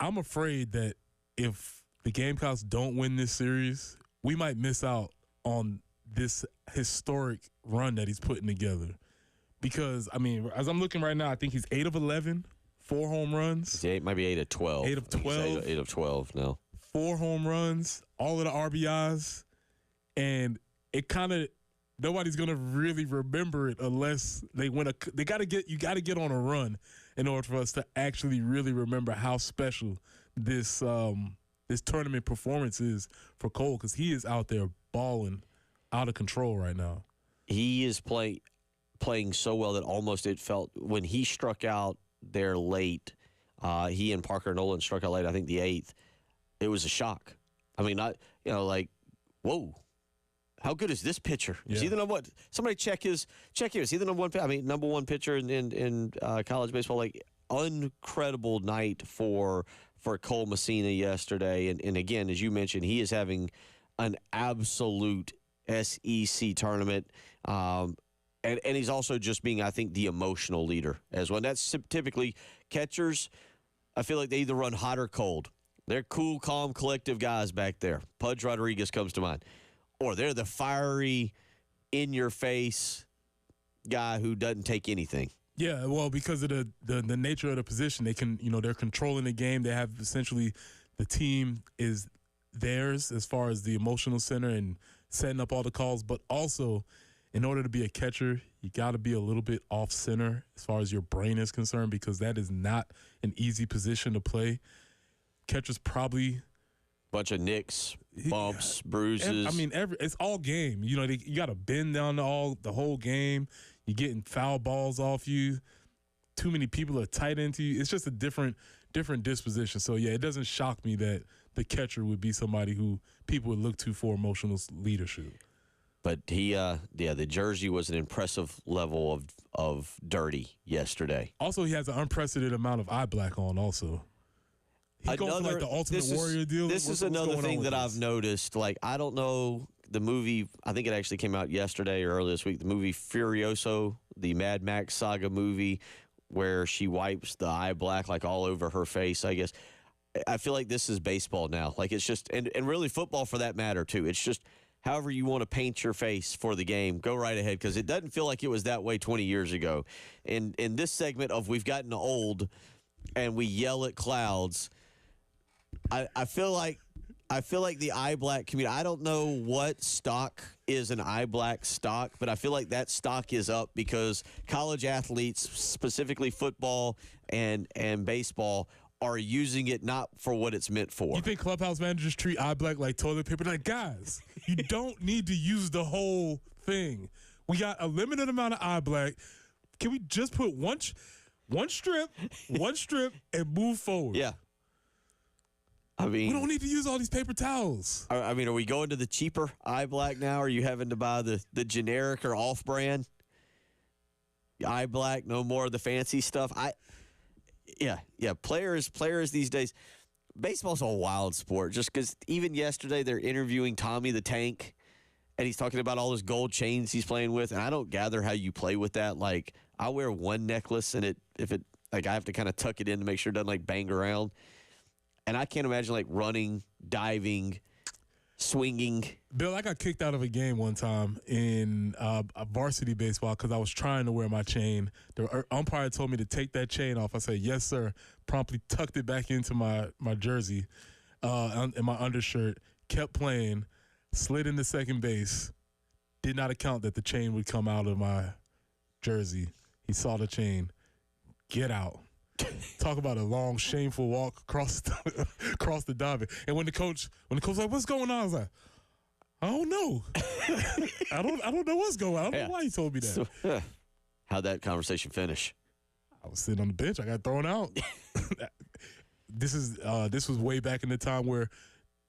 I'm afraid that if the Gamecocks don't win this series, we might miss out on this historic run that he's putting together. Because, I mean, as I'm looking right now, I think he's 8 of 11, 4 home runs. Yeah, it might be 8 of 12. 8 of 12. 8 of 12 now. 4 home runs, all of the RBIs. And it kind of, nobody's going to really remember it unless they win you got to get on a run in order for us to actually really remember how special this tournament performance is for Cole, because he is out there balling out of control right now. He is playing so well that almost it felt when he struck out there late, he and Parker Nolan struck out late, I think the 8th, it was a shock. I mean, whoa, how good is this pitcher? Yeah. Is he the number one? Somebody check here. Is he the number one? I mean, number one pitcher in college baseball? Like, incredible night for Cole Messina yesterday. And again, as you mentioned, he is having an absolute SEC tournament. And he's also just being, I think, the emotional leader as well. And that's typically catchers. I feel like they either run hot or cold. They're cool, calm, collective guys back there. Pudge Rodriguez comes to mind. Or they're the fiery, in-your-face guy who doesn't take anything. Yeah, well, because of the nature of the position, they can, they're controlling the game. They have essentially the team is theirs as far as the emotional center and setting up all the calls. But also, in order to be a catcher, you got to be a little bit off center as far as your brain is concerned, because that is not an easy position to play. Catchers probably bunch of nicks, bumps, bruises. It's all game. You got to bend down the whole game. You're getting foul balls off you. Too many people are tight into you. It's just a different disposition. So, yeah, it doesn't shock me that the catcher would be somebody who people would look to for emotional leadership. But the jersey was an impressive level of dirty yesterday. Also, he has an unprecedented amount of eye black on also. He's going for like the Ultimate Warrior deal. This is another thing that I've noticed. Like, I don't know the movie. I think it actually came out yesterday or earlier this week. The movie Furioso, the Mad Max saga movie, where she wipes the eye black like all over her face. I guess I feel like this is baseball now. Like, it's just and really football for that matter too. It's just however you want to paint your face for the game, go right ahead, because it doesn't feel like it was that way 20 years ago. And in this segment of We've Gotten Old and we yell at clouds. I feel like the eye black community, I don't know what stock is an eye black stock, but I feel like that stock is up because college athletes, specifically football and baseball, are using it not for what it's meant for. You think clubhouse managers treat eye black like toilet paper? Like, guys, you don't need to use the whole thing. We got a limited amount of eye black. Can we just put one strip, and move forward? Yeah. I mean, we don't need to use all these paper towels. I mean, are we going to the cheaper eye black now? Are you having to buy the generic or off-brand eye black? No more of the fancy stuff. Yeah. Players these days. Baseball's a wild sport. Just because even yesterday they're interviewing Tommy the Tank, and he's talking about all those gold chains he's playing with. And I don't gather how you play with that. Like, I wear one necklace, and I have to kind of tuck it in to make sure it doesn't like bang around. And I can't imagine like running, diving, swinging. Bill, I got kicked out of a game one time in a varsity baseball because I was trying to wear my chain. The umpire told me to take that chain off. I said, yes, sir. Promptly tucked it back into my jersey in my undershirt, kept playing, slid into second base, did not account that the chain would come out of my jersey. He saw the chain. Get out. Talk about a long, shameful walk across the diamond. And when the coach was like, "What's going on?" I was like, "I don't know. I don't know what's going on. I don't know why he told me that." So, how'd that conversation finish? I was sitting on the bench. I got thrown out. This was way back in the time where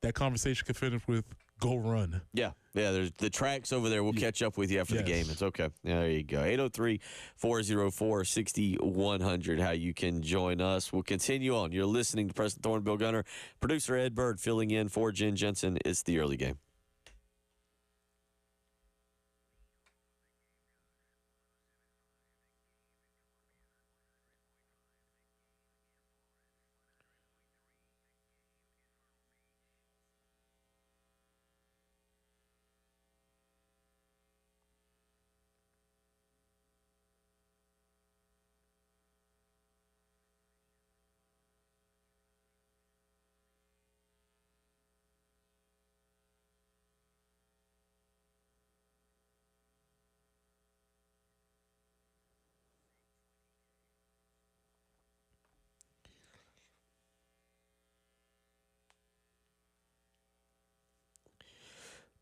that conversation could finish with "Go run." Yeah. There's the tracks over there. We'll catch up with you after the game. It's okay. There you go. 803-404-6100. How you can join us. We'll continue on. You're listening to Preston Thorne, Bill Gunner, producer Ed Bird filling in for Jen Jensen. It's the early game.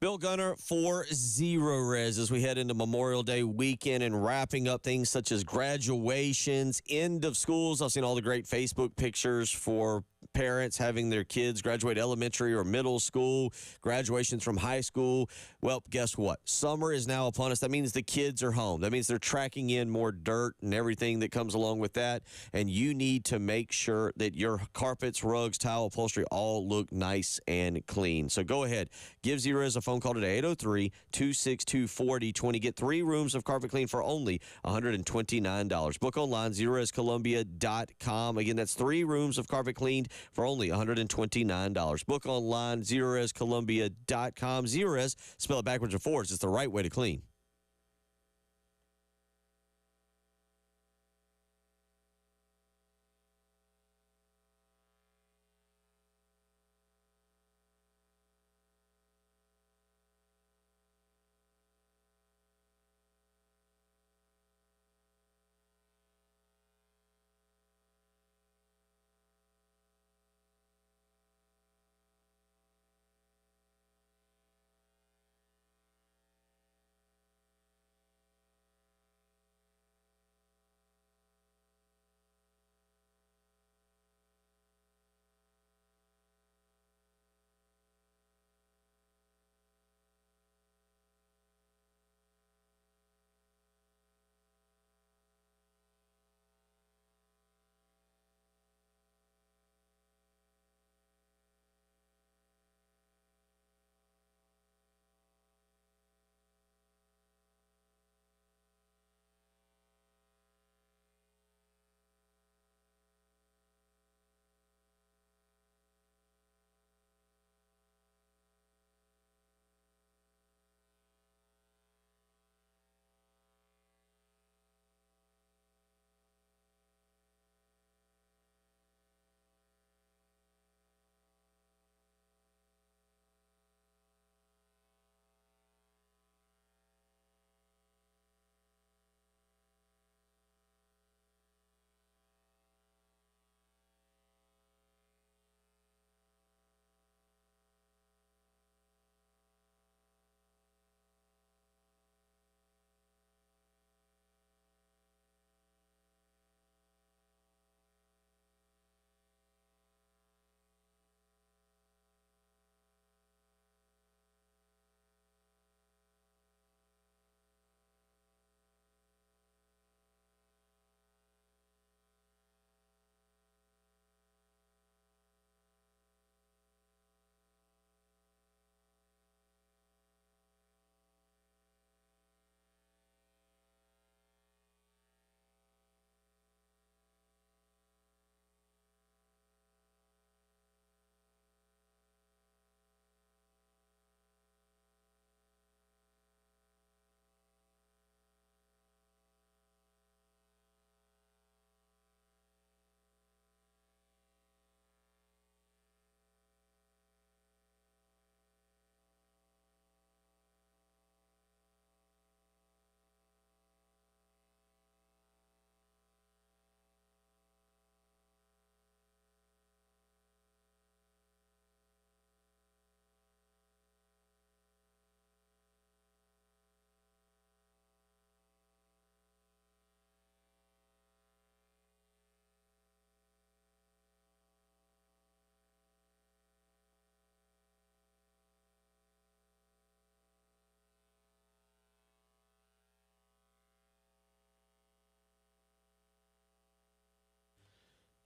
Bill Gunner for Zero Res as we head into Memorial Day weekend and wrapping up things such as graduations, end of schools. I've seen all the great Facebook pictures for parents having their kids graduate elementary or middle school, graduations from high school. Well, guess what? Summer is now upon us. That means the kids are home. That means they're tracking in more dirt and everything that comes along with that. And you need to make sure that your carpets, rugs, tile, upholstery all look nice and clean. So go ahead. Give Zerez a phone call today, 803-262-4020. Get 3 rooms of carpet clean for only $129. Book online, ZerezColumbia.com. Again, that's 3 rooms of carpet cleaned for only $129. Book online, ZerezColumbia.com. Zerez, spell it backwards or forwards. It's the right way to clean.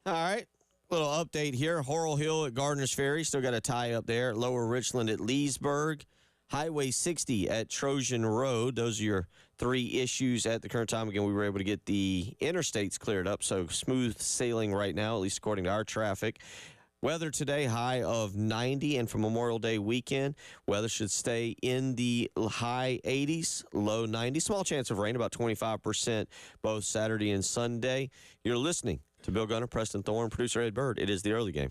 All right. Little update here. Horrell Hill at Gardner's Ferry. Still got a tie up there. Lower Richland at Leesburg. Highway 60 at Trojan Road. Those are your 3 issues at the current time. Again, we were able to get the interstates cleared up, so smooth sailing right now, at least according to our traffic. Weather today, high of 90, and for Memorial Day weekend, weather should stay in the high 80s, low 90s. Small chance of rain, about 25% both Saturday and Sunday. You're listening to Bill Gunner, Preston Thorne, producer Ed Bird. It is the early game.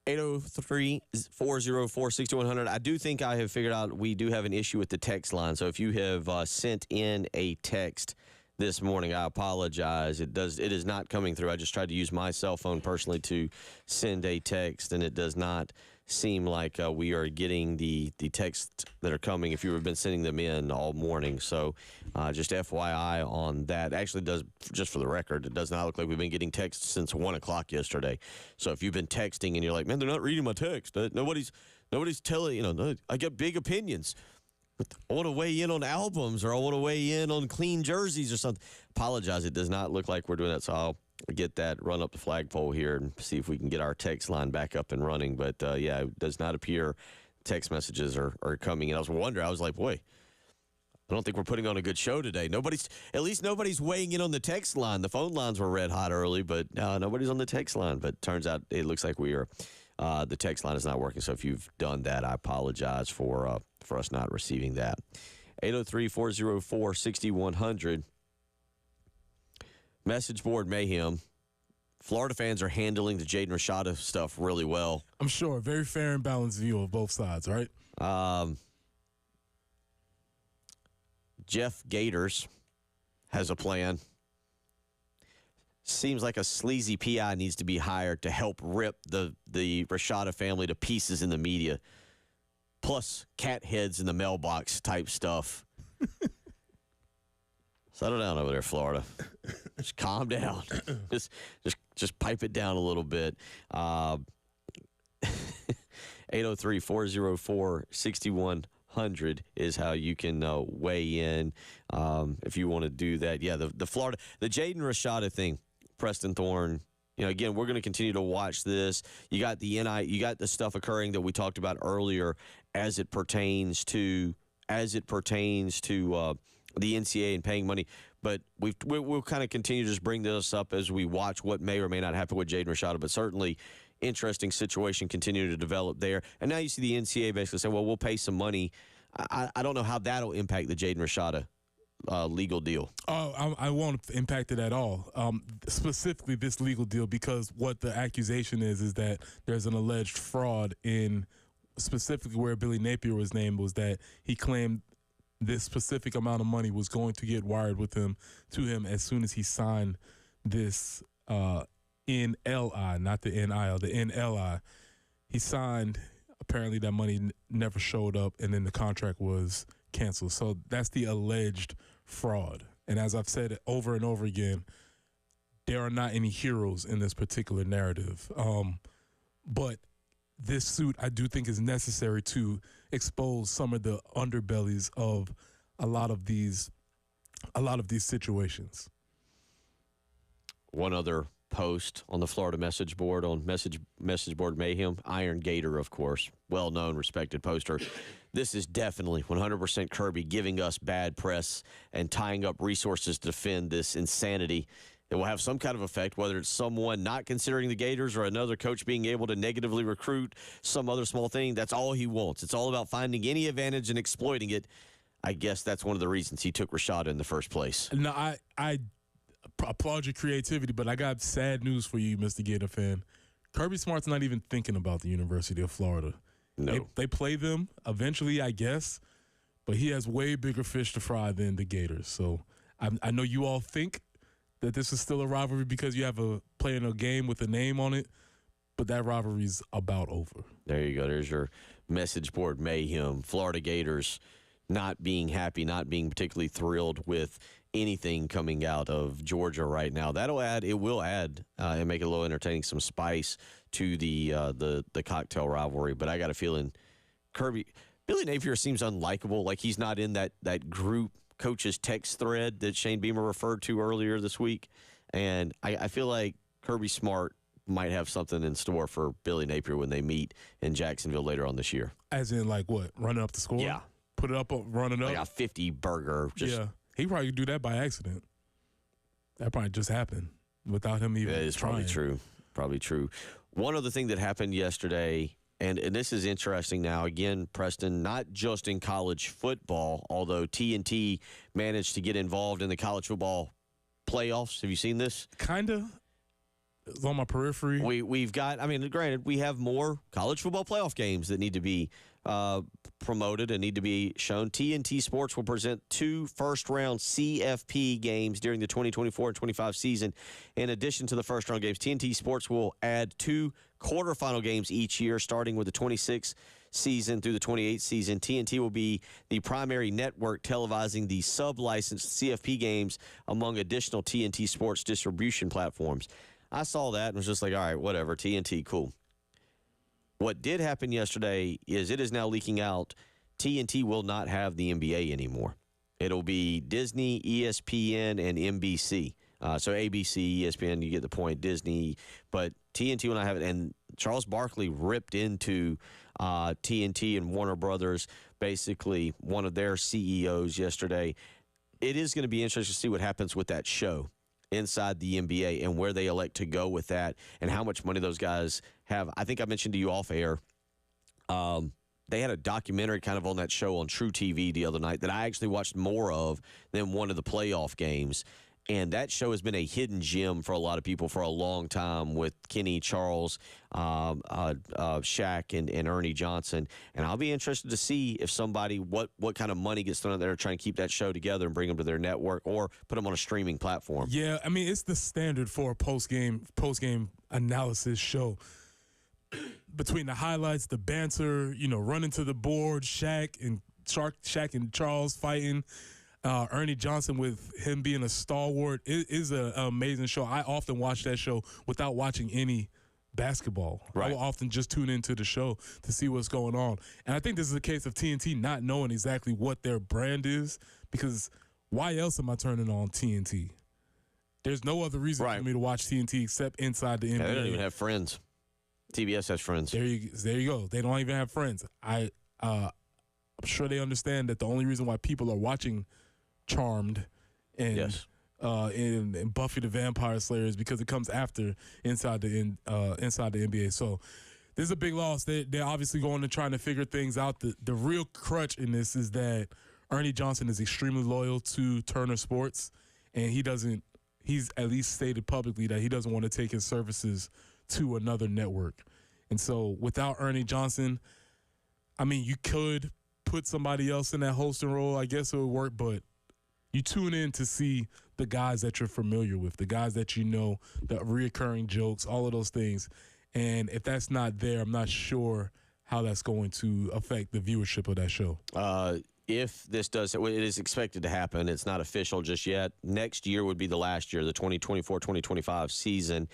803-404-6100. I do think I have figured out we do have an issue with the text line. So if you have sent in a text this morning, I apologize. It is not coming through. I just tried to use my cell phone personally to send a text, and it does not seem like we are getting the texts that are coming if you have been sending them in all morning. So just FYI on that. Actually, does, just for the record, it does not look like we've been getting texts since 1 o'clock yesterday. So if you've been texting and you're like, man, they're not reading my text. Nobody's telling, I get big opinions. I want to weigh in on albums, or I want to weigh in on clean jerseys or something. Apologize. It does not look like we're doing that. So I'll get that, run up the flagpole here and see if we can get our text line back up and running. But, yeah, it does not appear text messages are coming. And I was wondering, I was like, boy, I don't think we're putting on a good show today. At least nobody's weighing in on the text line. The phone lines were red hot early, but nobody's on the text line. But turns out it looks like we are. The text line is not working. So if you've done that, I apologize for us not receiving that. 803-404-6100. Message board mayhem. Florida fans are handling the Jaden Rashada stuff really well. I'm sure. Very fair and balanced view of both sides, right? Jeff Gators has a plan. Seems like a sleazy PI needs to be hired to help rip the Rashada family to pieces in the media. Plus cat heads in the mailbox type stuff. Settle down over there, Florida. Just calm down. Just pipe it down a little bit. 803-404-6100 is how you can weigh in if you want to do that. Yeah, the Jaden Rashada thing, Preston Thorne. Again, we're going to continue to watch this. You got the stuff occurring that we talked about earlier as it pertains to the NCAA and paying money. But we'll kind of continue to just bring this up as we watch what may or may not happen with Jaden Rashada. But certainly, interesting situation continuing to develop there. And now you see the NCAA basically saying, well, we'll pay some money. I don't know how that'll impact the Jaden Rashada legal deal. Oh, I won't impact it at all. Specifically this legal deal, because what the accusation is that there's an alleged fraud in specifically where Billy Napier was named, was that he claimed this specific amount of money was going to get wired to him as soon as he signed this NLI, not the NIL, the NLI. He signed, apparently that money never showed up, and then the contract was canceled. So that's the alleged fraud. And as I've said over and over again, there are not any heroes in this particular narrative. But this suit, I do think, is necessary to expose some of the underbellies of a lot of these situations. One other post on the Florida message board, on message board mayhem, Iron Gator, of course, well-known, respected poster. This is definitely 100% Kirby giving us bad press and tying up resources to defend this insanity. It will have some kind of effect, whether it's someone not considering the Gators or another coach being able to negatively recruit some other small thing. That's all he wants. It's all about finding any advantage and exploiting it. I guess that's one of the reasons he took Rashada in the first place. No, I applaud your creativity, but I got sad news for you, Mr. Gator fan. Kirby Smart's not even thinking about the University of Florida. No. They play them eventually, I guess, but he has way bigger fish to fry than the Gators. So I know you all think that this is still a rivalry because you have a player in a game with a name on it, but that rivalry's about over. There you go. There's your message board mayhem. Florida Gators not being happy, not being particularly thrilled with anything coming out of Georgia right now. It will add and make it a little entertaining, some spice to the cocktail rivalry. But I got a feeling Billy Napier seems unlikable, like he's not in that group coaches text thread that Shane Beamer referred to earlier this week. And I feel like Kirby Smart might have something in store for Billy Napier when they meet in Jacksonville later on this year. As in, like what? Running up the score? Yeah. Put it up, run it up? Like a 50 burger. Yeah. He probably could do that by accident. That probably just happened without him even trying. It's probably true. Probably true. One other thing that happened yesterday, and this is interesting now, again, Preston, not just in college football, although TNT managed to get involved in the college football playoffs. Have you seen this? Kind of. It's on my periphery. We've got, I mean, granted, we have more college football playoff games that need to be promoted and need to be shown. TNT Sports will present 2 first-round CFP games during the 2024 and 25 season. In addition to the first-round games, TNT Sports will add 2 quarterfinal games each year, starting with the 26th season through the 28th season. TNT will be the primary network televising the sub-licensed CFP games among additional TNT Sports distribution platforms. I saw that and was just like, all right, whatever, TNT, cool. What did happen yesterday is it is now leaking out TNT will not have the NBA anymore. It'll be Disney, ESPN, and NBC. So ABC, ESPN, you get the point, Disney. But TNT will not have it. And Charles Barkley ripped into TNT and Warner Brothers, basically one of their CEOs yesterday. It is going to be interesting to see what happens with that show inside the NBA and where they elect to go with that and how much money those guys have. I think I mentioned to you off air, they had a documentary kind of on that show on True TV the other night that I actually watched more of than one of the playoff games. And that show has been a hidden gem for a lot of people for a long time with Kenny, Charles, Shaq, and Ernie Johnson. And I'll be interested to see if somebody, what kind of money gets thrown out there trying to keep that show together and bring them to their network or put them on a streaming platform. Yeah, I mean, it's the standard for a post-game analysis show. Between the highlights, the banter, running to the board, Shaq and Charles fighting, Ernie Johnson with him being a stalwart. It is an amazing show. I often watch that show without watching any basketball. Right. I will often just tune into the show to see what's going on. And I think this is a case of TNT not knowing exactly what their brand is, because why else am I turning on TNT? There's no other reason for me to watch TNT except inside the NBA. Yeah, they don't even have Friends. TBS has Friends. There you go. They don't even have Friends. I'm sure they understand that the only reason why people are watching Charmed and Buffy the Vampire Slayer is because it comes after inside the NBA. So this is a big loss. They're obviously going to trying to figure things out. The real crutch in this is that Ernie Johnson is extremely loyal to Turner Sports, and he's at least stated publicly that he doesn't want to take his services to another network. And so without Ernie Johnson, I mean, you could put somebody else in that hosting role. I guess it would work, but you tune in to see the guys that you're familiar with, the guys that you know, the reoccurring jokes, all of those things. And if that's not there, I'm not sure how that's going to affect the viewership of that show. If this does, it is expected to happen. It's not official just yet. Next year would be the last year, the 2024-2025 season.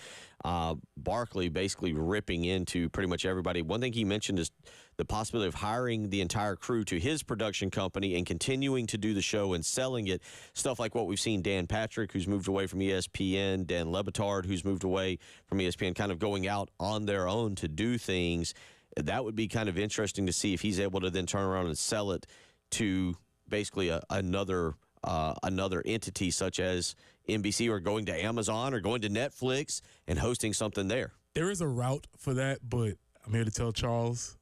Barkley basically ripping into pretty much everybody. One thing he mentioned is the possibility of hiring the entire crew to his production company and continuing to do the show and selling it. Stuff like what we've seen Dan Patrick, who's moved away from ESPN, Dan Le Batard, who's moved away from ESPN, kind of going out on their own to do things. That would be kind of interesting to see if he's able to then turn around and sell it to basically another entity such as NBC, or going to Amazon or going to Netflix and hosting something there. There is a route for that, but I'm here to tell Charles,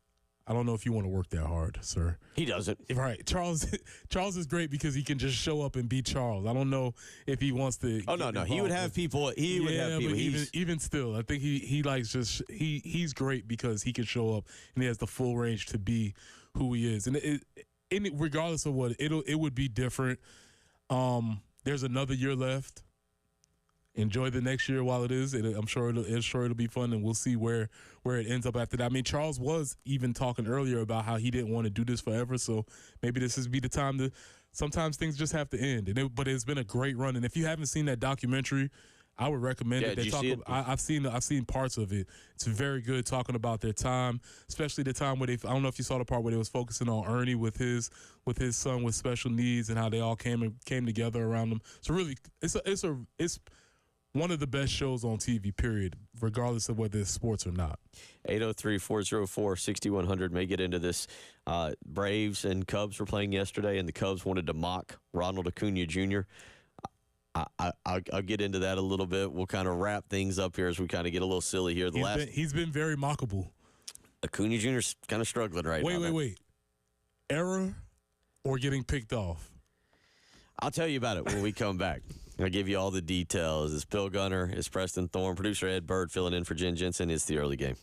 I don't know if you want to work that hard, sir. He doesn't. Right. Charles is great because he can just show up and be Charles. I don't know if he wants to. Oh, no. He would have people. He would have people. But even still, I think he likes just he's great because he can show up and he has the full range to be who he is. And regardless of what, it would be different. There's another year left. Enjoy the next year while it is. I'm sure it'll be fun, and we'll see where it ends up after that. I mean, Charles was even talking earlier about how he didn't want to do this forever, so maybe this is be the time to. Sometimes things just have to end, but it's been a great run. And if you haven't seen that documentary, I would recommend it. Did you see it? I've seen parts of it. It's very good, talking about their time, especially the time where I don't know if you saw the part where they was focusing on Ernie with his son with special needs and how they all came together around him. So really, it's one of the best shows on TV, period, regardless of whether it's sports or not. 803-404-6100 may get into this. Braves and Cubs were playing yesterday, and the Cubs wanted to mock Ronald Acuna Jr. I'll get into that a little bit. We'll kind of wrap things up here as we kind of get a little silly here. He's been very mockable. Acuna Jr.'s kind of struggling right now. Wait. Error or getting picked off? I'll tell you about it when we come back. I'll give you all the details. It's Bill Gunner, it's Preston Thorne, producer Ed Bird filling in for Jen Jensen. It's the early game.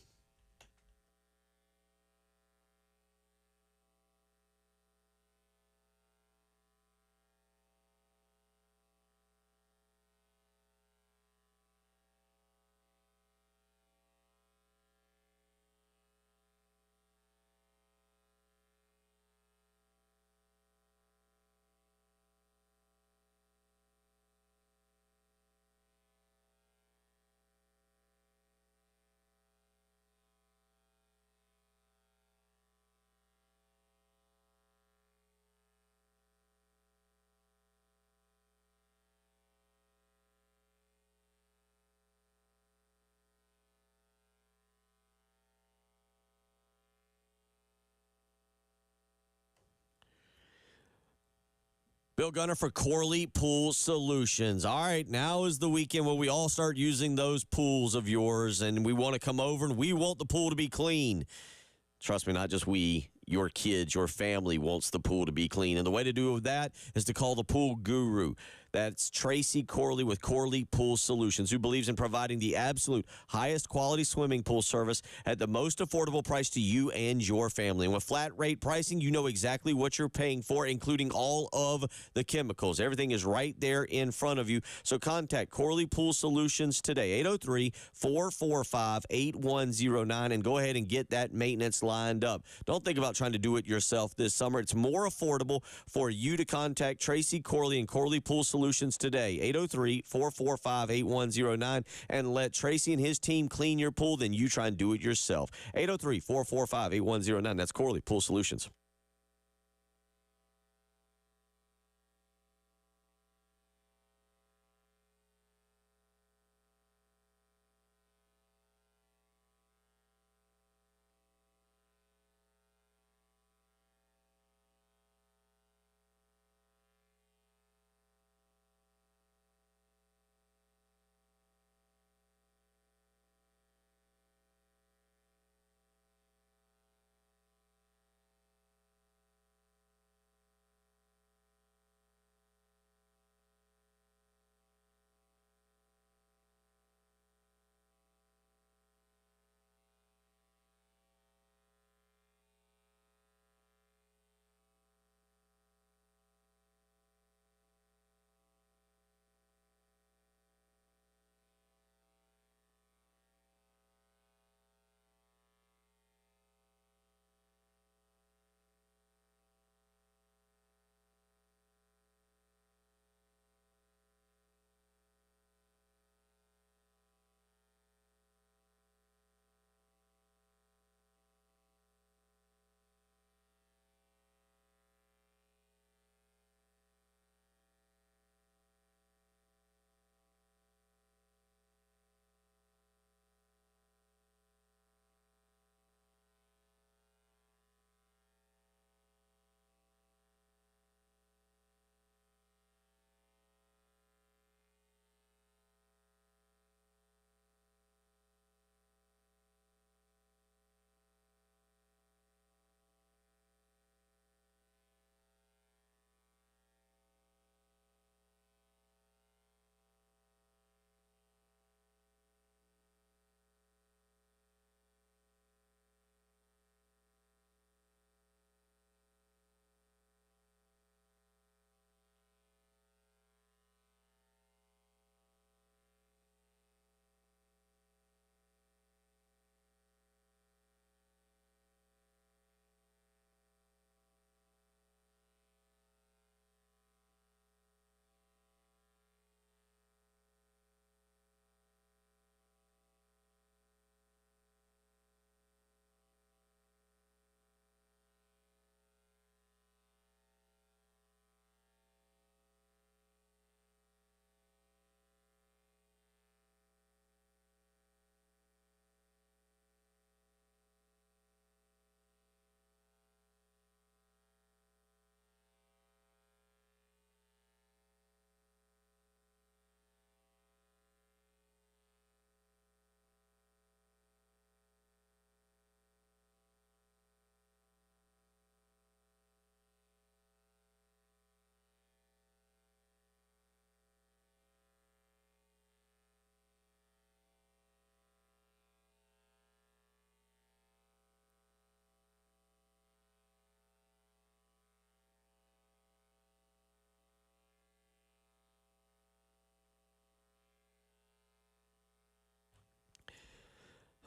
Bill Gunner for Corley Pool Solutions. All right, now is the weekend where we all start using those pools of yours, and we want to come over, and we want the pool to be clean. Trust me, not just we, your kids, your family wants the pool to be clean. And the way to do that is to call the pool guru. That's Tracy Corley with Corley Pool Solutions, who believes in providing the absolute highest quality swimming pool service at the most affordable price to you and your family. And with flat rate pricing, you know exactly what you're paying for, including all of the chemicals. Everything is right there in front of you. So contact Corley Pool Solutions today, 803-445-8109, and go ahead and get that maintenance lined up. Don't think about trying to do it yourself this summer. It's more affordable for you to contact Tracy Corley and Corley Pool Solutions today, 803-445-8109, and let Tracy and his team clean your pool, then you try and do it yourself. 803-445-8109. That's Corley Pool Solutions.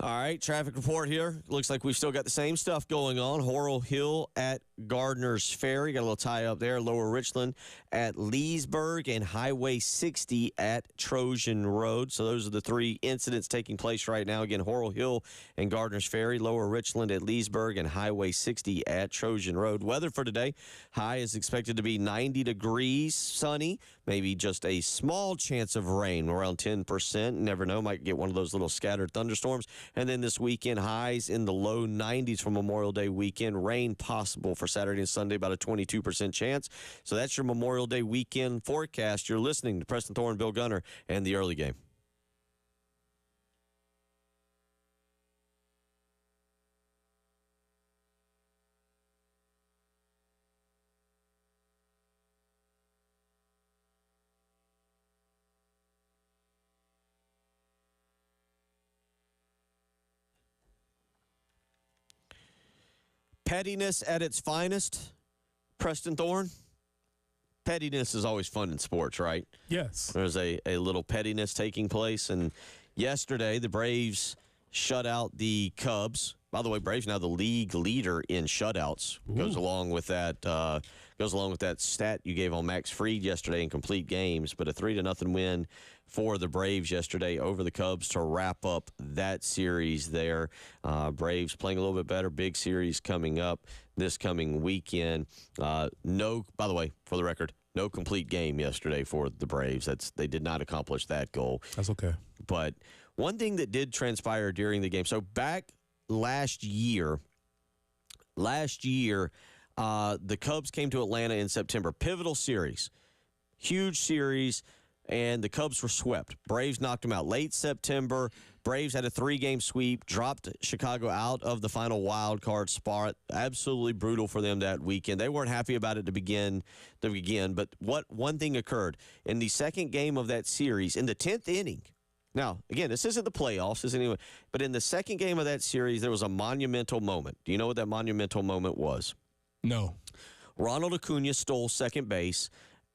All right, traffic report here. Looks like we've still got the same stuff going on. Horal Hill at Gardner's Ferry. Got a little tie up there. Lower Richland at Leesburg and Highway 60 at Trojan Road. So those are the three incidents taking place right now. Again, Horal Hill and Gardner's Ferry. Lower Richland at Leesburg and Highway 60 at Trojan Road. Weather for today. High is expected to be 90 degrees, sunny. Maybe just a small chance of rain, around 10%. Never know. Might get one of those little scattered thunderstorms. And then this weekend, highs in the low 90s for Memorial Day weekend. Rain possible for Saturday and Sunday, about a 22% chance. So that's your Memorial Day weekend forecast. You're listening to Preston Thorne, Bill Gunner, and the early game. Pettiness at its finest, Preston Thorne. Pettiness is always fun in sports, right? Yes. There's a little pettiness taking place. And yesterday, the Braves shut out the Cubs. By the way, Braves now the league leader in shutouts. Goes along with that stat you gave on Max Fried yesterday in complete games. But a 3-0 win for the Braves yesterday over the Cubs to wrap up that series there. Braves playing a little bit better. Big series coming up this coming weekend. By the way, for the record, no complete game yesterday for the Braves. They did not accomplish that goal. That's okay. But one thing that did transpire during the game, so back last year, the Cubs came to Atlanta in September. Pivotal series. Huge series. And the Cubs were swept. Braves knocked them out late September. Braves had a 3-game sweep, dropped Chicago out of the final wild card spot. Absolutely brutal for them that weekend. They weren't happy about it to begin. But one thing occurred in the second game of that series, in the 10th inning. Now, again, this isn't the playoffs, but in the second game of that series, there was a monumental moment. Do you know what that monumental moment was? No. Ronald Acuna stole second base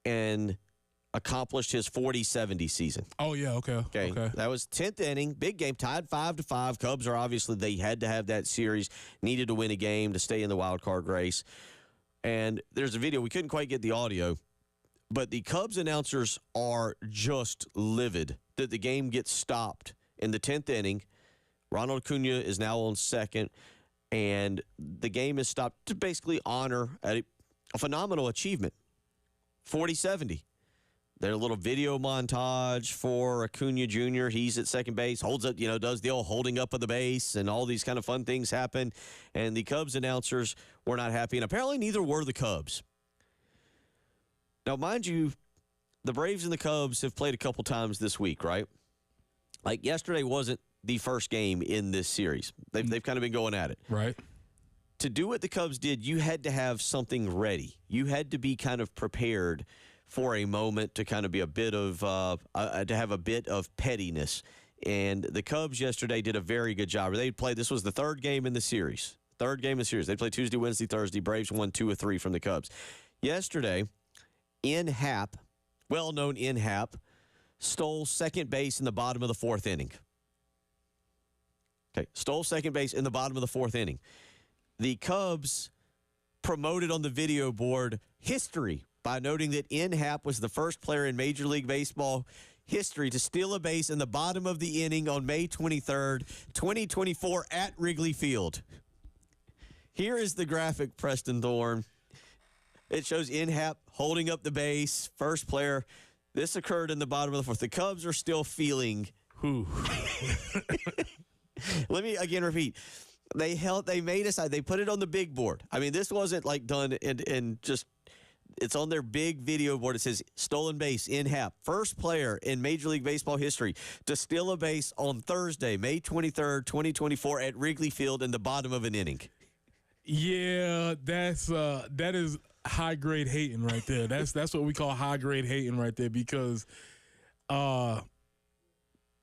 and accomplished his 40-70 season. Oh, yeah, okay. That was 10th inning, big game, tied 5-5. Cubs are obviously, they had to have that series, needed to win a game to stay in the wild card race. And there's a video. We couldn't quite get the audio, but the Cubs announcers are just livid that the game gets stopped in the 10th inning. Ronald Acuna is now on second, and the game is stopped to basically honor a phenomenal achievement, 40-70. Their little video montage for Acuna Jr. He's at second base, holds up, does the old holding up of the base, and all these kind of fun things happen. And the Cubs announcers were not happy, and apparently neither were the Cubs. Now, mind you, the Braves and the Cubs have played a couple times this week, right? Like yesterday wasn't the first game in this series. They've kind of been going at it. Right. To do what the Cubs did, you had to have something ready. You had to be kind of prepared for a moment to kind of be a bit of to have a bit of pettiness. And the Cubs yesterday did a very good job. This was the third game in the series. They played Tuesday, Wednesday, Thursday. Braves won 2 of 3 from the Cubs. Yesterday, well-known In-Hap, stole second base in the bottom of the 4th inning. Okay, stole second base in the bottom of the 4th inning. The Cubs promoted on the video board history by noting that In-Hap was the first player in Major League Baseball history to steal a base in the bottom of the inning on May 23rd, 2024 at Wrigley Field. Here is the graphic, Preston Thorne. It shows In-Hap holding up the base, first player. This occurred in the bottom of the 4th. The Cubs are still feeling. Let me again repeat. They made a side. They put it on the big board. I mean, this wasn't like done in just. It's on their big video board. It says stolen base, In-Hap, first player in Major League Baseball history to steal a base on Thursday, May 23rd, 2024 at Wrigley Field in the bottom of an inning. Yeah, that is high grade hating right there. That's what we call high grade hating right there, because that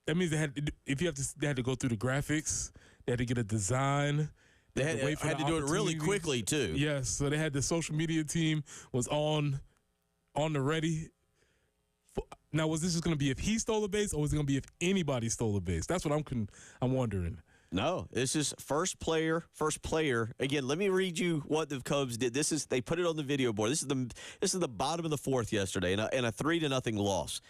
means they had to go through the graphics. They had to get a design. They had to do it really quickly, too. Yes, so they had the social media team was on the ready. Now, was this just going to be if he stole a base, or was it going to be if anybody stole a base? That's what I'm wondering. No, this is first player. Again, let me read you what the Cubs did. They put it on the video board. This is the bottom of the fourth yesterday, and a 3-0 loss.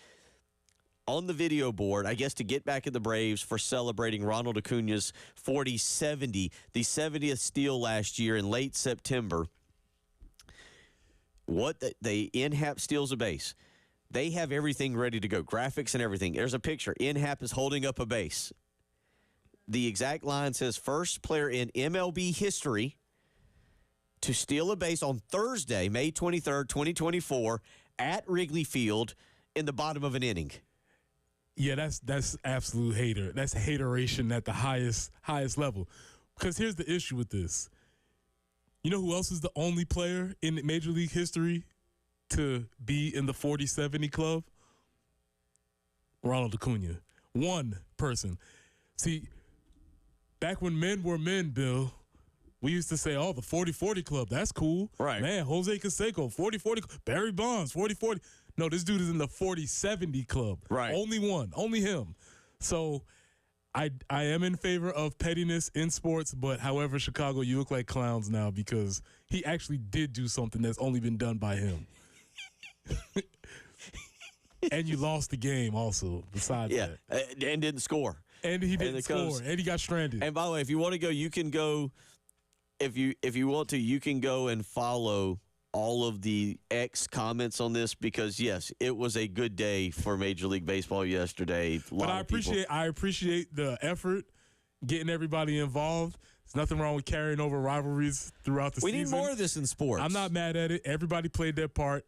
On the video board, I guess to get back at the Braves for celebrating Ronald Acuna's 40-70, the 70th steal last year in late September. In-Hap steals a base. They have everything ready to go, graphics and everything. There's a picture. In-Hap is holding up a base. The exact line says, first player in MLB history to steal a base on Thursday, May 23rd, 2024, at Wrigley Field in the bottom of an inning. Yeah, that's absolute hater. That's hateration at the highest level. Because here's the issue with this. You know who else is the only player in Major League history to be in the 40-70 club? Ronald Acuna. One person. See, back when men were men, Bill, we used to say, oh, the 40-40 club, that's cool. Right. Man, Jose Canseco, 40-40, Barry Bonds, 40-40. No, this dude is in the 40-70 club. Right. Only one. Only him. So I am in favor of pettiness in sports, but however, Chicago, you look like clowns now because he actually did do something that's only been done by him. And you lost the game also, besides that. And didn't score. And he didn't score. And he got stranded. And by the way, if you want to go, you can go. If you want to, you can go and follow all of the X comments on this because yes, it was a good day for Major League Baseball yesterday. But I appreciate the effort, getting everybody involved. There's nothing wrong with carrying over rivalries throughout the season. We need more of this in sports. I'm not mad at it. Everybody played their part.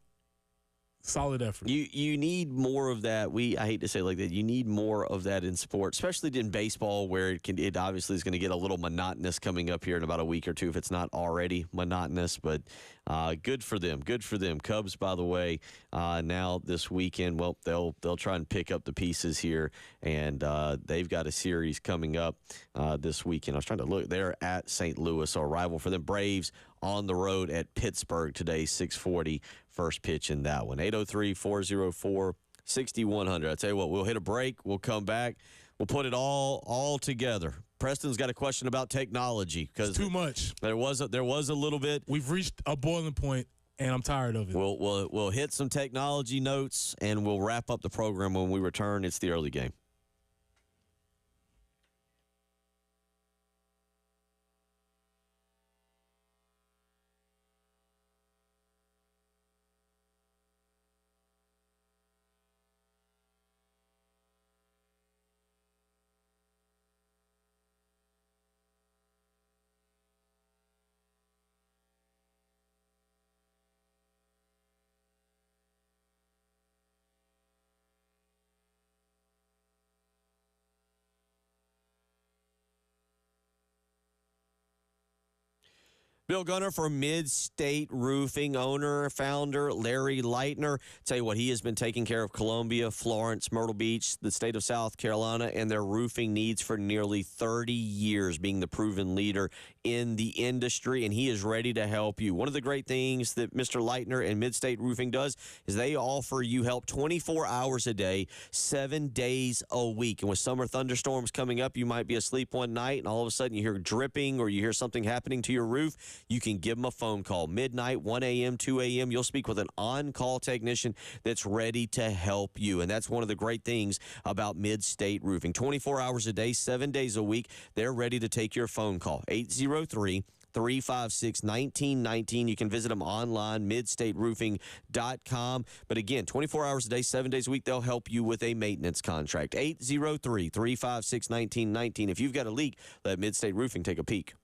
Solid effort. You need more of that. I hate to say it like that. You need more of that in sports, especially in baseball, where it obviously is going to get a little monotonous coming up here in about a week or two, if it's not already monotonous. But good for them. Good for them. Cubs, by the way, now this weekend, well, they'll try and pick up the pieces here, and they've got a series coming up this weekend. I was trying to look. They're at St. Louis, so a rival for them. Braves on the road at Pittsburgh today, 6:40. First pitch in that one. 803-404-6100. I tell you what, we'll hit a break. We'll come back. We'll put it all together. Preston's got a question about technology because too much. There was a little bit. We've reached a boiling point, and I'm tired of it. We'll hit some technology notes, and we'll wrap up the program when we return. It's the early game. Bill Gunner for Mid-State Roofing, owner, founder, Larry Leitner. Tell you what, he has been taking care of Columbia, Florence, Myrtle Beach, the state of South Carolina, and their roofing needs for nearly 30 years, being the proven leader in the industry, and he is ready to help you. One of the great things that Mr. Leitner and Mid-State Roofing does is they offer you help 24 hours a day, 7 days a week. And with summer thunderstorms coming up, you might be asleep one night, and all of a sudden you hear dripping or you hear something happening to your roof. You can give them a phone call, midnight, 1 a.m., 2 a.m. You'll speak with an on-call technician that's ready to help you. And that's one of the great things about Mid-State Roofing. 24 hours a day, 7 days a week, they're ready to take your phone call. 803-356-1919. You can visit them online, midstateroofing.com. But again, 24 hours a day, 7 days a week, they'll help you with a maintenance contract. 803-356-1919. If you've got a leak, let Mid-State Roofing take a peek.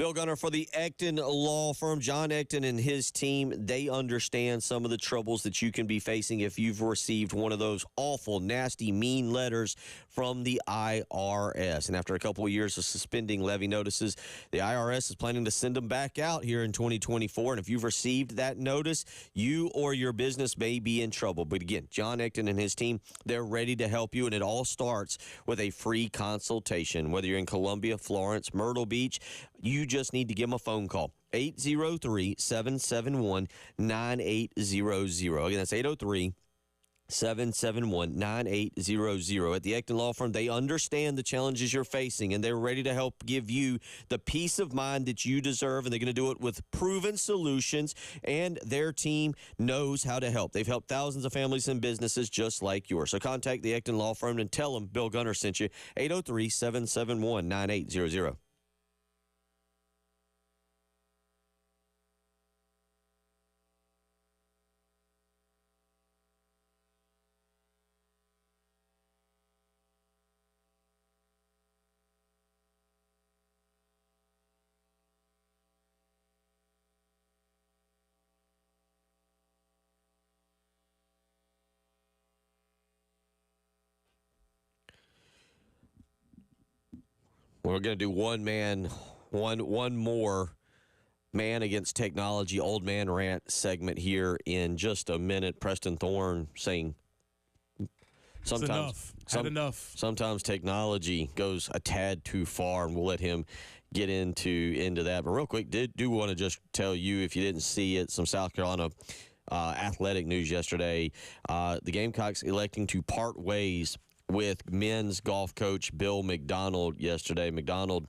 Bill Gunner for the Ecton Law Firm. John Ecton and his team, they understand some of the troubles that you can be facing if you've received one of those awful, nasty, mean letters from the IRS. And after a couple of years of suspending levy notices, the IRS is planning to send them back out here in 2024. And if you've received that notice, you or your business may be in trouble. But again, John Ecton and his team, they're ready to help you. And it all starts with a free consultation. Whether you're in Columbia, Florence, Myrtle Beach, you just need to give them a phone call. 803-771-9800. Again, that's 803-771-9800. At the Ecton Law Firm, they understand the challenges you're facing, and they're ready to help give you the peace of mind that you deserve, and they're going to do it with proven solutions, and their team knows how to help. They've helped thousands of families and businesses just like yours. So contact the Ecton Law Firm and tell them Bill Gunner sent you. 803-771-9800. We're going to do one more man against technology, old man rant segment here in just a minute. Preston Thorne saying sometimes technology goes a tad too far, and we'll let him get into that. But real quick, do want to just tell you, if you didn't see it, some South Carolina athletic news yesterday. The Gamecocks electing to part ways with men's golf coach Bill McDonald yesterday. McDonald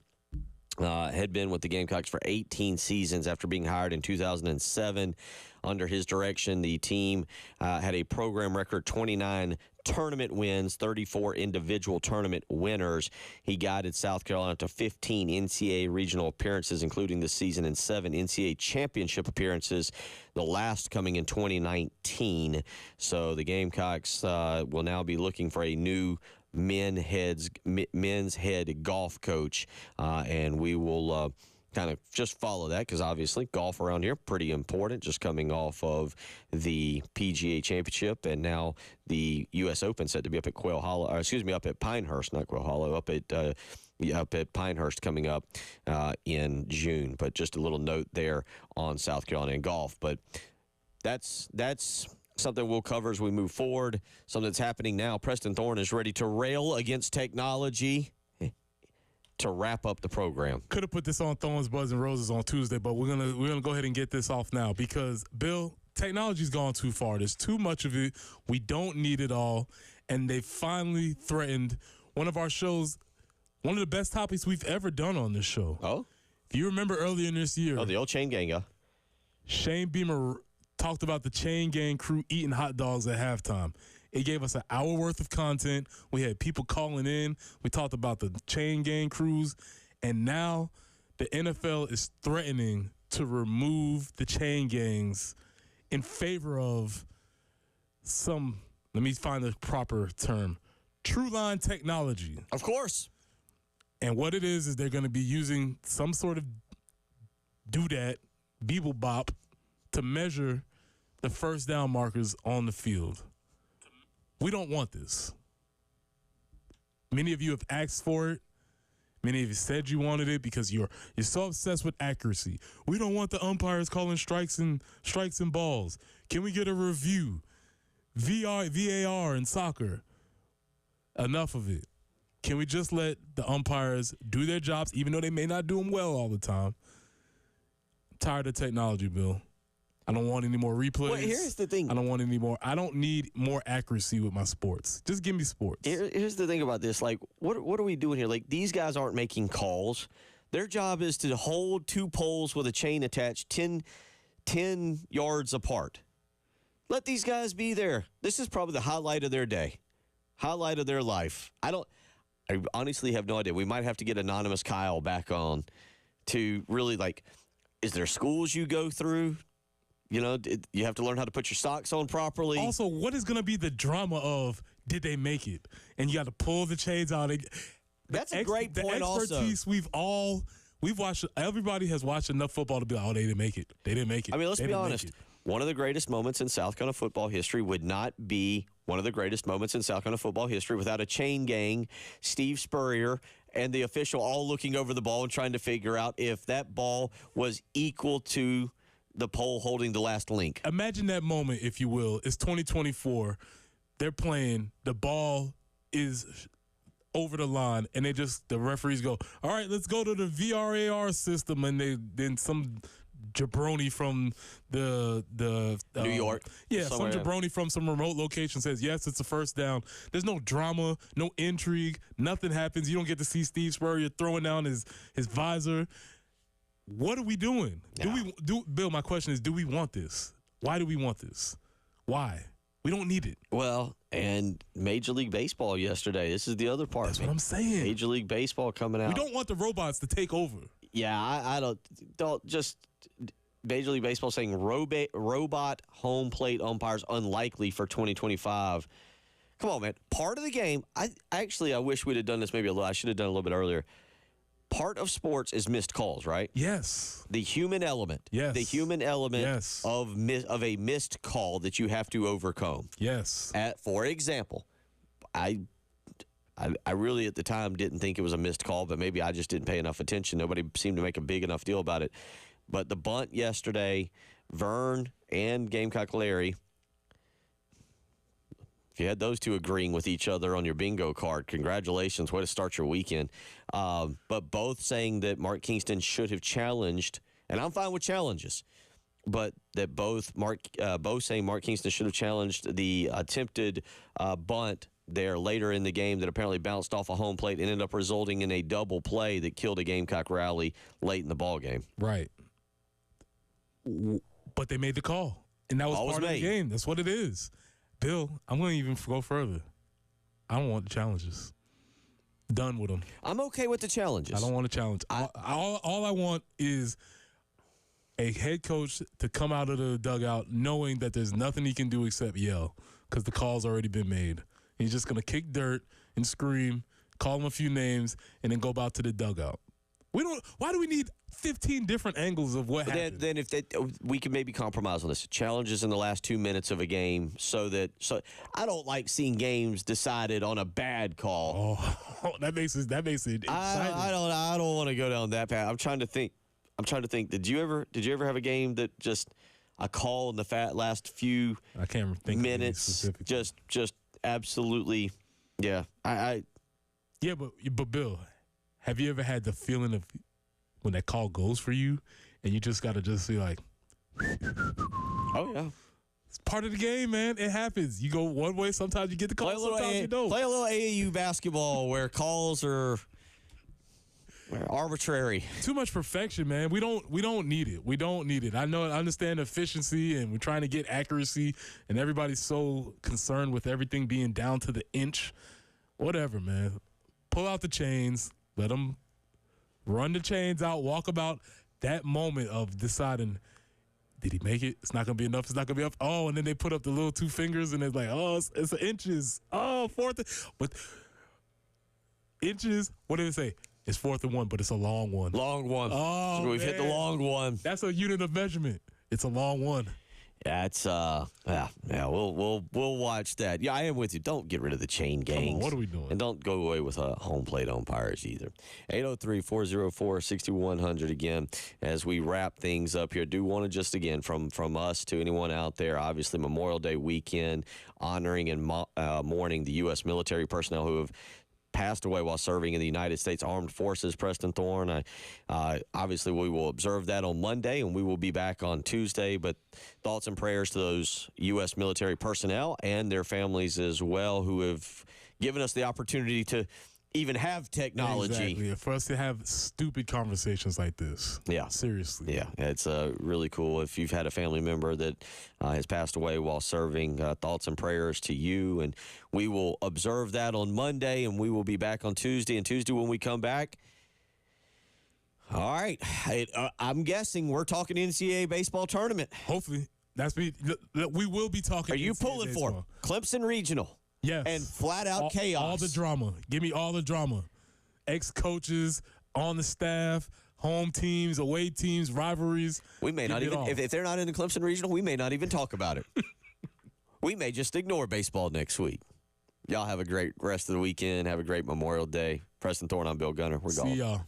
had been with the Gamecocks for 18 seasons after being hired in 2007. Under his direction, the team had a program record 29 tournament wins, 34 individual tournament winners. He guided South Carolina to 15 NCAA regional appearances, including this season, and 7 NCAA championship appearances, the last coming in 2019. So the Gamecocks will now be looking for a new men's head golf coach, and we will kind of just follow that, because obviously golf around here pretty important, just coming off of the PGA Championship and now the U.S. Open set to be up at up at Pinehurst, not Quail Hollow, up at Pinehurst coming up in June. But just a little note there on South Carolina and golf. But that's something we'll cover as we move forward. Something that's happening now. Preston Thorne is ready to rail against technology to wrap up the program. Could have put this on Thorns, Buds, and Roses on Tuesday, but we're gonna go ahead and get this off now, because Bill, technology's gone too far. There's too much of it. We don't need it all, and they finally threatened one of our shows, one of the best topics we've ever done on this show. Oh, if you remember earlier in this year, the old chain gang, yeah. Shane Beamer talked about the chain gang crew eating hot dogs at halftime. It gave us an hour worth of content. We had people calling in. We talked about the chain gang crews. And now the NFL is threatening to remove the chain gangs in favor of some, let me find the proper term, True Line technology. Of course. And what it is they're going to be using some sort of doodad, beeble bop, to measure the first down markers on the field. We don't want this. Many of you have asked for it. Many of you said you wanted it because you're so obsessed with accuracy. We don't want the umpires calling strikes and balls. Can we get a review? VAR in soccer. Enough of it. Can we just let the umpires do their jobs, even though they may not do them well all the time? I'm tired of technology, Bill. I don't want any more replays. Well, here's the thing. I don't want any more. I don't need more accuracy with my sports. Just give me sports. Here's the thing about this. Like, what are we doing here? Like, these guys aren't making calls. Their job is to hold 2 poles with a chain attached 10 yards apart. Let these guys be there. This is probably the highlight of their day, highlight of their life. I honestly have no idea. We might have to get Anonymous Kyle back on to really, like, is there schools you go through? You know, you have to learn how to put your socks on properly. Also, what is going to be the drama of did they make it? And you got to pull the chains out. That's a great point also. The expertise Everybody has watched enough football to be like, oh, they didn't make it. They didn't make it. I mean, let's be honest. One of the greatest moments in South Carolina football history would not be one of the greatest moments in South Carolina football history without a chain gang, Steve Spurrier, and the official all looking over the ball and trying to figure out if that ball was equal to the pole holding the last link. Imagine that moment, if you will. It's 2024. They're playing. The ball is over the line, and the referees go, all right, let's go to the VAR system, and then some jabroni from the New York. Yeah, somewhere. some jabroni from some remote location says, yes, it's a first down. There's no drama, no intrigue. Nothing happens. You don't get to see Steve Spurrier throwing down his visor. What are we doing? Yeah. Bill, my question is, do we want this? Why do we want this? Why? We don't need it. Well, and Major League Baseball yesterday. This is the other part. That's what I'm saying. Major League Baseball coming out. We don't want the robots to take over. Yeah, I don't just Major League Baseball saying robot home plate umpires unlikely for 2025. Come on, man. Part of the game, I wish we'd have done this maybe a little. I should have done a little bit earlier. Part of sports is missed calls, right? Yes. The human element. Yes. The human element yes. of a missed call that you have to overcome. Yes. For example, I really at the time didn't think it was a missed call, but maybe I just didn't pay enough attention. Nobody seemed to make a big enough deal about it. But the bunt yesterday, Vern and Gamecock Larry, if you had those two agreeing with each other on your bingo card, congratulations. Way to start your weekend. But both saying that Mark Kingston should have challenged, and I'm fine with challenges, but that both saying Mark Kingston should have challenged the attempted bunt there later in the game that apparently bounced off a home plate and ended up resulting in a double play that killed a Gamecock rally late in the ball game. Right. But they made the call, and that was part of the game. That's what it is. Bill, I'm going to even go further. I don't want the challenges. Done with them. I'm okay with the challenges. I don't want a challenge. All I want is a head coach to come out of the dugout knowing that there's nothing he can do except yell because the call's already been made. He's just going to kick dirt and scream, call him a few names, and then go about to the dugout. Why do we need 15 different angles of what happened? Then we can maybe compromise on this. Challenges in the last 2 minutes of a game so I don't like seeing games decided on a bad call. Oh, that makes it exciting. I don't want to go down that path. I'm trying to think. Did you ever have a game that just a call in the last few I can't think minutes just absolutely yeah. Yeah, but Bill, have you ever had the feeling of when that call goes for you and you just got to just be like, oh, yeah. It's part of the game, man. It happens. You go one way, sometimes you get the call, sometimes you don't. Play a little AAU basketball where calls are arbitrary. Too much perfection, man. We don't need it. We don't need it. I understand efficiency and we're trying to get accuracy and everybody's so concerned with everything being down to the inch. Whatever, man. Pull out the chains. Let them run the chains out, walk about that moment of deciding, did he make it? It's not going to be enough. It's not going to be up. Oh, and then they put up the little two fingers, and it's like, oh, it's inches. Oh, fourth. But inches, what did it say? It's 4th and 1, but it's a long one. Long one. Oh, we've hit the long one. That's a unit of measurement. It's a long one. Yeah, it's we'll watch that. Yeah, I am with you. Don't get rid of the chain gangs. Come on, what are we doing? And don't go away with home plate umpires either. 803-404-6100 again as we wrap things up here. Do want to just again from us to anyone out there, obviously Memorial Day weekend, honoring and mourning the U.S. military personnel who have passed away while serving in the United States Armed Forces. Preston Thorne. Obviously, we will observe that on Monday, and we will be back on Tuesday. But thoughts and prayers to those U.S. military personnel and their families as well, who have given us the opportunity to even have technology. Exactly. For us to have stupid conversations like this. Yeah. Seriously. Yeah. It's really cool. If you've had a family member that has passed away while serving, thoughts and prayers to you. And we will observe that on Monday, and we will be back on Tuesday. And Tuesday when we come back, all right, I'm guessing we're talking NCAA baseball tournament. Hopefully. We will be talking. Are you pulling for Clemson Regional? Yes. And flat-out chaos. All the drama. Give me all the drama. Ex-coaches on the staff, home teams, away teams, rivalries. We may not even, all. if they're not in the Clemson Regional, we may not even talk about it. We may just ignore baseball next week. Y'all have a great rest of the weekend. Have a great Memorial Day. Preston Thorne, I'm Bill Gunner. We're gone. See y'all.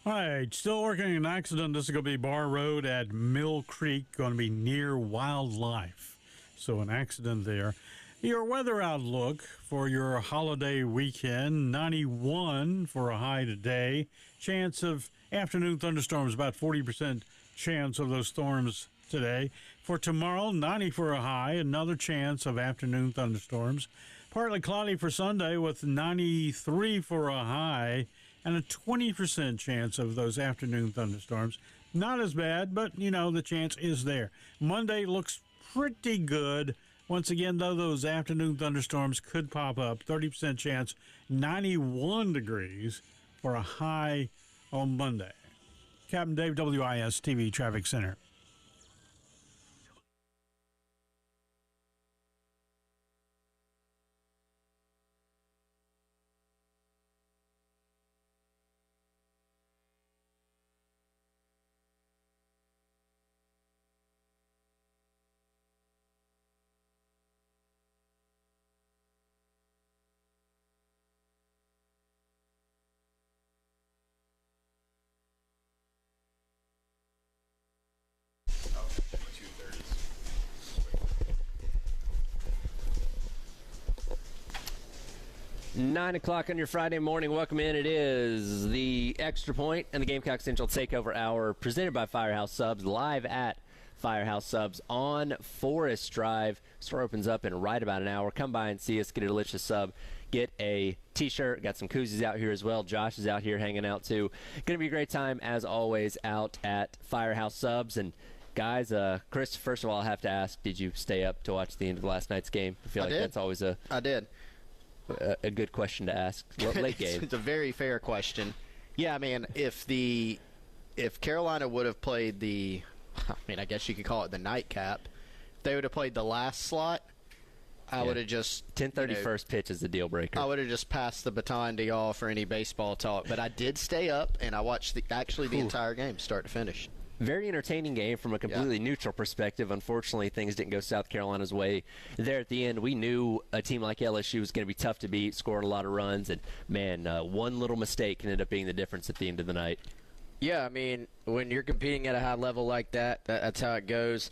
All right, still working an accident. This is going to be Bar Road at Mill Creek, going to be near Wildlife. So an accident there. Your weather outlook for your holiday weekend, 91 for a high today. Chance of afternoon thunderstorms, about 40% chance of those storms today. For tomorrow, 90 for a high, another chance of afternoon thunderstorms. Partly cloudy for Sunday with 93 for a high and a 20% chance of those afternoon thunderstorms. Not as bad, but, the chance is there. Monday looks pretty good. Once again, though, those afternoon thunderstorms could pop up. 30% chance, 91 degrees for a high on Monday. Captain Dave, WIS TV Traffic Center. 9 o'clock on your Friday morning. Welcome in. It is the Extra Point and the Gamecock Central Takeover Hour presented by Firehouse Subs, live at Firehouse Subs on Forest Drive. Store opens up in right about an hour. Come by and see us. Get a delicious sub. Get a T-shirt. Got some koozies out here as well. Josh is out here hanging out too. Going to be a great time as always out at Firehouse Subs. And guys, Chris, first of all, I have to ask, did you stay up to watch the end of last night's game? I feel like that's always a good question to ask. Late game. It's a very fair question. Yeah, I mean, if Carolina would have played I guess you could call it the nightcap, if they would have played the last slot, I would have just 10:30 first pitch is the deal breaker. I would have just passed the baton to y'all for any baseball talk. But I did stay up and I watched the entire game, start to finish. Very entertaining game from a completely neutral perspective. Unfortunately, things didn't go South Carolina's way there at the end. We knew a team like LSU was going to be tough to beat, scoring a lot of runs, and, man, one little mistake can end up being the difference at the end of the night. Yeah, I mean, when you're competing at a high level like that, that's how it goes.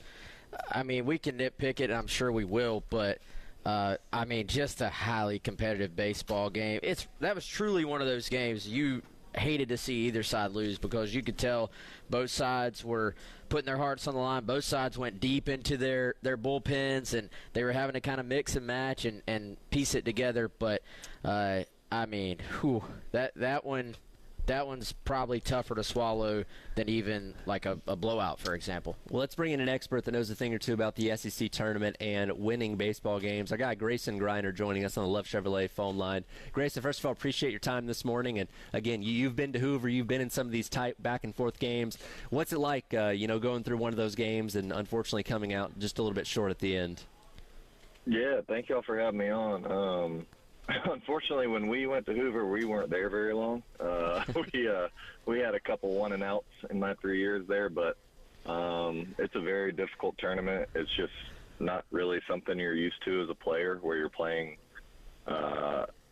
I mean, we can nitpick it, and I'm sure we will, but I mean, just a highly competitive baseball game. That was truly one of those games you hated to see either side lose, because you could tell both sides were putting their hearts on the line. Both sides went deep into their bullpens, and they were having to kind of mix and match and piece it together. But, I mean, that one's probably tougher to swallow than even like a blowout, for example. Well, let's bring in an expert that knows a thing or two about the SEC tournament and winning baseball games. Our guy Grayson Griner joining us on the Love Chevrolet phone line. Grayson, first of all, appreciate your time this morning. And, again, you've been to Hoover. You've been in some of these tight back-and-forth games. What's it like, going through one of those games and unfortunately coming out just a little bit short at the end? Yeah, thank y'all for having me on. Unfortunately, when we went to Hoover, we weren't there very long. We had a couple one and outs in my 3 years there, but it's a very difficult tournament. It's just not really something you're used to as a player, where you're playing.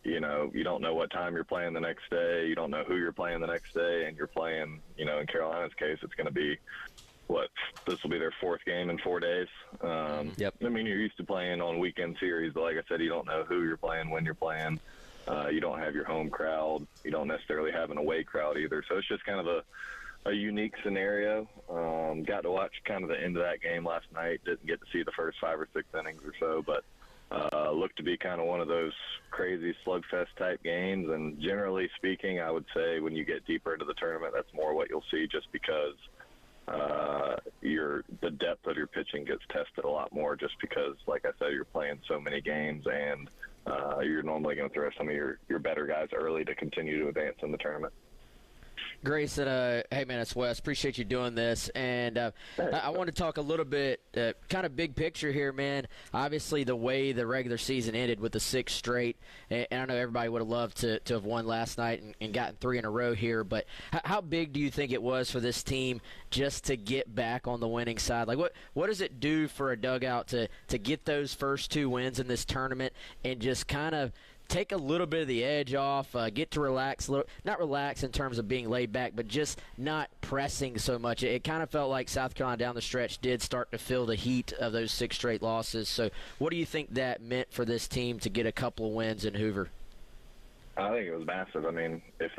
You don't know what time you're playing the next day. You don't know who you're playing the next day, and you're playing. In Carolina's case, it's going to be this will be their fourth game in 4 days. Yep. I mean, you're used to playing on weekend series, but like I said, you don't know who you're playing, when you're playing. You don't have your home crowd. You don't necessarily have an away crowd either. So it's just kind of a unique scenario. Got to watch kind of the end of that game last night. Didn't get to see the first 5 or 6 innings or so, but looked to be kind of one of those crazy slugfest type games. And generally speaking, I would say when you get deeper into the tournament, that's more what you'll see, just because the depth of your pitching gets tested a lot more, just because, like I said, you're playing so many games, and you're normally going to throw some of your better guys early to continue to advance in the tournament. Grayson, hey man, it's Wes. Appreciate you doing this, and I want to talk a little bit, kind of big picture here, man. Obviously, the way the regular season ended with the 6 straight, and I know everybody would have loved to have won last night and gotten 3 in a row here. But how big do you think it was for this team just to get back on the winning side? Like, what does it do for a dugout to get those first 2 wins in this tournament and just kind of take a little bit of the edge off, get to relax, not relax in terms of being laid back, but just not pressing so much. It kind of felt like South Carolina down the stretch did start to feel the heat of those 6 straight losses. So what do you think that meant for this team to get a couple of wins in Hoover? I think it was massive. I mean, if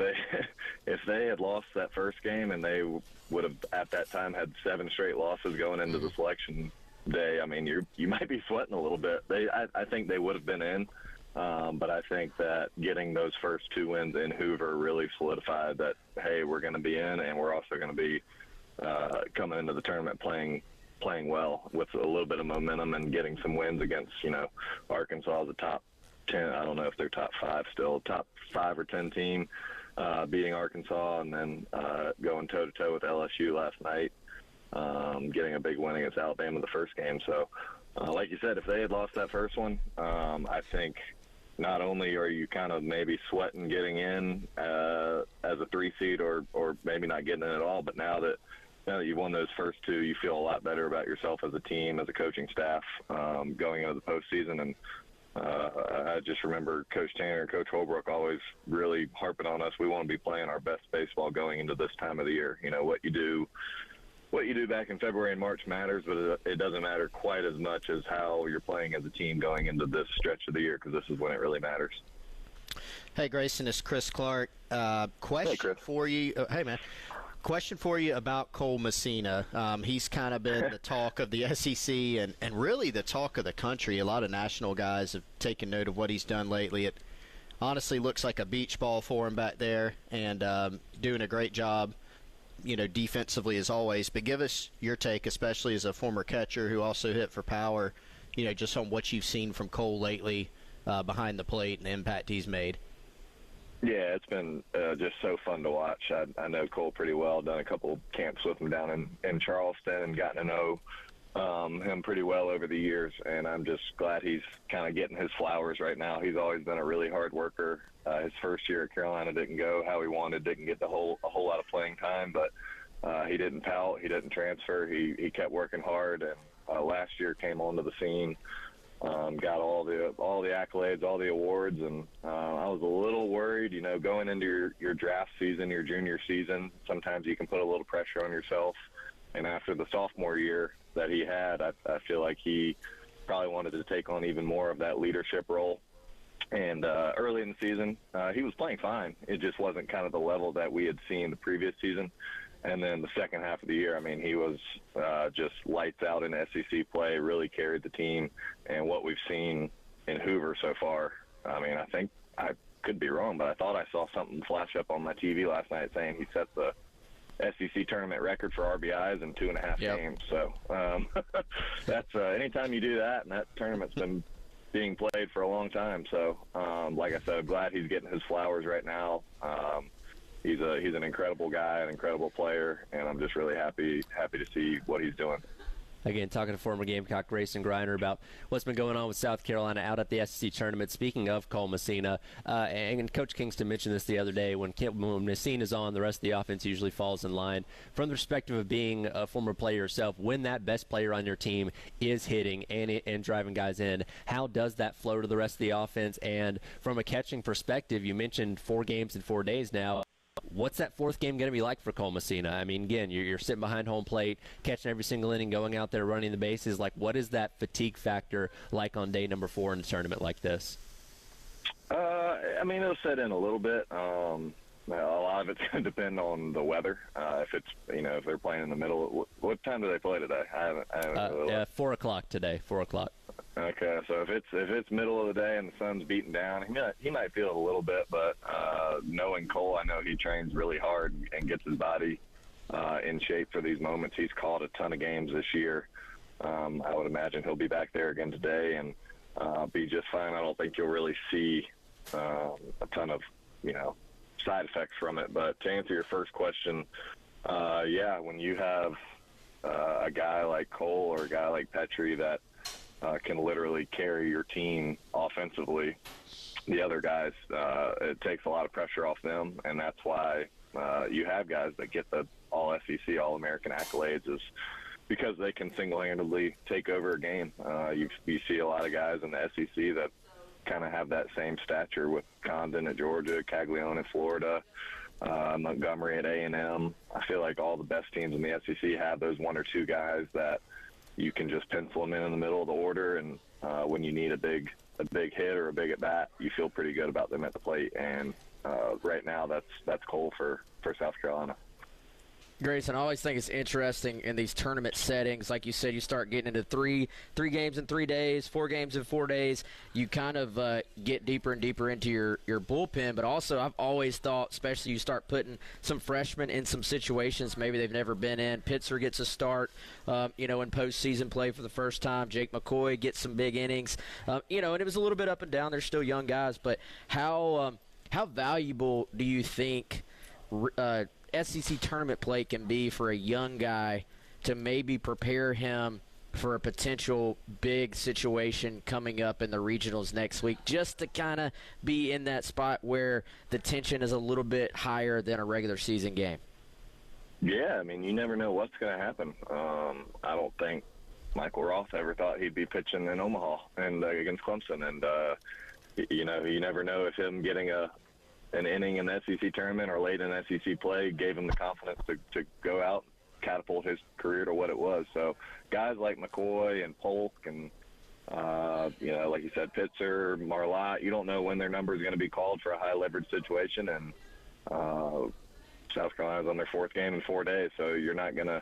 they had lost that first game and they would have at that time had 7 straight losses going into the selection day, I mean, you might be sweating a little bit. I think they would have been in. But I think that getting those first 2 wins in Hoover really solidified that, hey, we're going to be in, and we're also going to be coming into the tournament playing well with a little bit of momentum and getting some wins against, Arkansas as a top 10. I don't know if they're top 5 still, top 5 or 10 team, beating Arkansas, and then going toe-to-toe with LSU last night, getting a big win against Alabama the first game. So, like you said, if they had lost that first one, I think – not only are you kind of maybe sweating getting in as a 3 seed or maybe not getting in at all, but now that you've won those first 2, you feel a lot better about yourself as a team, as a coaching staff, going into the postseason. And I just remember Coach Tanner and Coach Holbrook always really harping on us. We want to be playing our best baseball going into this time of the year. What you do back in February and March matters, but it doesn't matter quite as much as how you're playing as a team going into this stretch of the year, because this is when it really matters. Hey, Grayson, it's Chris Clark. Question for you. Hey, man. Question for you about Cole Messina. He's kind of been the talk of the SEC and really the talk of the country. A lot of national guys have taken note of what he's done lately. It honestly looks like a beach ball for him back there and doing a great job, defensively as always. But give us your take, especially as a former catcher who also hit for power, just on what you've seen from Cole lately behind the plate and the impact he's made. Yeah, it's been just so fun to watch. I know Cole pretty well, done a couple camps with him down in Charleston and gotten to know him pretty well over the years, and I'm just glad he's kind of getting his flowers right now. He's always been a really hard worker. His first year at Carolina didn't go how he wanted, didn't get a whole lot of playing time, but he didn't pout, he didn't transfer, he kept working hard, and last year came onto the scene. Got all the accolades, all the awards, and I was a little worried, going into your draft season, your junior season, sometimes you can put a little pressure on yourself. And after the sophomore year that he had, I feel like he probably wanted to take on even more of that leadership role. And early in the season, he was playing fine. It just wasn't kind of the level that we had seen the previous season. And then the second half of the year, he was just lights out in SEC play, really carried the team. And what we've seen in Hoover so far, I think I could be wrong, but I thought I saw something flash up on my TV last night saying he set the SEC tournament record for RBIs in 2.5 games. So that's anytime you do that, and that tournament's been being played for a long time. So, like I said, I'm glad he's getting his flowers right now. He's an incredible guy, an incredible player, and I'm just really happy to see what he's doing. Again, talking to former Gamecock Grayson Griner about what's been going on with South Carolina out at the SEC tournament. Speaking of Cole Messina, and Coach Kingston mentioned this the other day, when Messina's on, the rest of the offense usually falls in line. From the perspective of being a former player yourself, when that best player on your team is hitting and driving guys in, how does that flow to the rest of the offense? And from a catching perspective, you mentioned 4 games in 4 days now. What's that fourth game going to be like for Cole Messina? Again, you're sitting behind home plate, catching every single inning, going out there running the bases. What is that fatigue factor like on day number 4 in a tournament like this? It'll set in a little bit. A lot of it's going to depend on the weather. If it's, if they're playing in the middle. What time do they play today? I haven't 4 o'clock today. 4 o'clock. Okay, so if it's middle of the day and the sun's beating down, he might feel it a little bit. But knowing Cole, I know he trains really hard and gets his body in shape for these moments. He's caught a ton of games this year. I would imagine he'll be back there again today and be just fine. I don't think you'll really see a ton of side effects from it. But to answer your first question, when you have a guy like Cole or a guy like Petrie that can literally carry your team offensively, the other guys, it takes a lot of pressure off them, and that's why you have guys that get the All-SEC, All-American accolades, is because they can single-handedly take over a game. You see a lot of guys in the SEC that kind of have that same stature, with Condon at Georgia, Caglione at Florida, Montgomery at A&M. I feel like all the best teams in the SEC have those 1 or 2 guys that you can just pencil them in the middle of the order, and when you need a big hit or a big at bat, you feel pretty good about them at the plate. And right now, that's Cole for South Carolina. Grayson, I always think it's interesting in these tournament settings. Like you said, you start getting into three games in 3 days, 4 games in 4 days. You kind of get deeper and deeper into your bullpen. But also, I've always thought, especially you start putting some freshmen in some situations maybe they've never been in. Pitzer gets a start, in postseason play for the first time. Jake McCoy gets some big innings. And it was a little bit up and down. They're still young guys. But how valuable do you think SEC tournament play can be for a young guy to maybe prepare him for a potential big situation coming up in the regionals next week, just to kind of be in that spot where the tension is a little bit higher than a regular season game? Yeah, you never know what's going to happen. I don't think Michael Roth ever thought he'd be pitching in Omaha and against Clemson, and you never know if him getting an inning in the SEC tournament or late in SEC play gave him the confidence to go out and catapult his career to what it was. So guys like McCoy and Polk and Like you said, Pitzer, Marlott, you don't know when their number is going to be called for a high leverage situation. And South Carolina's on their 4th game in 4 days, so you're not going to,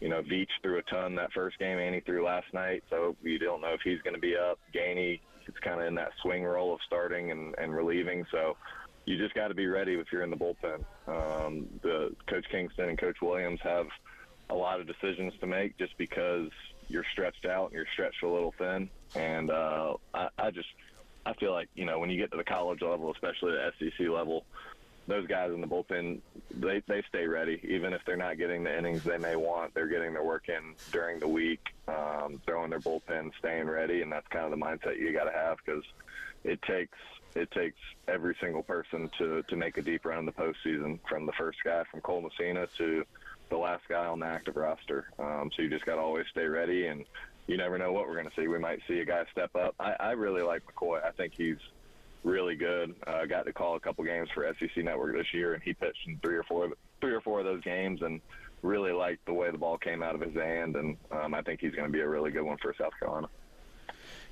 Veach threw a ton that first game. Annie threw last night, so you don't know if he's going to be up. Gainey, it's kind of in that swing role of starting and relieving. So you just got to be ready if you're in the bullpen. The Coach Kingston and Coach Williams have a lot of decisions to make just because you're stretched out and you're stretched a little thin. And I feel like, when you get to the college level, especially the SEC level, those guys in the bullpen, they stay ready. Even if they're not getting the innings they may want, they're getting their work in during the week, throwing their bullpen, staying ready, and that's kind of the mindset you got to have, because it takes every single person to make a deep run in the postseason, from the first guy from Cole Messina to the last guy on the active roster. So you just got to always stay ready, and you never know what we're going to see. We might see a guy step up. I really like McCoy. I think he's really good. Got to call a couple games for SEC Network this year, and he pitched in three or four of those games, and really liked the way the ball came out of his hand. And I think he's going to be a really good one for South Carolina.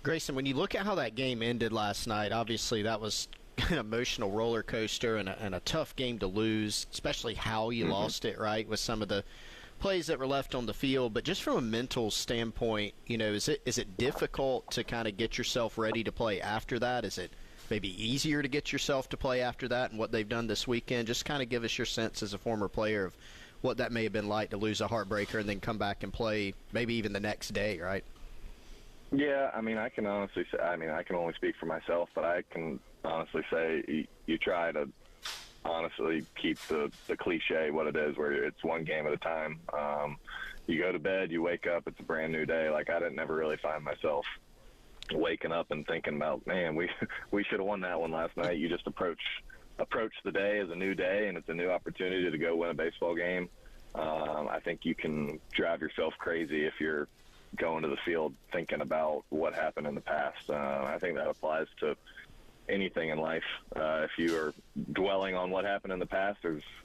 Grayson, when you look at how that game ended last night, obviously that was an emotional roller coaster and a tough game to lose, especially how you lost it, right, with some of the plays that were left on the field. But just from a mental standpoint, is it difficult to kind of get yourself ready to play after that? Is it maybe easier to get yourself to play after that and what they've done this weekend? Just kind of give us your sense as a former player of what that may have been like to lose a heartbreaker and then come back and play maybe even the next day, right? Yeah, I can honestly say, I can only speak for myself, but I can honestly say you try to honestly keep the cliche what it is, where it's one game at a time. You go to bed, you wake up, it's a brand new day. Like, I didn't never really find myself waking up and thinking about, man, we should have won that one last night. You just approach the day as a new day, and it's a new opportunity to go win a baseball game. I think you can drive yourself crazy if you're going to the field thinking about what happened in the past. I think that applies to anything in life. If you are dwelling on what happened in the past,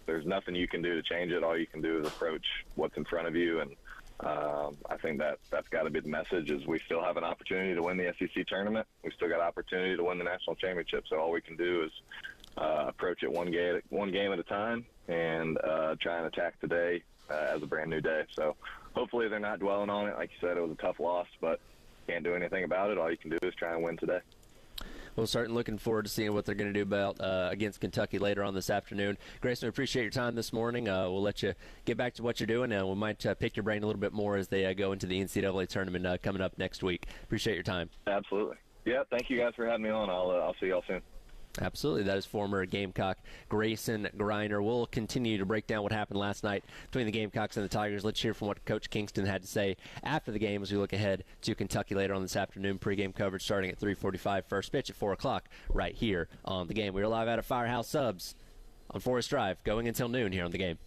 there's nothing you can do to change it. All you can do is approach what's in front of you, and I think that's got to be the message, is we still have an opportunity to win the SEC tournament. We still got opportunity to win the national championship. So all we can do is approach it one game at a time, and try and attack today as a brand new day. So hopefully they're not dwelling on it. Like you said, it was a tough loss, but can't do anything about it. All you can do is try and win today. We'll certainly looking forward to seeing what they're going to do about against Kentucky later on this afternoon. Grayson, we appreciate your time this morning. We'll let you get back to what you're doing, and we might pick your brain a little bit more as they go into the NCAA tournament coming up next week. Appreciate your time. Absolutely. Yeah, thank you guys for having me on. I'll see y'all soon. Absolutely. That is former Gamecock Grayson Greiner. We'll continue to break down what happened last night between the Gamecocks and the Tigers. Let's hear from what Coach Kingston had to say after the game as we look ahead to Kentucky later on this afternoon. Pre-game coverage starting at 3:45. First pitch at 4 o'clock right here on the game. We're live out at Firehouse Subs on Forest Drive, going until noon here on the game.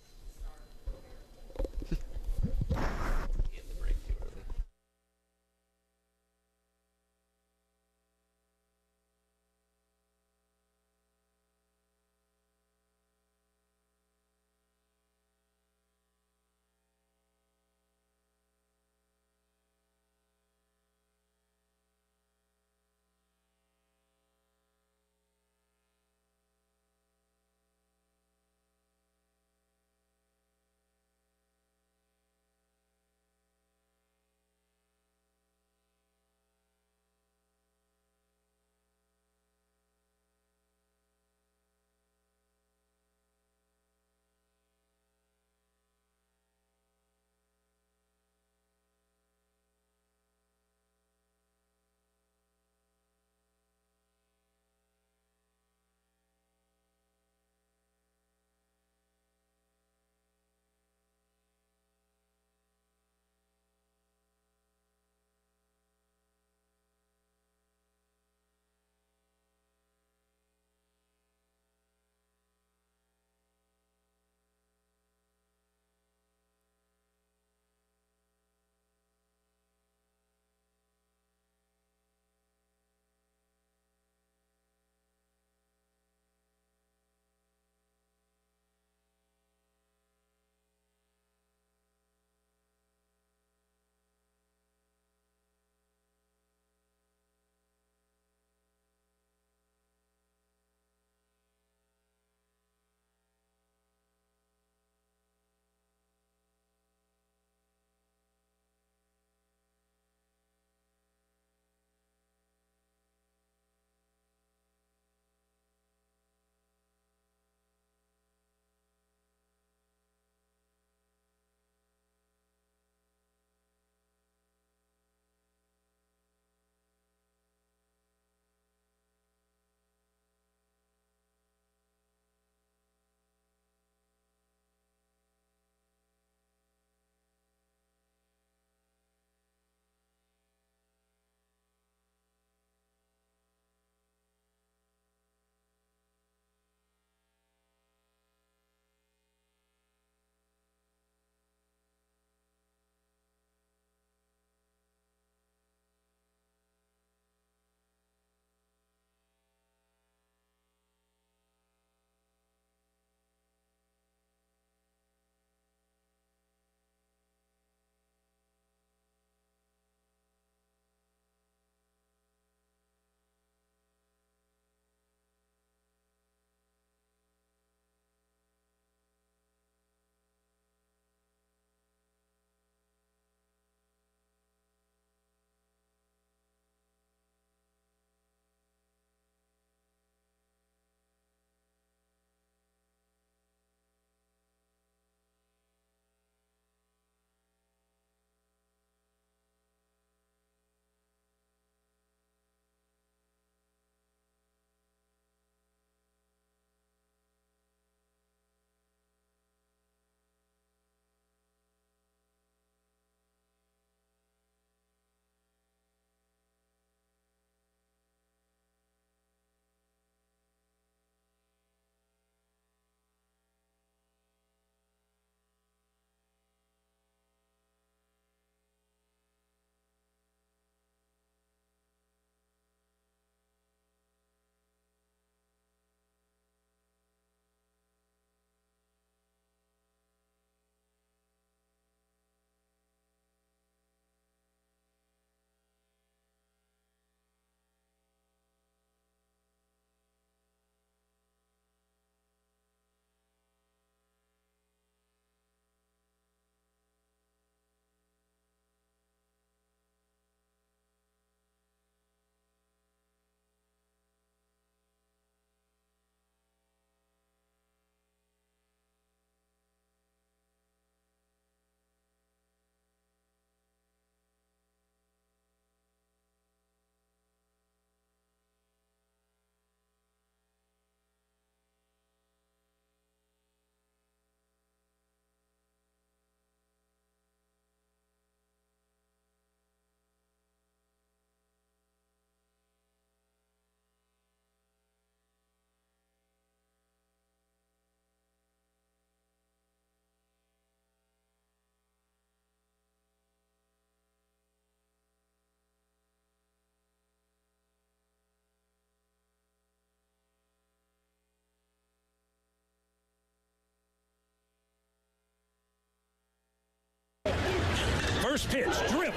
First pitch, dribble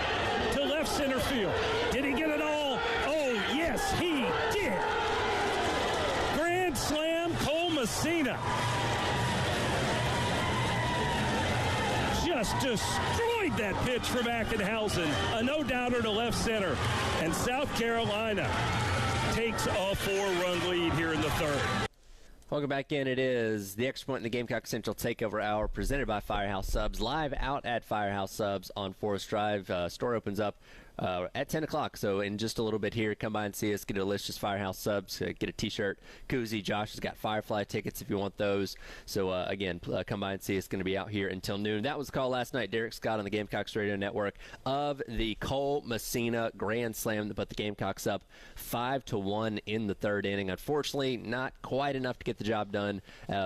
to left center field. Did he get it all? Oh, yes, he did. Grand slam, Cole Messina. Just destroyed that pitch from Ackenhausen. A no-doubter to left center. And South Carolina takes a 4-run lead here in the third. Welcome back in. It is the Extra Point in the Gamecock Central Takeover Hour presented by Firehouse Subs, live out at Firehouse Subs on Forest Drive. Store opens up at 10 o'clock, so in just a little bit here, come by and see us, get a delicious Firehouse Subs, get a t-shirt, koozie. Josh has got Firefly tickets if you want those. So, again, come by and see us. Going to be out here until noon. That was the call last night, Derek Scott on the Gamecocks Radio Network, of the Cole Messina Grand Slam that put the Gamecocks up 5-1 in the third inning. Unfortunately, not quite enough to get the job done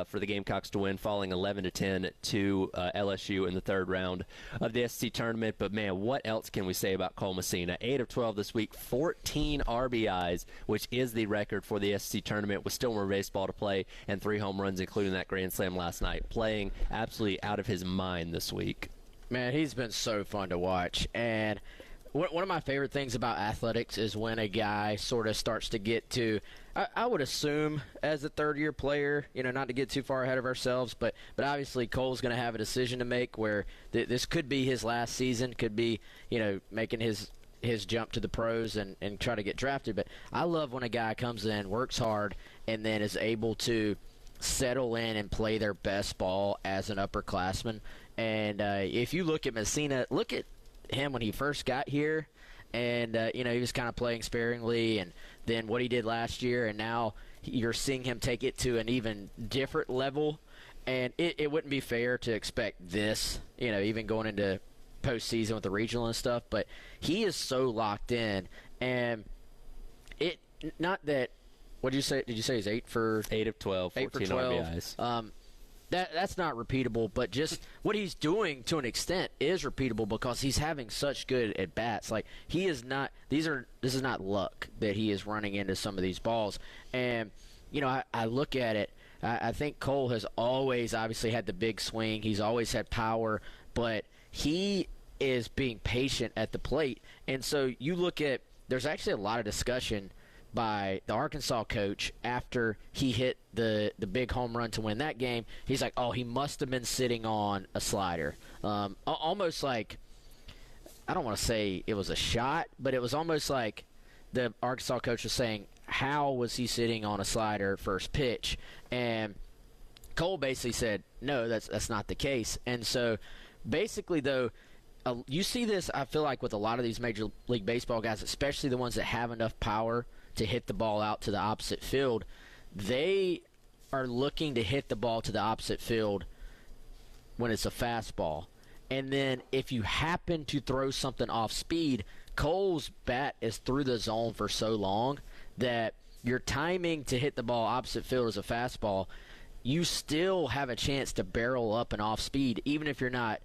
for the Gamecocks to win, falling 11-10 to LSU in the third round of the SEC tournament. But, man, what else can we say about Cole Messina? 8 of 12 this week, 14 RBIs, which is the record for the SEC tournament, with still more baseball to play, and 3 home runs, including that grand slam last night. Playing absolutely out of his mind this week. Man, he's been so fun to watch. And one of my favorite things about athletics is when a guy sort of starts to get to, I would assume as a third-year player, not to get too far ahead of ourselves, but obviously Cole's going to have a decision to make where this could be his last season, could be, making his jump to the pros and try to get drafted. But I love when a guy comes in, works hard, and then is able to settle in and play their best ball as an upperclassman. And if you look at Messina, look at him when he first got here, and he was kind of playing sparingly, and then what he did last year, and now you're seeing him take it to an even different level. And it wouldn't be fair to expect this, even going into postseason with the regional and stuff, but he is so locked in. And not that, what did you say? Did you say he's 8 of 12, 14 RBIs? That's not repeatable, but just what he's doing to an extent is repeatable because he's having such good at bats. Like, he is not. This is not luck that he is running into some of these balls. And I look at it. I think Cole has always obviously had the big swing. He's always had power, but he is being patient at the plate. And so you look at, there's actually a lot of discussion by the Arkansas coach after he hit the big home run to win that game. He's like, oh, he must have been sitting on a slider. Almost like, I don't want to say it was a shot, but it was almost like the Arkansas coach was saying, how was he sitting on a slider first pitch? And Cole basically said, no, that's not the case. And so basically, though, you see this, I feel like, with a lot of these Major League Baseball guys, especially the ones that have enough power to hit the ball out to the opposite field. They are looking to hit the ball to the opposite field when it's a fastball. And then if you happen to throw something off speed, Cole's bat is through the zone for so long that your timing to hit the ball opposite field as a fastball, you still have a chance to barrel up and off speed, even if you're not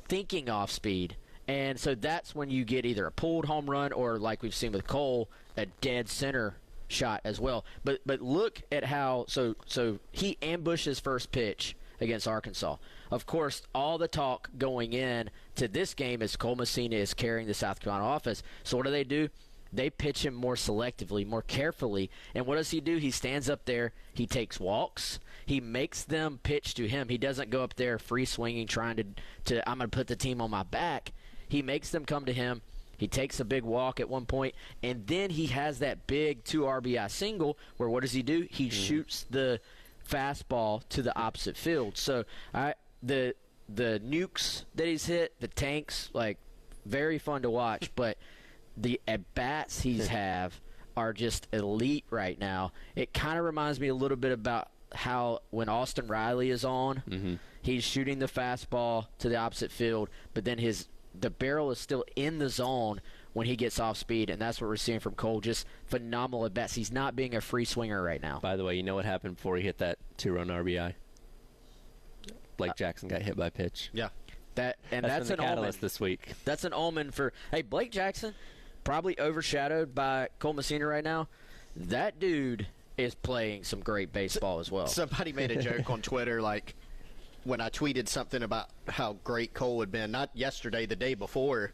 thinking off speed. And so that's when you get either a pulled home run or, like we've seen with Cole, a dead center shot as well. But look at how so he ambushes first pitch against Arkansas. Of course, all the talk going in to this game is Cole Messina is carrying the South Carolina offense. So what do? They pitch him more selectively, more carefully. And what does he do? He stands up there. He takes walks. He makes them pitch to him. He doesn't go up there free swinging, trying to I'm going to put the team on my back. He makes them come to him. He takes a big walk at one point, and then he has that big 2 RBI single where what does he do? He shoots the fastball to the opposite field. So the nukes that he's hit, the tanks, like, very fun to watch, but the at-bats he's have are just elite right now. It kind of reminds me a little bit about how when Austin Riley is on, he's shooting the fastball to the opposite field, but then the barrel is still in the zone when he gets off speed, and that's what we're seeing from Cole. Just phenomenal at bats. He's not being a free swinger right now. By the way, you know what happened before he hit that 2-run RBI? Blake Jackson got hit by a pitch. Yeah. That's an catalyst omen this week. That's an omen for, hey, Blake Jackson, probably overshadowed by Cole Messina right now. That dude is playing some great baseball as well. Somebody made a joke on Twitter like, when I tweeted something about how great Cole had been, not yesterday, the day before,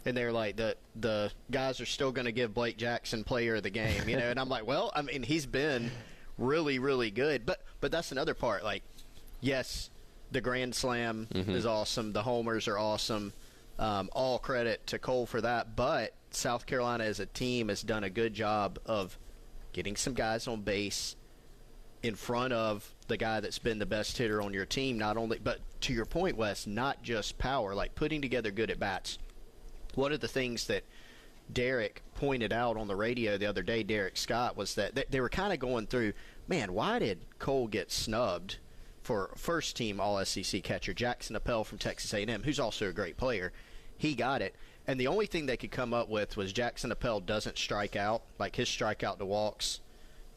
and they're like, the guys are still going to give Blake Jackson player of the game, and I'm like, well, I mean, he's been really, really good. But that's another part. Like, yes, the Grand Slam is awesome. The homers are awesome. All credit to Cole for that. But South Carolina as a team has done a good job of getting some guys on base in front of the guy that's been the best hitter on your team, not only, but to your point, Wes, not just power, like putting together good at-bats. One of the things that Derek pointed out on the radio the other day, Derek Scott, was that they were kind of going through, man, why did Cole get snubbed for first-team All-SEC catcher? Jackson Appel from Texas A&M, who's also a great player. He got it. And the only thing they could come up with was Jackson Appel doesn't strike out, like his strikeout to walks,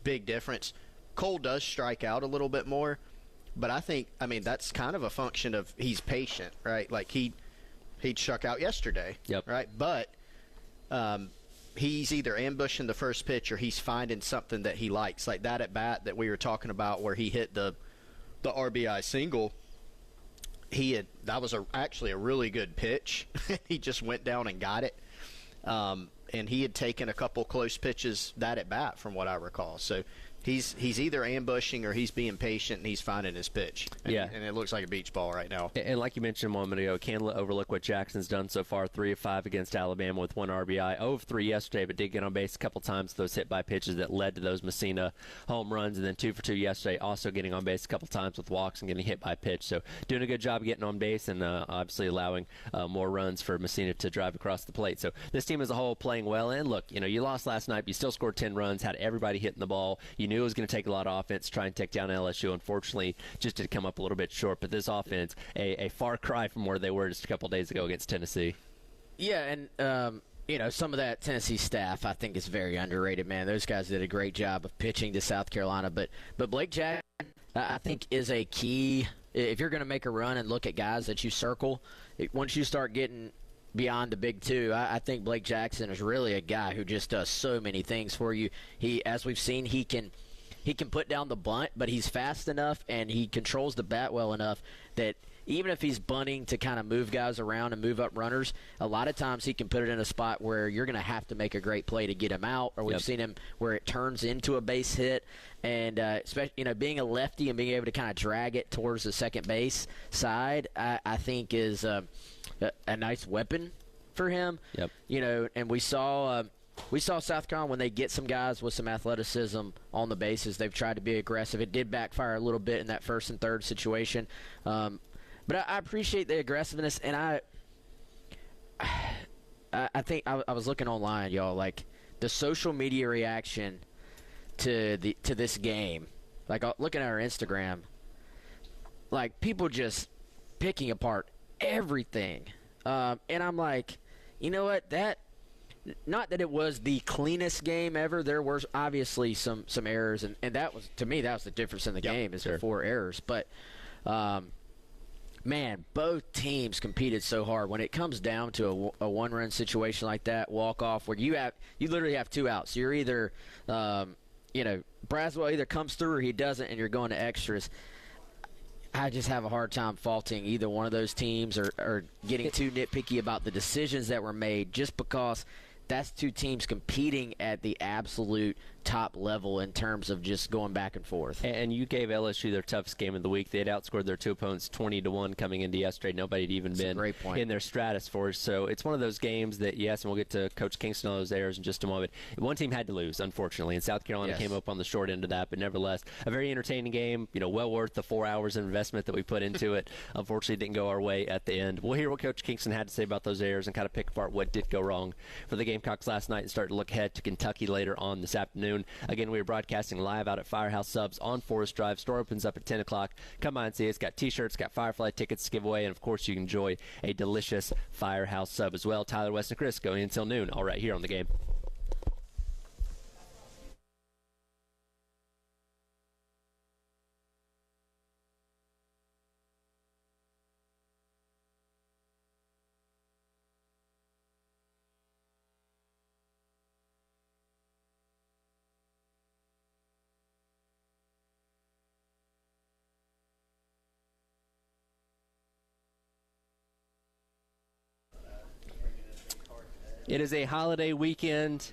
big difference. Cole does strike out a little bit more, but I mean, that's kind of a function of he's patient, right? Like he struck out yesterday, right? But he's either ambushing the first pitch or he's finding something that he likes, like that at bat that we were talking about where he hit the RBI single. That was actually a really good pitch. He just went down and got it, and he had taken a couple close pitches that at bat, from what I recall. So he's either ambushing or he's being patient and he's finding his pitch. And, and it looks like a beach ball right now. And like you mentioned a moment ago, can't overlook what Jackson's done so far. 3 of 5 against Alabama with 1 RBI. 0 of 3 yesterday, but did get on base a couple times. Those hit by pitches that led to those Messina home runs, and then 2 for 2 yesterday. Also getting on base a couple times with walks and getting hit by pitch. So doing a good job getting on base and obviously allowing more runs for Messina to drive across the plate. So this team as a whole playing well. And look, you lost last night, but you still scored 10 runs, had everybody hitting the ball. You knew it was going to take a lot of offense to try and take down LSU. Unfortunately, just did come up a little bit short. But this offense, a far cry from where they were just a couple days ago against Tennessee. Yeah, and some of that Tennessee staff I think is very underrated, man. Those guys did a great job of pitching to South Carolina. But Blake Jackson, I think, is a key. If you're going to make a run and look at guys that you circle, once you start getting beyond the big two, I think Blake Jackson is really a guy who just does so many things for you. As we've seen, he can put down the bunt, but he's fast enough and he controls the bat well enough that even if he's bunting to kind of move guys around and move up runners, a lot of times he can put it in a spot where you're going to have to make a great play to get him out, or we've seen him where it turns into a base hit. And especially, being a lefty and being able to kind of drag it towards the second base side, I think is a nice weapon for him. And we saw South Carolina, when they get some guys with some athleticism on the bases, they've tried to be aggressive. It did backfire a little bit in that first and third situation. But I appreciate the aggressiveness, and I think I was looking online, y'all, like the social media reaction to this game, like looking at our Instagram, like people just picking apart everything. And I'm like, you know what, not that it was the cleanest game ever. There were obviously some errors, and that was, to me, that was the difference in the game, is the 4 errors. But man, both teams competed so hard. When it comes down to a one-run situation like that, walk-off, where you literally have 2 outs. You're either, Braswell either comes through or he doesn't, and you're going to extras. I just have a hard time faulting either one of those teams or getting too nitpicky about the decisions that were made, just because that's 2 teams competing at the absolute top level in terms of just going back and forth. And you gave LSU their toughest game of the week. They had outscored their 2 opponents 20-1 coming into yesterday. Nobody had even been in their stratosphere. So it's one of those games that, yes, and we'll get to Coach Kingston on those errors in just a moment. One team had to lose, unfortunately, and South Carolina came up on the short end of that. But nevertheless, a very entertaining game. Well worth the 4 hours of investment that we put into it. Unfortunately, it didn't go our way at the end. We'll hear what Coach Kingston had to say about those errors and kind of pick apart what did go wrong for the Gamecocks last night and start to look ahead to Kentucky later on this afternoon. Again, we are broadcasting live out at Firehouse Subs on Forest Drive. Store opens up at 10 o'clock. Come by and see us. Got T-shirts, got Firefly tickets to give away, and, of course, you can enjoy a delicious Firehouse Sub as well. Tyler, West, and Chris going until noon, all right here on The Game. It is a holiday weekend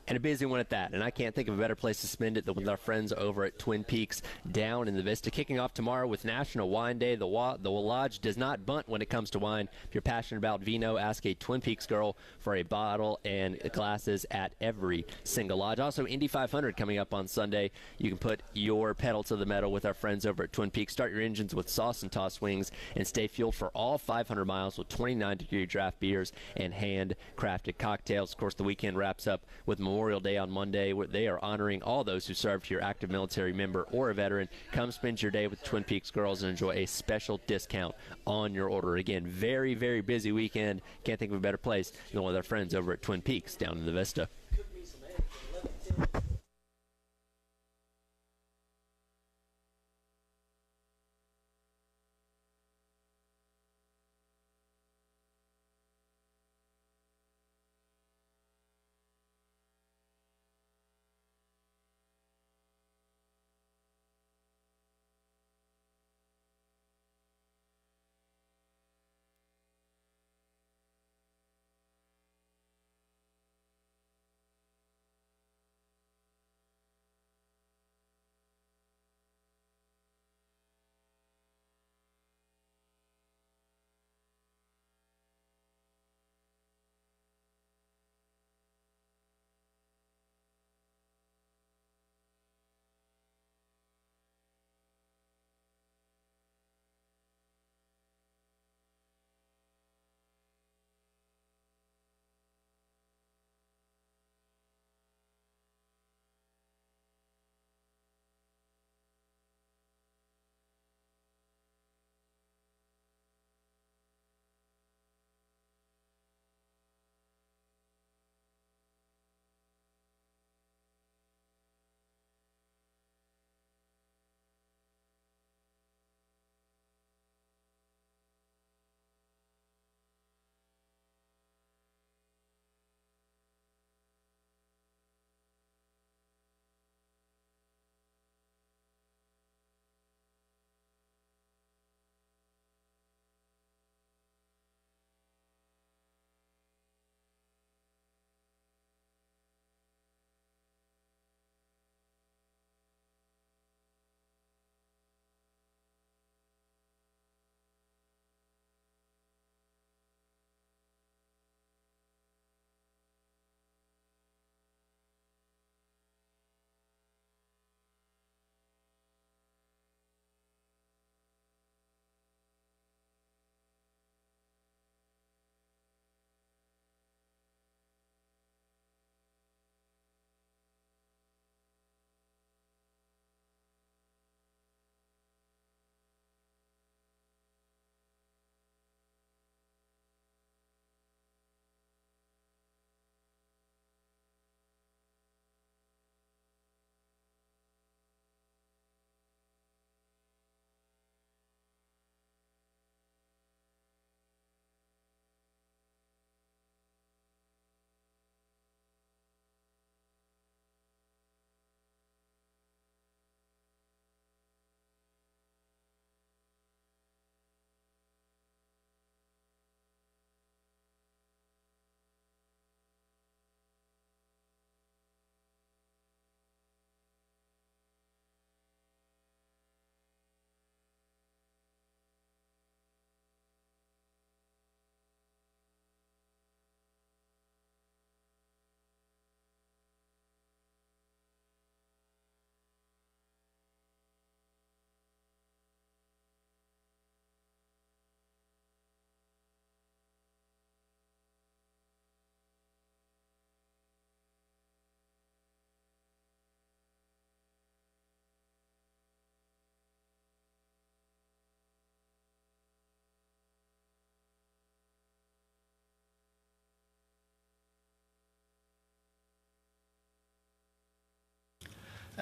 and a busy one at that, and I can't think of a better place to spend it than with our friends over at Twin Peaks down in the Vista. Kicking off tomorrow with National Wine Day. The Lodge does not bunt when it comes to wine. If you're passionate about vino, ask a Twin Peaks girl for a bottle and glasses at every single lodge. Also, Indy 500 coming up on Sunday. You can put your pedal to the metal with our friends over at Twin Peaks. Start your engines with sauce and toss wings and stay fueled for all 500 miles with 29-degree draft beers and handcrafted cocktails. Of course, the weekend wraps up with Memorial Day on Monday, where they are honoring all those who served your active military member or a veteran. Come spend your day with Twin Peaks girls and enjoy a special discount on your order. Again, very, very busy weekend. Can't think of a better place than with our friends over at Twin Peaks down in the Vista.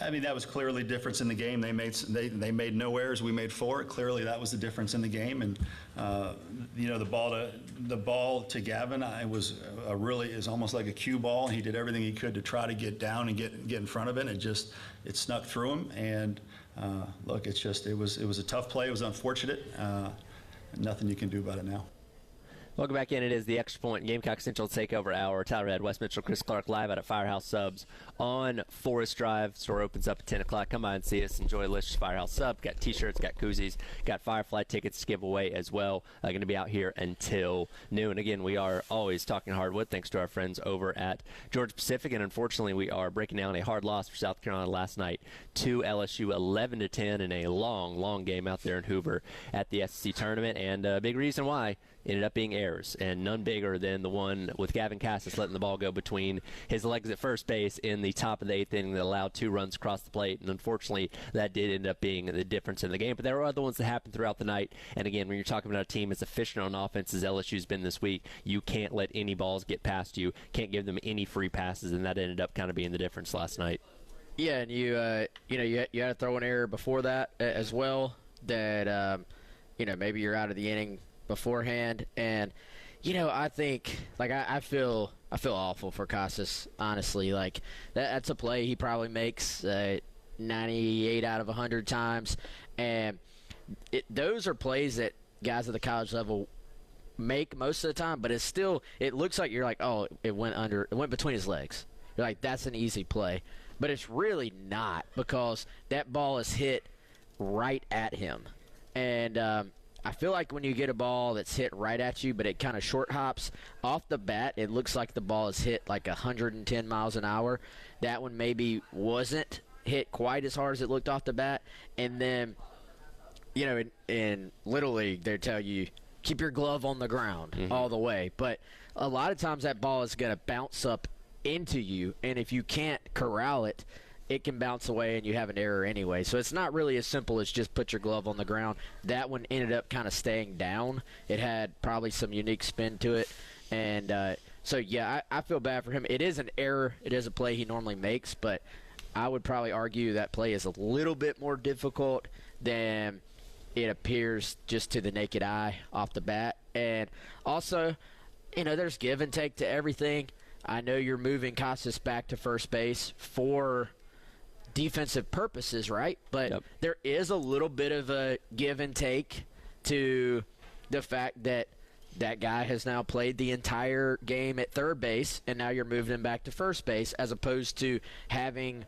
I mean, that was clearly difference in the game. They made no errors. We made 4. Clearly, that was the difference in the game. And you know, the ball to Gavin, is almost like a cue ball. He did everything he could to try to get down and get in front of it. It snuck through him. And look, it was a tough play. It was unfortunate. Nothing you can do about it now. Welcome back in. It is the Extra Point Gamecock Central Takeover Hour. Tyler Head, Wes Mitchell, Chris Clark live out at Firehouse Subs on Forest Drive. Store opens up at 10 o'clock. Come by and see us. Enjoy a delicious Firehouse Sub. Got T-shirts, got koozies, got Firefly tickets to give away as well. Going to be out here until noon. Again, we are always talking hardwood thanks to our friends over at Georgia Pacific. And unfortunately, we are breaking down a hard loss for South Carolina last night to LSU 11-10 in a long, long game out there in Hoover at the SEC tournament. And a big reason why ended up being errors, and none bigger than the one with Gavin Cassis letting the ball go between his legs at first base in the top of the 8th inning that allowed 2 runs across the plate. And unfortunately, that did end up being the difference in the game. But there were other ones that happened throughout the night. And again, when you're talking about a team as efficient on offense as LSU's been this week, you can't let any balls get past you, can't give them any free passes, and that ended up kind of being the difference last night. Yeah, and you had to throw an error before that as well. That maybe you're out of the inning beforehand, and I think I feel awful for Casas, honestly. Like that's a play he probably makes 98 out of 100 times, and those are plays that guys at the college level make most of the time. But it looks like you're like, oh, it went between his legs. You're like, that's an easy play, but it's really not, because that ball is hit right at him, and I feel like when you get a ball that's hit right at you, but it kind of short hops off the bat, it looks like the ball is hit like 110 miles an hour. That one maybe wasn't hit quite as hard as it looked off the bat. And then, in Little League, they tell you, keep your glove on the ground all the way. But a lot of times that ball is going to bounce up into you, and if you can't corral it, it can bounce away and you have an error anyway. So it's not really as simple as just put your glove on the ground. That one ended up kind of staying down. It had probably some unique spin to it. And I feel bad for him. It is an error. It is a play he normally makes, but I would probably argue that play is a little bit more difficult than it appears just to the naked eye off the bat. And also, there's give and take to everything. I know you're moving Casas back to first base for defensive purposes, right? But there is a little bit of a give and take to the fact that that guy has now played the entire game at third base, and now you're moving him back to first base, as opposed to having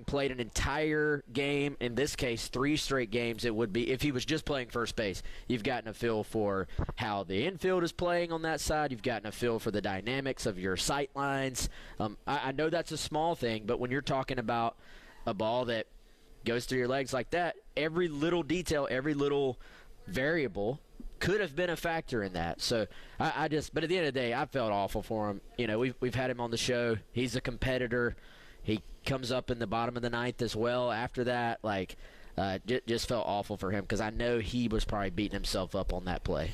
played an entire game, in this case 3 straight games. It would be if he was just playing first base. You've gotten a feel for how the infield is playing on that side. You've gotten a feel for the dynamics of your sight lines. I know that's a small thing, but when you're talking about a ball that goes through your legs like that, every little detail, every little variable could have been a factor in that. So but at the end of the day, I felt awful for him. We've had him on the show. He's a competitor. He comes up in the bottom of the 9th as well. After that, just felt awful for him, because I know he was probably beating himself up on that play.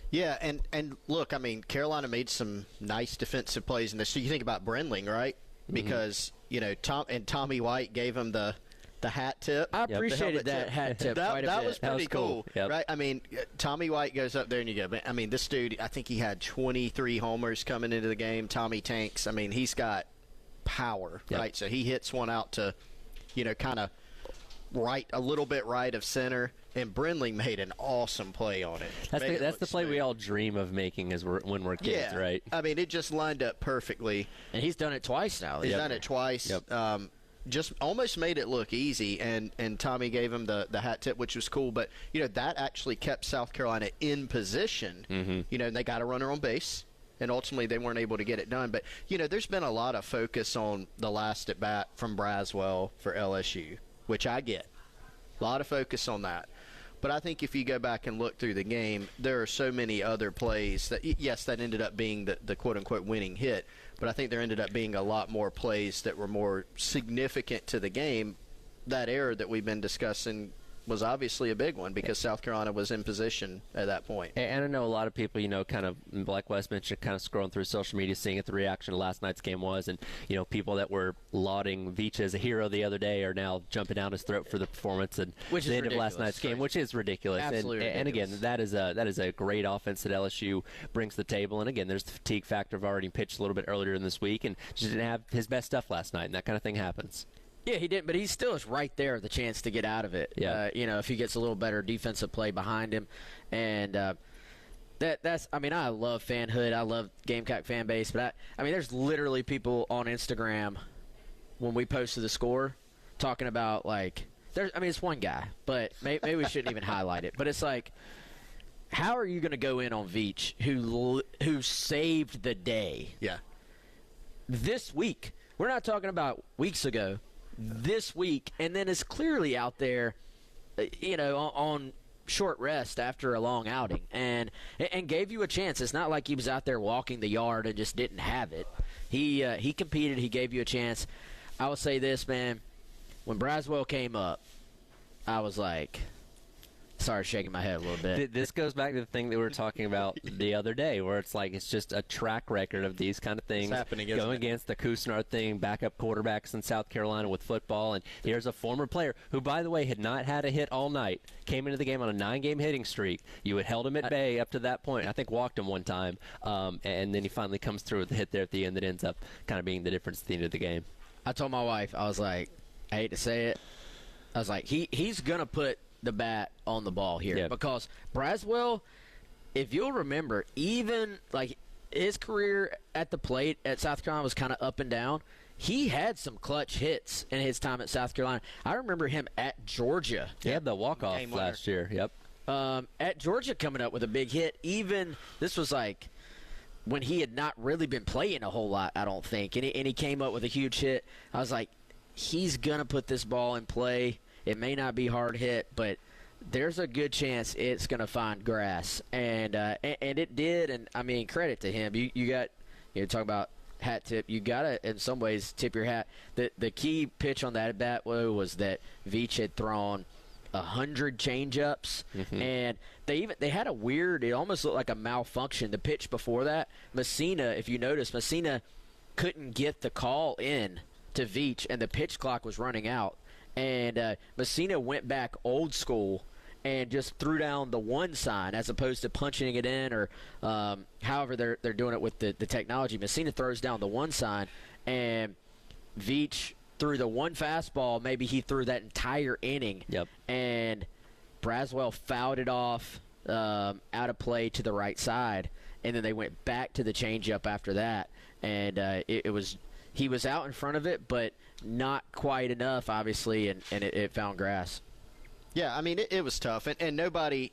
Yeah, and look, I mean, Carolina made some nice defensive plays in this. So you think about Brendling, right? Because Tommy White gave him the hat tip. I appreciated that hat tip. That was pretty cool, yep. Right? I mean, Tommy White goes up there and you go, I mean, this dude, I think he had 23 homers coming into the game. Tommy tanks. I mean, he's got power, right? So he hits one out to, kind of a little bit right of center, and Brendling made an awesome play on it. That's the play we all dream of making when we're kids, right? I mean, it just lined up perfectly. And he's done it twice now. He's done it twice. Yep. Just almost made it look easy, and Tommy gave him the hat tip, which was cool. But, that actually kept South Carolina in position. And they got a runner on base, and ultimately they weren't able to get it done. But, there's been a lot of focus on the last at-bat from Braswell for LSU, which I get. A lot of focus on that. But I think if you go back and look through the game, there are so many other plays that, yes, that ended up being the quote-unquote winning hit, but I think there ended up being a lot more plays that were more significant to the game. That error that we've been discussing was obviously a big one, because South Carolina was in position at that point. And I know a lot of people, kind of, like Wes mentioned, kind of scrolling through social media, seeing what the reaction to last night's game was. And, people that were lauding Veach as a hero the other day are now jumping down his throat for the performance and the end of last night's game, which is ridiculous. Absolutely ridiculous. And again, that is a great offense that LSU brings to the table. And again, there's the fatigue factor of already pitched a little bit earlier in this week and just didn't have his best stuff last night, and that kind of thing happens. Yeah, he didn't, but he still is right there, the chance to get out of it. Yeah. If he gets a little better defensive play behind him. And, That's I mean, I love fanhood. I love Gamecock fan base, but I mean, there's literally people on Instagram when we posted the score talking about like it's one guy, but maybe we shouldn't even highlight it. But it's like, how are you going to go in on Veach, who saved the day? Yeah. This week, we're not talking about weeks ago. This week, and then is clearly out there, on short rest after a long outing, and gave you a chance. It's not like he was out there walking the yard and just didn't have it. He competed. He gave you a chance. I will say this, man. When Braswell came up, I was like, started shaking my head a little bit. This goes back to the thing that we were talking about the other day, where it's like it's just a track record of these kind of things going against the Cousineau thing, backup quarterbacks in South Carolina with football. And here's a former player who, by the way, had not had a hit all night, came into the game on a 9-game hitting streak. You had held him at bay up to that point. I think walked him one time, and then he finally comes through with the hit there at the end that ends up kind of being the difference at the end of the game. I told my wife, I was like, I hate to say it, I was like, he's going to put the bat on the ball here, because Braswell, if you'll remember, even like his career at the plate at South Carolina was kind of up and down. He had some clutch hits in his time at South Carolina. I remember him at Georgia. He had the walk-off last year. Yep. At Georgia coming up with a big hit. Even this was like when he had not really been playing a whole lot, I don't think, and he came up with a huge hit. I was like, he's gonna put this ball in play. It may not be hard hit, but there's a good chance it's going to find grass, and it did. And I mean, credit to him. You talk about hat tip. You got to, in some ways, tip your hat. The key pitch on that at bat was that Veach had thrown 100 changeups, and they had a weird. It almost looked like a malfunction. The pitch before that, Messina, if you notice, Messina couldn't get the call in to Veach, and the pitch clock was running out. And Messina went back old school and just threw down the one sign as opposed to punching it in or however they're doing it with the technology. Messina throws down the one sign, and Veach threw the one fastball. Maybe he threw that entire inning. Yep. And Braswell fouled it off out of play to the right side, and then they went back to the changeup after that. And he was out in front of it, but not quite enough, obviously, and it found grass. Yeah, I mean, it was tough. And nobody,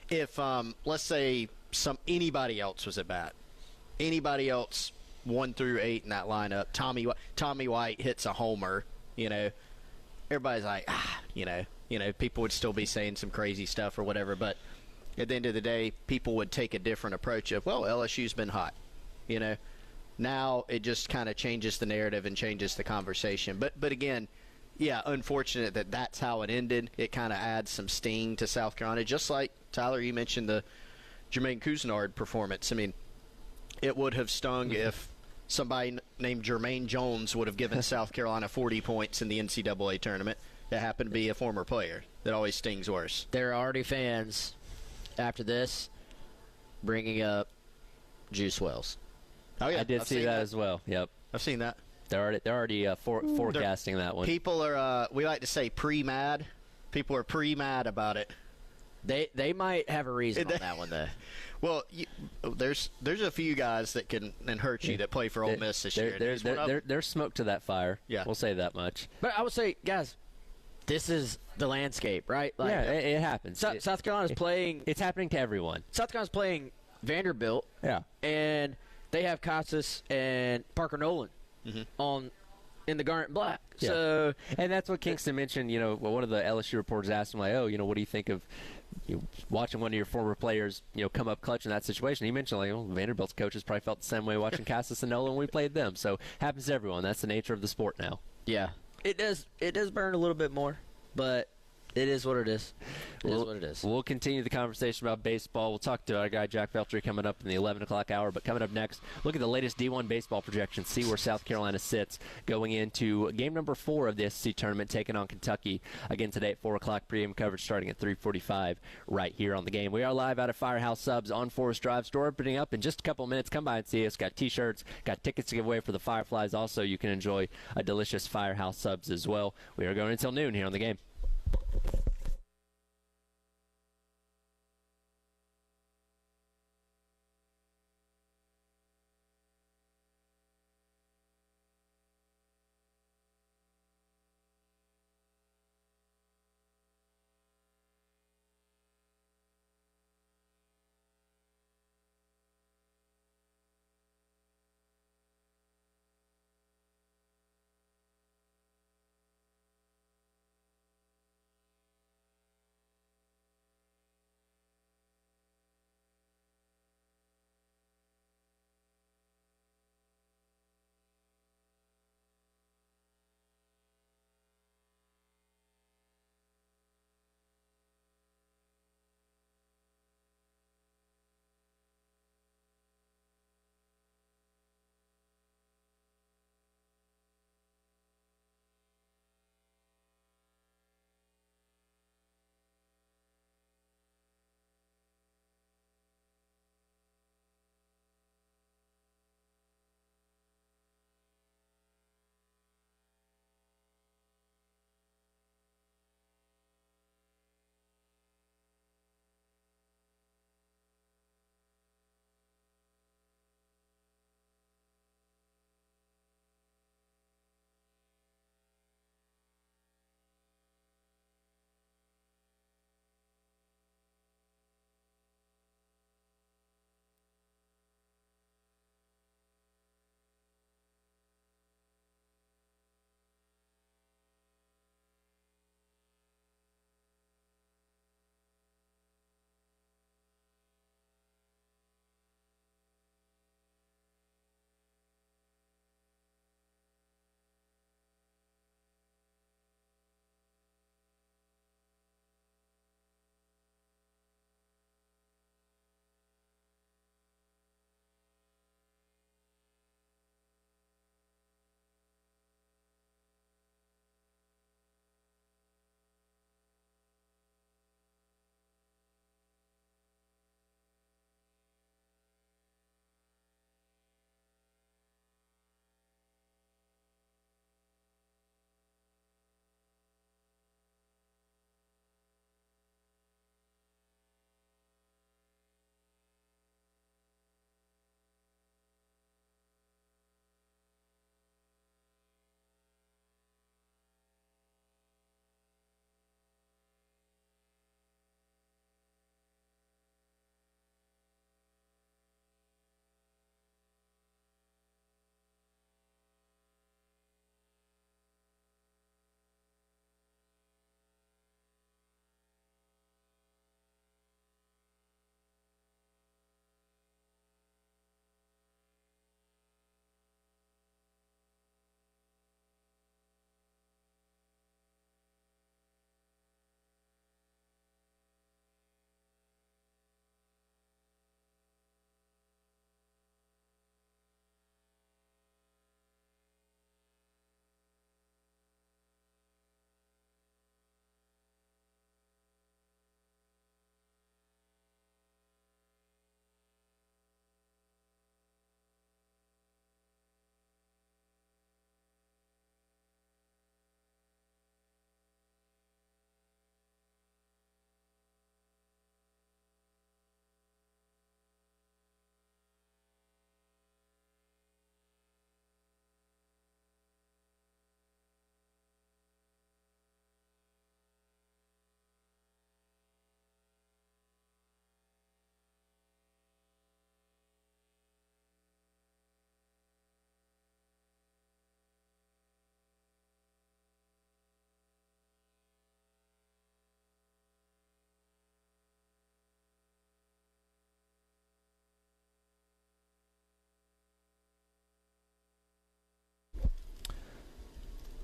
if, let's say, anybody else was at bat, anybody else 1 through 8 in that lineup, Tommy White hits a homer, everybody's like, people would still be saying some crazy stuff or whatever. But at the end of the day, people would take a different approach of, well, LSU's been hot, Now it just kind of changes the narrative and changes the conversation. But again, yeah, unfortunate that that's how it ended. It kind of adds some sting to South Carolina. Just like, Tyler, you mentioned the Jermaine Cousineau performance. I mean, it would have stung if somebody named Jermaine Jones would have given South Carolina 40 points in the NCAA tournament. That happened to be a former player. That always stings worse. There are already fans after this bringing up Juice Wells. Oh, yeah. I did see that as well. Yep. I've seen that. They're already forecasting that one. People are, we like to say pre-mad. People are pre-mad about it. They might have a reason on that one, though. Well, there's a few guys that can hurt you that play for Ole Miss this year. There's smoke to that fire. Yeah. We'll say that much. But I would say, guys, this is the landscape, right? Like, yeah, it happens. South Carolina's playing. It's happening to everyone. South Carolina's playing Vanderbilt. Yeah. And they have Casas and Parker Nolan in the Garnet Black. Yeah. So, and that's what Kingston mentioned. One of the LSU reporters asked him, like, what do you think of watching one of your former players, come up clutch in that situation? He mentioned, like, Vanderbilt's coaches probably felt the same way watching Casas and Nolan when we played them. So happens to everyone. That's the nature of the sport now. Yeah, it does. It does burn a little bit more, but it is what it is. It is what it is. We'll continue the conversation about baseball. We'll talk to our guy Jack Feltry coming up in the 11 o'clock hour. But coming up next, look at the latest D1 baseball projections, see where South Carolina sits going into game number 4 of the SEC tournament, taking on Kentucky again today at 4 o'clock. Pregame coverage starting at 3:45 right here on the game. We are live out of Firehouse Subs on Forest Drive. Store opening up in just a couple of minutes. Come by and see us. Got T-shirts, got tickets to give away for the Fireflies. Also, you can enjoy a delicious Firehouse Subs as well. We are going until noon here on the game.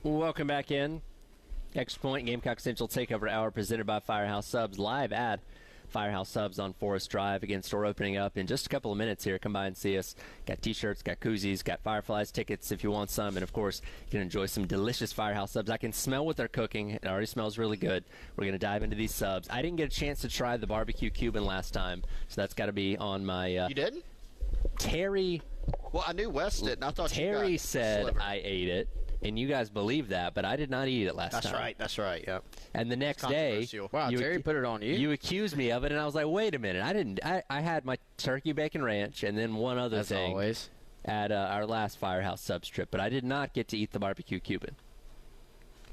Welcome back in. Extra Point Gamecock Central Takeover Hour presented by Firehouse Subs, live at Firehouse Subs on Forest Drive. Again, store opening up in just a couple of minutes here. Come by and see us. Got T-shirts, got koozies, got Fireflies tickets if you want some. And, of course, you can enjoy some delicious Firehouse Subs. I can smell what they're cooking. It already smells really good. We're going to dive into these subs. I didn't get a chance to try the barbecue Cuban last time, so that's got to be on my You didn't? Terry. Well, I knew Wes did, and I thought Terry you got said sliver. I ate it. And you guys believe that, but I did not eat it last time. That's right, yeah. And the next day, wow, Terry put it on you. You accused me of it, and I was like, wait a minute. I had my turkey bacon ranch and then one other As thing always. at our last Firehouse Subs trip, but I did not get to eat the barbecue Cuban.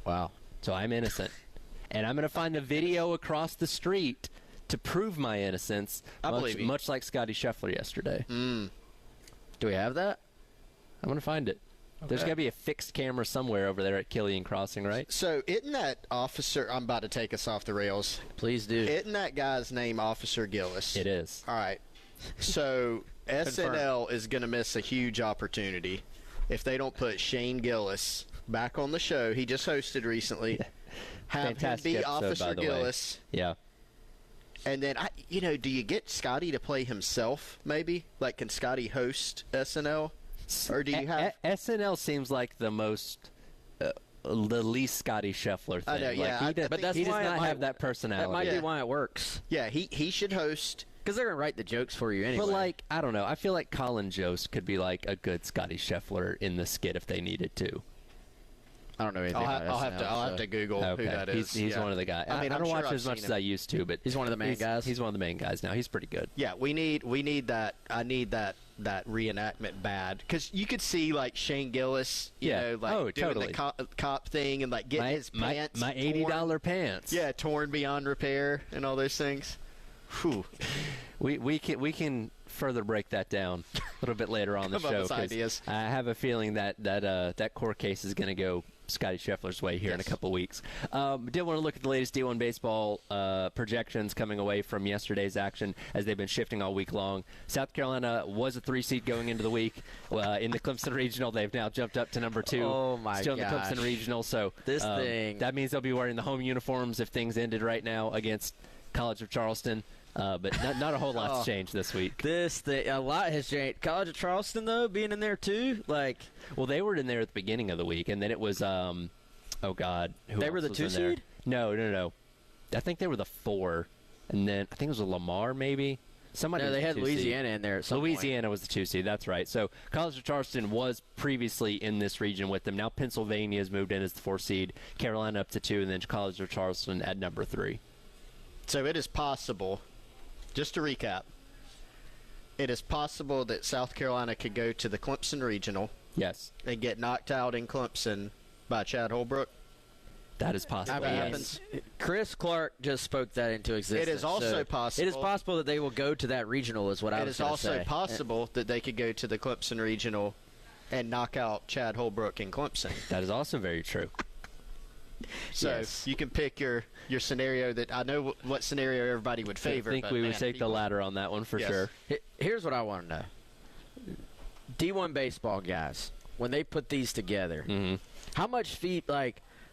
Wow. So I'm innocent. And I'm going to find a video across the street to prove my innocence, I believe you. much like Scotty Scheffler yesterday. Do we have that? I'm going to find it. There's got to be a fixed camera somewhere over there at Killian Crossing, right? So isn't that officer, I'm about to take us off the rails. Please do. Isn't that guy's name Officer Gillis? It is. All right. So SNL is going to miss a huge opportunity if they don't put Shane Gillis back on the show. He just hosted recently. Have Fantastic him be episode, Officer by the way. Gillis. Yeah. And then, do you get Scotty to play himself, maybe? Like, can Scotty host SNL? Or do you have... SNL seems like the most... the least Scotty Scheffler thing. I know, yeah. Like, he does not have that personality. That might be why it works. Yeah, he should host... Because they're going to write the jokes for you anyway. But, like, I don't know. I feel like Colin Jost could be, like, a good Scotty Scheffler in the skit if they needed to. I don't know anything I'll about SNL, have to Google who that is. He's one of the guys. I mean, I I'm don't sure watch I've as much seen as him. I used to, but He's one of the main guys? He's one of the main guys now. He's pretty good. Yeah, we need that. I need that reenactment bad because you could see like Shane Gillis, you know, like doing totally. the cop thing and like getting his pants, my $80 pants. Yeah, torn beyond repair and all those things. Whew. We can further break that down a little bit later on the Come up show. with 'cause ideas. I have a feeling that court case is going to go Scotty Scheffler's way here in a couple weeks. Did want to look at the latest D1 baseball projections coming away from yesterday's action as they've been shifting all week long. South Carolina was a 3 seed going into the week. In the Clemson Regional, they've now jumped up to number 2. Oh, my Still in the gosh. Clemson Regional, so This thing. that means they'll be wearing the home uniforms if things ended right now against College of Charleston. But not a whole lot's changed this week. A lot has changed. College of Charleston, though, being in there, too. Well, they were in there at the beginning of the week, and then it was, oh, God. They were the 2 seed? No. I think they were the 4, and then I think it was a Lamar, maybe. Somebody No, was they the had 2 Louisiana seed. in there at some Louisiana was the 2 seed, that's right. So College of Charleston was previously in this region with them. Now Pennsylvania has moved in as the 4 seed, Carolina up to 2, and then College of Charleston at number 3. So it is possible. Just to recap, it is possible that South Carolina could go to the Clemson Regional. Yes. And get knocked out in Clemson by Chad Holbrook. That is possible. That happens. Chris Clark just spoke that into existence. It is also so possible. It is possible that they will go to that regional, is what I was going to say. It is also possible that they could go to the Clemson Regional and knock out Chad Holbrook in Clemson. That is also very true. So Yes. you can pick your scenario that I know what scenario everybody would favor. I think but we would man, take the latter on that one for Yes. sure. Here's what I want to know. D1 baseball guys, when they put these together, how much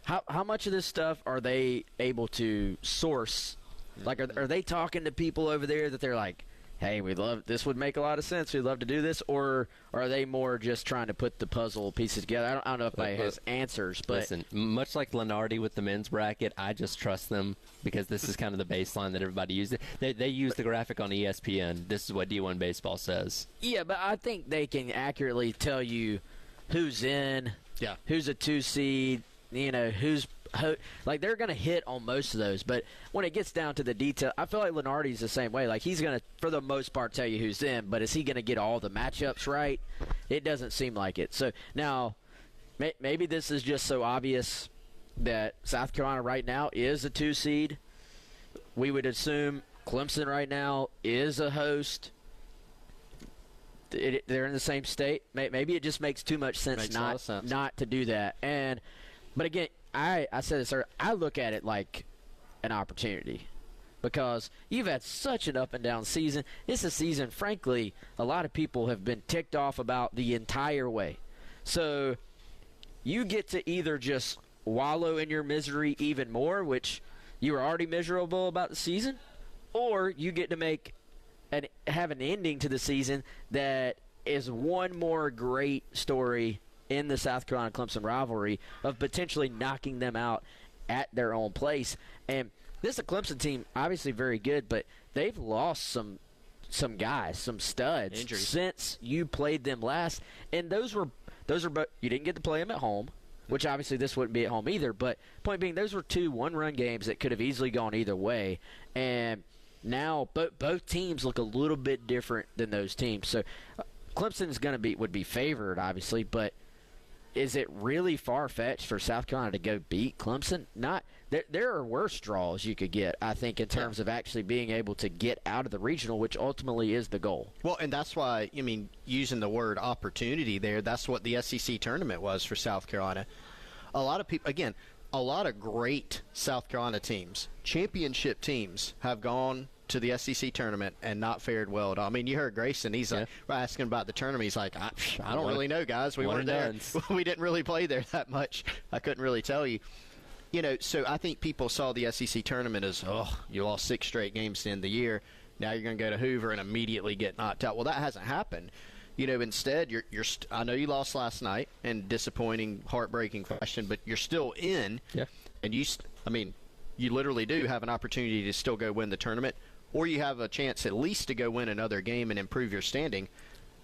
how much of this stuff are they able to source? Like, are they talking to people over there that they're like, hey, this would make a lot of sense, we'd love to do this, or are they more just trying to put the puzzle pieces together? I don't know if anybody has answers, but Listen, much like Lenardi with the men's bracket, I just trust them because this is kind of the baseline that everybody uses. They use the graphic on ESPN. This is what D1 baseball says. yeah, but I think they can accurately tell you who's in, who's a 2 seed, like they're going to hit on most of those. But when it gets down to the detail, I feel like Lenardi's the same way. Like, he's going to, for the most part, tell you who's in, but is he going to get all the matchups right? It doesn't seem like it. So now, maybe this is just so obvious that South Carolina right now is a 2 seed. We would assume Clemson right now is a host. They're in the same state. Maybe it just makes too much sense not to do that. But again, I said this earlier, I look at it like an opportunity because you've had such an up and down season. It's a season, frankly, a lot of people have been ticked off about the entire way. So you get to either just wallow in your misery even more, which you were already miserable about the season, or you get to have an ending to the season that is one more great story in the South Carolina-Clemson rivalry of potentially knocking them out at their own place. And this is a Clemson team, obviously very good, but they've lost some guys, some studs Injuries. since you played them last. And those were you didn't get to play them at home, which obviously this wouldn't be at home either. But point being, those were 2 one-run games that could have easily gone either way. And now both teams look a little bit different than those teams. So Clemson is would be favored, obviously, but is it really far-fetched for South Carolina to go beat Clemson? Not. There are worse draws you could get, I think, in terms of actually being able to get out of the regional, which ultimately is the goal. Well, and that's why, using the word opportunity there, that's what the SEC tournament was for South Carolina. A lot of people, again, a lot of great South Carolina teams, championship teams, have gone to the SEC tournament and not fared well at all. I mean, you heard Grayson. He's like, we're asking about the tournament. He's like, I don't really know, guys. We weren't there. We didn't really play there that much. I couldn't really tell you. So I think people saw the SEC tournament as, you lost 6 straight games to end the year. Now you're going to go to Hoover and immediately get knocked out. Well, that hasn't happened. Instead, I know you lost last night in disappointing, heartbreaking fashion, but you're still in. Yeah. And you literally do have an opportunity to still go win the tournament, or you have a chance at least to go win another game and improve your standing.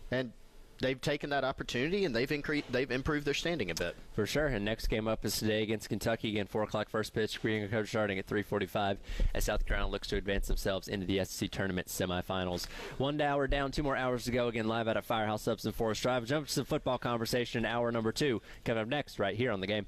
And they've taken that opportunity, and they've improved their standing a bit. For sure. And next game up is today against Kentucky. Again, 4 o'clock first pitch. Green coach starting at 3:45 as South Carolina looks to advance themselves into the SEC tournament semifinals. 1 hour down, 2 more hours to go. Again, live out at Firehouse Subs and Forest Drive. Jump to some football conversation in hour number 2. Coming up next right here on The Game.